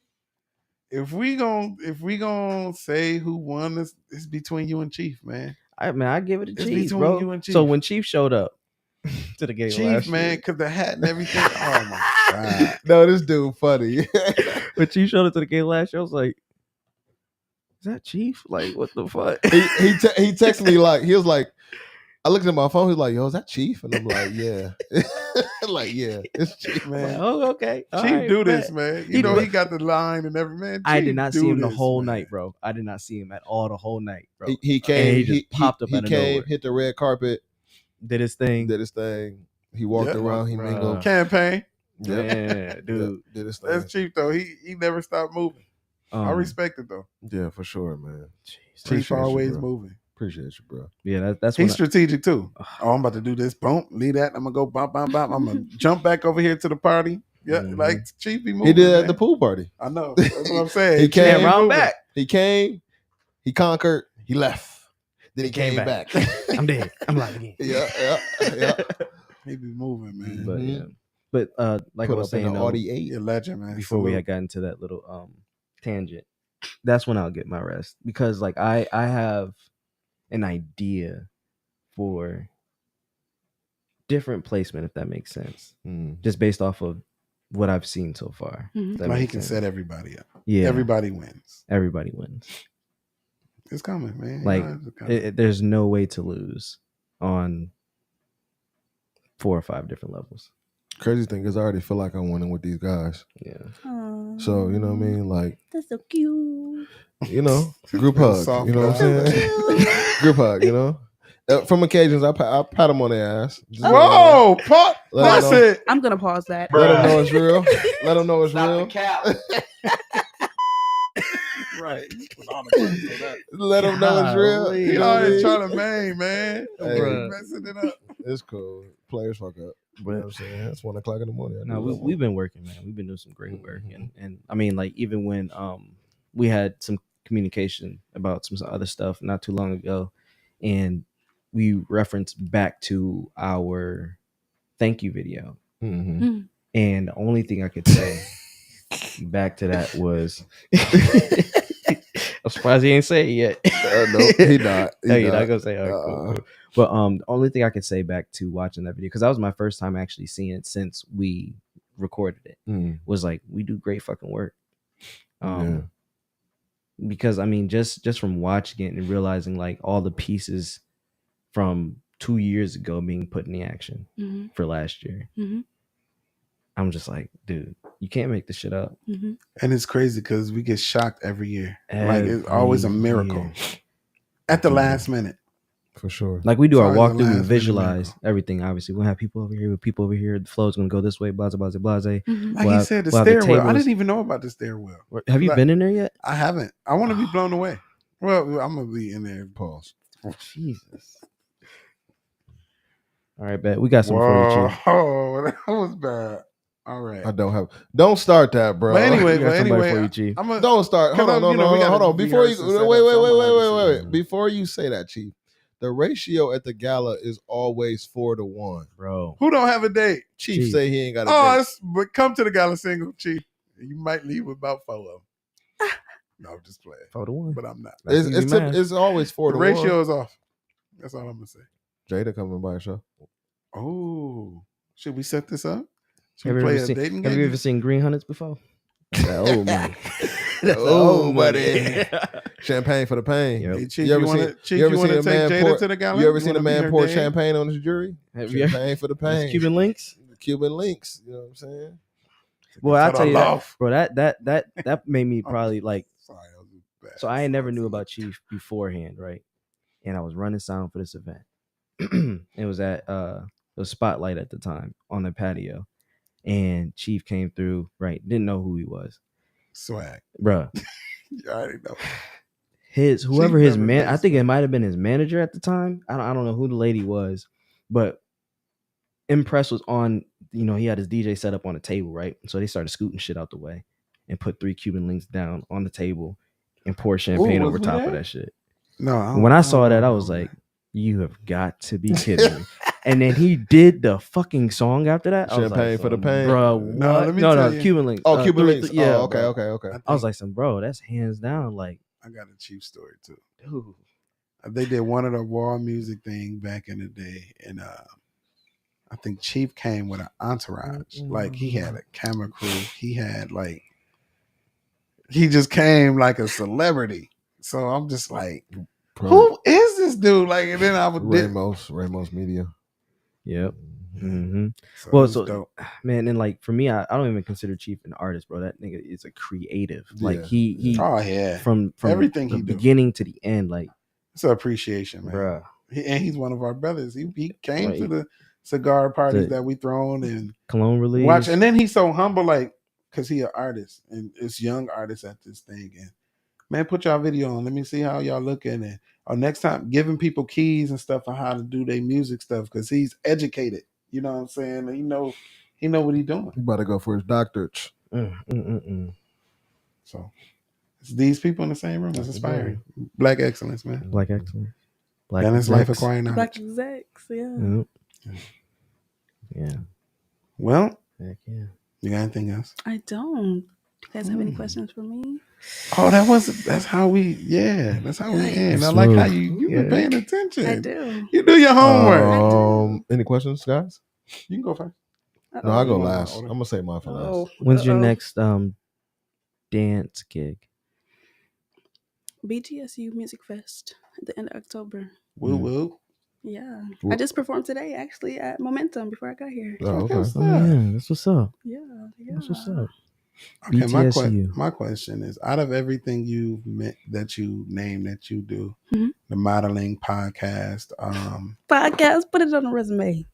who won, it's between you and Chief, man. I give it to Chief, bro. You and Chief. So when Chief showed up to the game, Chief, man, because the hat and everything. Oh my god! No, this dude funny. When Chief showed up to the game last year, I was like, "Is that Chief? Like, what the fuck?" He texted me like he was like, I looked at my phone. He's like, "Yo, is that Chief?" And I'm like, "Yeah." Like, yeah, it's Chief, man. Like, oh, okay. Chief right, do this, man. You know he got the line and every man. Chief I did not see him the whole night, bro. I did not see him at all the whole night, bro. He came. He popped up. He came, hit the red carpet, did his thing. He walked around. He mingled. Campaign. Yeah, dude. Did his thing. That's Chief though. He never stopped moving. I respect it though. Yeah, for sure, man. Chief always moving. Appreciate you, bro. Yeah, that's he's strategic too. Oh, I'm about to do this. Boom, leave that. I'm gonna go bump. I'm gonna jump back over here to the party. Yeah, like Chief be moving. He did at the pool party. I know. That's what I'm saying. He came round back. He came. He conquered. He left. Then he came back. I'm dead. I'm alive again. Yeah. He be moving, man. But yeah. But like Put I was up in saying, the though, Audi 8. You're a legend, man. before we Salute. had gotten to that little tangent, that's when I'll get my rest, because like I have an idea for different placement, if that makes sense, just based off of what I've seen so far. Mhm. if that Like he makes can sense. set everybody up. Yeah, Everybody wins. everybody wins. It's coming, man. You Like know it's coming. there's no way to lose on 4 or 5 different levels. Crazy thing is, I already feel like I'm winning with these guys. Yeah. So you know what I mean? Like, That's so cute. you know, group Little hug. soft You know what I'm guy. saying? Group hug. You know. From occasions, I pat them on their ass. Just Whoa, Paul. Let 'em That's know. it. I'm gonna pause that. Let them know it's real. Let them know it's Stop real. the cap. Right. Let them know it's real. Golly. You He know what I always mean? trying to main, man. Hey. Bruh. Messing it up. It's cool. Players fuck up. You know what I'm saying? It's 1 o'clock in the morning. I No, do what I we've want. been working, man. We've been doing some great work, and I mean, like even when we had some communication about some other stuff not too long ago, and we referenced back to our thank you video, Mhm. and the only thing I could say back to that was, I'm surprised he ain't say it yet. No, he not. No, you're not gonna say, all right, cool, Uh-uh. cool. But the only thing I could say back to watching that video, because that was my first time actually seeing it since we recorded it, was like, we do great fucking work. Because I mean, just from watching it and realizing like all the pieces from 2 years ago being put in the action for last year, I'm just like, dude, you can't make this shit up. And it's crazy because we get shocked every year. Like it's always a Every miracle year. at the last minute. For sure. Like we do It's our always the walkthrough, we last minute visualize miracle. everything. Obviously, we'll have people over here, people over here. The flow's gonna go this way, blah blah blah blah. Like We'll he have- said, the we'll have the stairwell. I tables. didn't even know about the stairwell. Have you Like- been in there yet? I haven't. I want to be blown away. Well, I'm gonna be in there. Pause. Jesus. All right, bet we got some for you, Chief. Whoa, that was bad. All right. I don't have. Don't start that, bro. But anyway, We got somebody for you, Chief. I'm a, Don't start. Hold on, Because, no, we gotta hold on. Before you, rehearse and set wait, up, wait, so I'm wait, gonna wait, have wait, to wait, see. wait. Before you say that, Chief, the ratio at the gala is always 4-1. Bro. Who don't have a date? Chief Chief. say he ain't got a Oh, date. but come to the gala single, Chief. You might leave with about 4 of them. No, I'm just playing. 4-1. But I'm not. That's easy math. It's always 4-1. The ratio is off. That's all I'm gonna say. Jada coming by a show. Oh, should we set this up? Should Have we you play ever a seen? dating Have game? you ever seen Green Hunters before? That old money. That's old money. Champagne for the pain. Yep. Hey, Chief, You ever you want seen- to Chief? you ever You want seen to a take man Jada pour- to the gala? You ever seen wanna a be man her pour date? champagne on his jury? Have you- Champagne for the That's pain. Cuban links. Cuban links. You know what I'm saying? Well, I'll Cut tell you her that, off. bro. That made me probably like. Sorry, I was bad. So I never knew about Chief beforehand, right? And I was running sound for this event. It was at the Spotlight at the time on the patio, and Chief came through. Right, didn't know who he was, Swag. bruh. You already know. Whoever Chief his never man, does I think it might have been his manager at the time. I don't know who the lady was, but Impress was on. You know, he had his DJ set up on a table, right? So they started scooting shit out the way and put 3 Cuban links down on the table and pour champagne Ooh, over was we top of there? that shit. No. When I saw don't that, I know, was man. like, "You have got to be kidding me!" And then he did the fucking song after that. I was Champagne like, for the pain. bro. No, what? let me no, tell you. Cuban links. Oh, Cuban links. Yeah, Oh, okay, bro. okay. I was like, bro, that's hands down, like, I got a Chief story too. dude. They did one of the wall music thing back in the day, and I think Chief came with an entourage. Like he had a camera crew. He had he just came like a celebrity. So I'm just like, who is this dude? Like, and then I would Ramos Media. Yep. Mm-hmm. So Well, it was so dope. man, and like for me, I don't even consider Chief an artist, bro. That nigga is a creative. Like Yeah. he Oh yeah, from everything the he do. beginning to the end, like, it's an appreciation, man. bruh. And he's one of our brothers. He came Right. to the cigar parties The- that we thrown and Cologne release. watch. And then he's so humble, like, because he an artist and it's young artists at this thing. And man, put y'all video on. Let me see how y'all looking. And or next time, giving people keys and stuff on how to do their music stuff because he's educated. You know what I'm saying? And he know what he's doing. He about to go for his doctorate. So it's these people in the same room. It's inspiring. Black excellence, man. Black excellence. Black Balance life execs. acquiring knowledge. Black execs, yeah. Yep. Yeah. Well, Heck yeah. You got anything else? I don't. Do you guys have any questions for me? Oh, that's how we end. I like how you've been paying attention. I do. You do your homework. Any questions, guys? You can go first. No, I'll go You want my last. order? I'm gonna say mine for last. When's your next dance gig? BGSU Music Fest at the end of October. Woo woo. Yeah. I just performed today actually at Momentum before I got here. Oh, okay. What's Oh that? yeah, that's what's up. Yeah. That's what's up. Okay, BTSU. my question is: out of everything that you name that you do, Mhm. the modeling, podcast, Podcast, put it on the resume.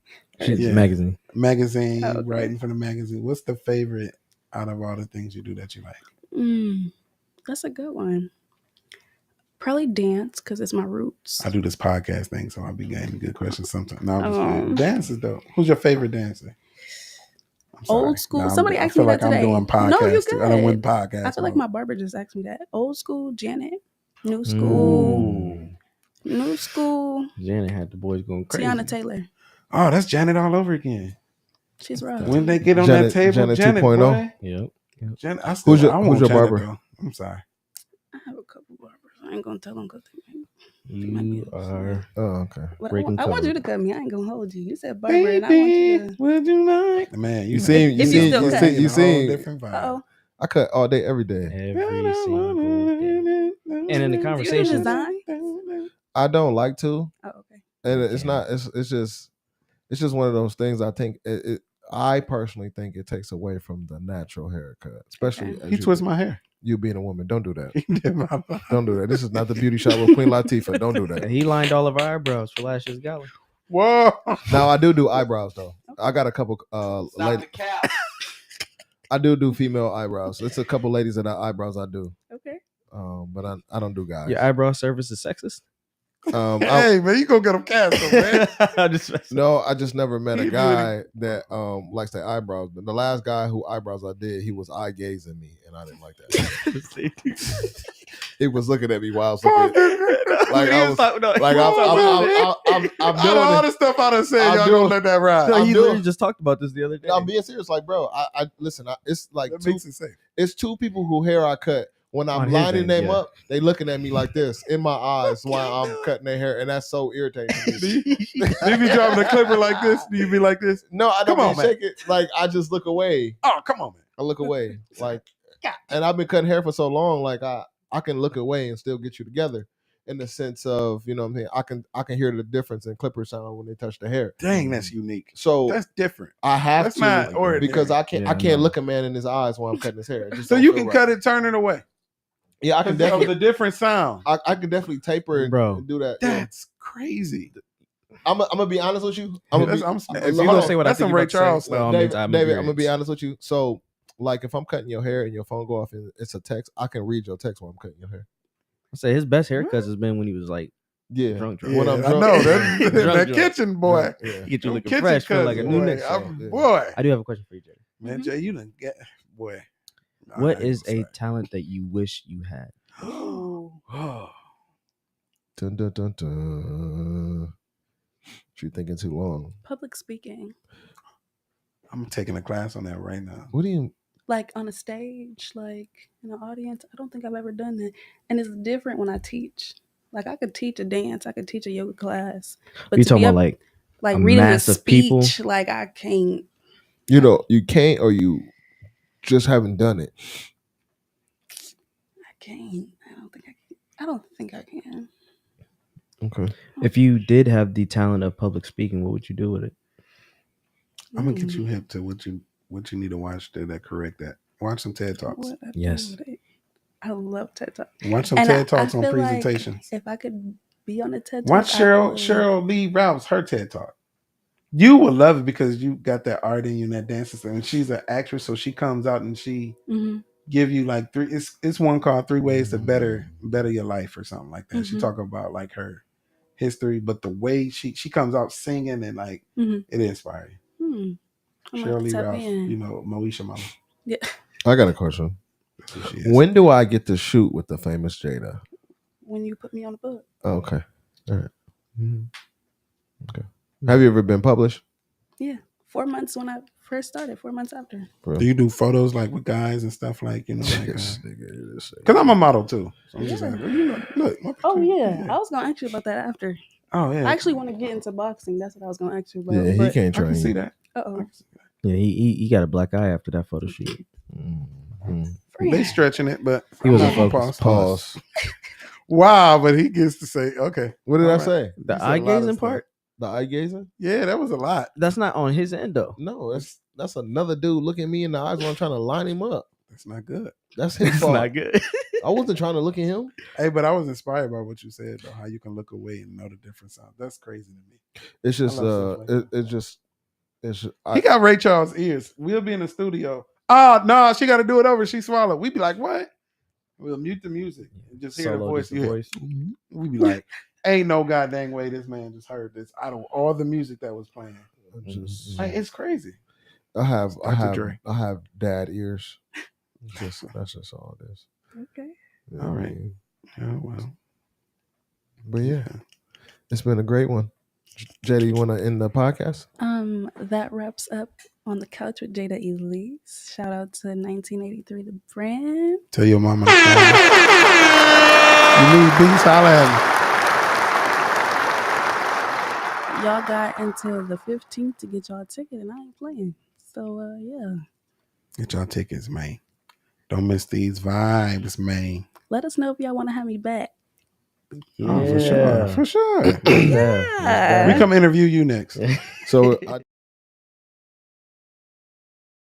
She's Yeah. magazine. magazine, Okay. writing for the magazine. What's the favorite out of all the things you do that you like? That's a good one. Probably dance because it's my roots. I do this podcast thing, so I'll be getting good questions sometimes. No, I'm just Um, kidding. Dance is dope. Who's your favorite dancer? I'm sorry. Old school. No, Somebody I asked feel me like that today. I'm doing podcasts. No, you too. I don't want good. podcasts. I feel like my barber just asked me that. Old school, Janet. New school. New school. Janet had the boys going crazy. Tiana Taylor. Oh, that's Janet all over again. She's rough. When they get on Janet- that table, Janet Janet 2.0. boy. Yep. Janet, I Who's your want Janet, barber? though. I'm sorry. I have a couple barbers. I ain't gonna tell them because You are Oh, okay. But breaking I want you to code. cut me. I ain't gonna hold you. You said barber, and I want you to. Would you like? Man, You seem- you seem- you seem- you seem- different vibe. Uh-oh. I cut all day, every day. Every single day. And in the Do you conversation, design? I don't like to, Oh, okay. and it's not. It's just one of those things. I think I personally think it takes away from the natural haircut, especially Okay. as He twists my hair. you being a woman. Don't do that. He did my Don't do that. This is not the beauty shop with Queen Latifah. Don't do that. he lined all of our eyebrows for last year's gala. Whoa. Now I do eyebrows though. I got a couple ladies. I do female eyebrows. It's a couple ladies that eyebrows I do. Okay. But I don't do guys. Your eyebrow service is sexist? Hey, man, you go get them cast, man. No, I just never met a You guy that likes their eyebrows. But the last guy who eyebrows I did, he was eye gazing me, and I didn't like that. He was looking at me while I was looking. Like I was, I'm Out of all the stuff I done said, y'all gonna let that ride. I'm he doing- literally just talked about this the other day. I'm being serious, like, bro. I listen. It's like That two. makes it safe. It's two people who hair I cut. When On I'm his lining end, them yeah. up, they looking at me like this in my eyes while I'm cutting their hair, and that's so irritating to me. Do you be driving a clipper like this? Do you be like this? No, I don't Come on, man. shake it. Like I just look away. Oh, come on, man. I look away. Like, and I've been cutting hair for so long. Like I can look away and still get you together. In the sense of, you know what I'm saying, I can hear the difference in clipper sound when they touch the hair. Dang, that's unique. So That's different. I have That's to not ordinary. because I can't Yeah, I can't no. look a man in his eyes while I'm cutting his hair. It just So don't you feel can right. cut it, turn it away. Yeah, I can Because of definitely. the different sound. I can definitely taper and, Bro. and do that. Yeah. That's crazy. I'm gonna be honest with you. I'm gonna That's- be. I'm- If hold you gonna on. say what I That's think some you're Ray about to say, Charles by stuff. all means, David, I'm I'm gonna be curious. honest with you. So, like, if I'm cutting your hair and your phone go off and it's a text, I can read your text while I'm cutting your hair. I say his best haircuts has been when he was like Yeah, drunk. When I'm I drunk, know yeah. that, Drunk, that drunk. kitchen boy. Yeah. Get you Them looking kitchen fresh, feel cuts, like a new boy. neck. Yeah. Boy, I do have a question for you, Jay. man, Jay, you done get boy. What I ain't is gonna a talent that you wish you had? say. Dun, dun, dun, dun. You thinking too long? Public speaking, I'm taking a class on that right now. What do you? like on a stage, like in an audience. I don't think I've ever done that, and it's different when I teach. Like I could teach a dance, I could teach a yoga class, but You to talking be about up, like a reading a mass of speech, people? like I can't. You know, you can't, or you just haven't done it. I can't. I don't think I can. I don't think I can. Okay. if you did have the talent of public speaking, what would you do with it? I'm gonna get you hip to what you need to watch that correct that. Watch some TED Talks. What I do Yes. with it. I love TED Talks. Watch some And TED Talks I on feel like presentations. if I could be on a TED Talk, Watch Cheryl Lee Ralph's her TED Talk. You will love it because you got that art in you and that dance, and she's an actress, so she comes out and she give you like three. It's one called 3 Ways to Better Your Life or something like that. She talk about like her history, but the way she comes out singing and like it inspires you. Cheryl Lee Ralph, you know, Moesha Mama. Yeah. I got a question. That's who she is. When do I get to shoot with the famous Jada? When you put me on the book. Oh, okay. All right. Okay. Have you ever been published? Yeah. 4 months first started 4 months after. Do you do photos like with guys and stuff like, you know, like This nigga, this because I'm a model too. So I'm just Yeah. asking, you know, look. My Oh picture- yeah, I was gonna ask you about that after. Oh yeah. I actually want to get into boxing. That's what I was gonna ask you about. Yeah, he but, can't I train can see you. that. Uh-oh. Yeah, he got a black eye after that photo shoot. They stretching it, but He wasn't I'm not gonna focused. Pause. Wow, but he gets to say, okay. What did all I right. say? You The said a eye lot of gazing stuff. part? The eye gazing? Yeah, that was a lot. That's not on his end though. No, that's another dude looking me in the eyes when I'm trying to line him up. That's not good. That's his It's fault. not good. I wasn't trying to look at him. Hey, but I was inspired by what you said though. How you can look away and know the different sounds. That's crazy to me. It's just I love stuff like it's just He got Ray Charles ears. We'll be in the studio. Oh no, she got to do it over. She swallowed. We'd be like, what? We'll mute the music and just hear the Solo, voice. just the You hear- voice. We'd be like, ain't no goddamn way this man just heard this out of all the music that was playing. just Like, it's crazy. I have Dr. Dre. dad ears. That's just all it is. Okay. You All what I right. mean? Yeah, well. But yeah, it's been a great one. JD, you want to end the podcast? That wraps up On the Couch with Jada Elise. Shout out to 1983 the brand. Tell your mama to call me. You need beats, holla at Y'all got until the 15th to get y'all a ticket, and I ain't playing. So yeah, me. Get y'all tickets, man. Don't miss these vibes, man. let us know if y'all want to have me back. Oh, for sure. For sure. Yeah. We come interview you next. So I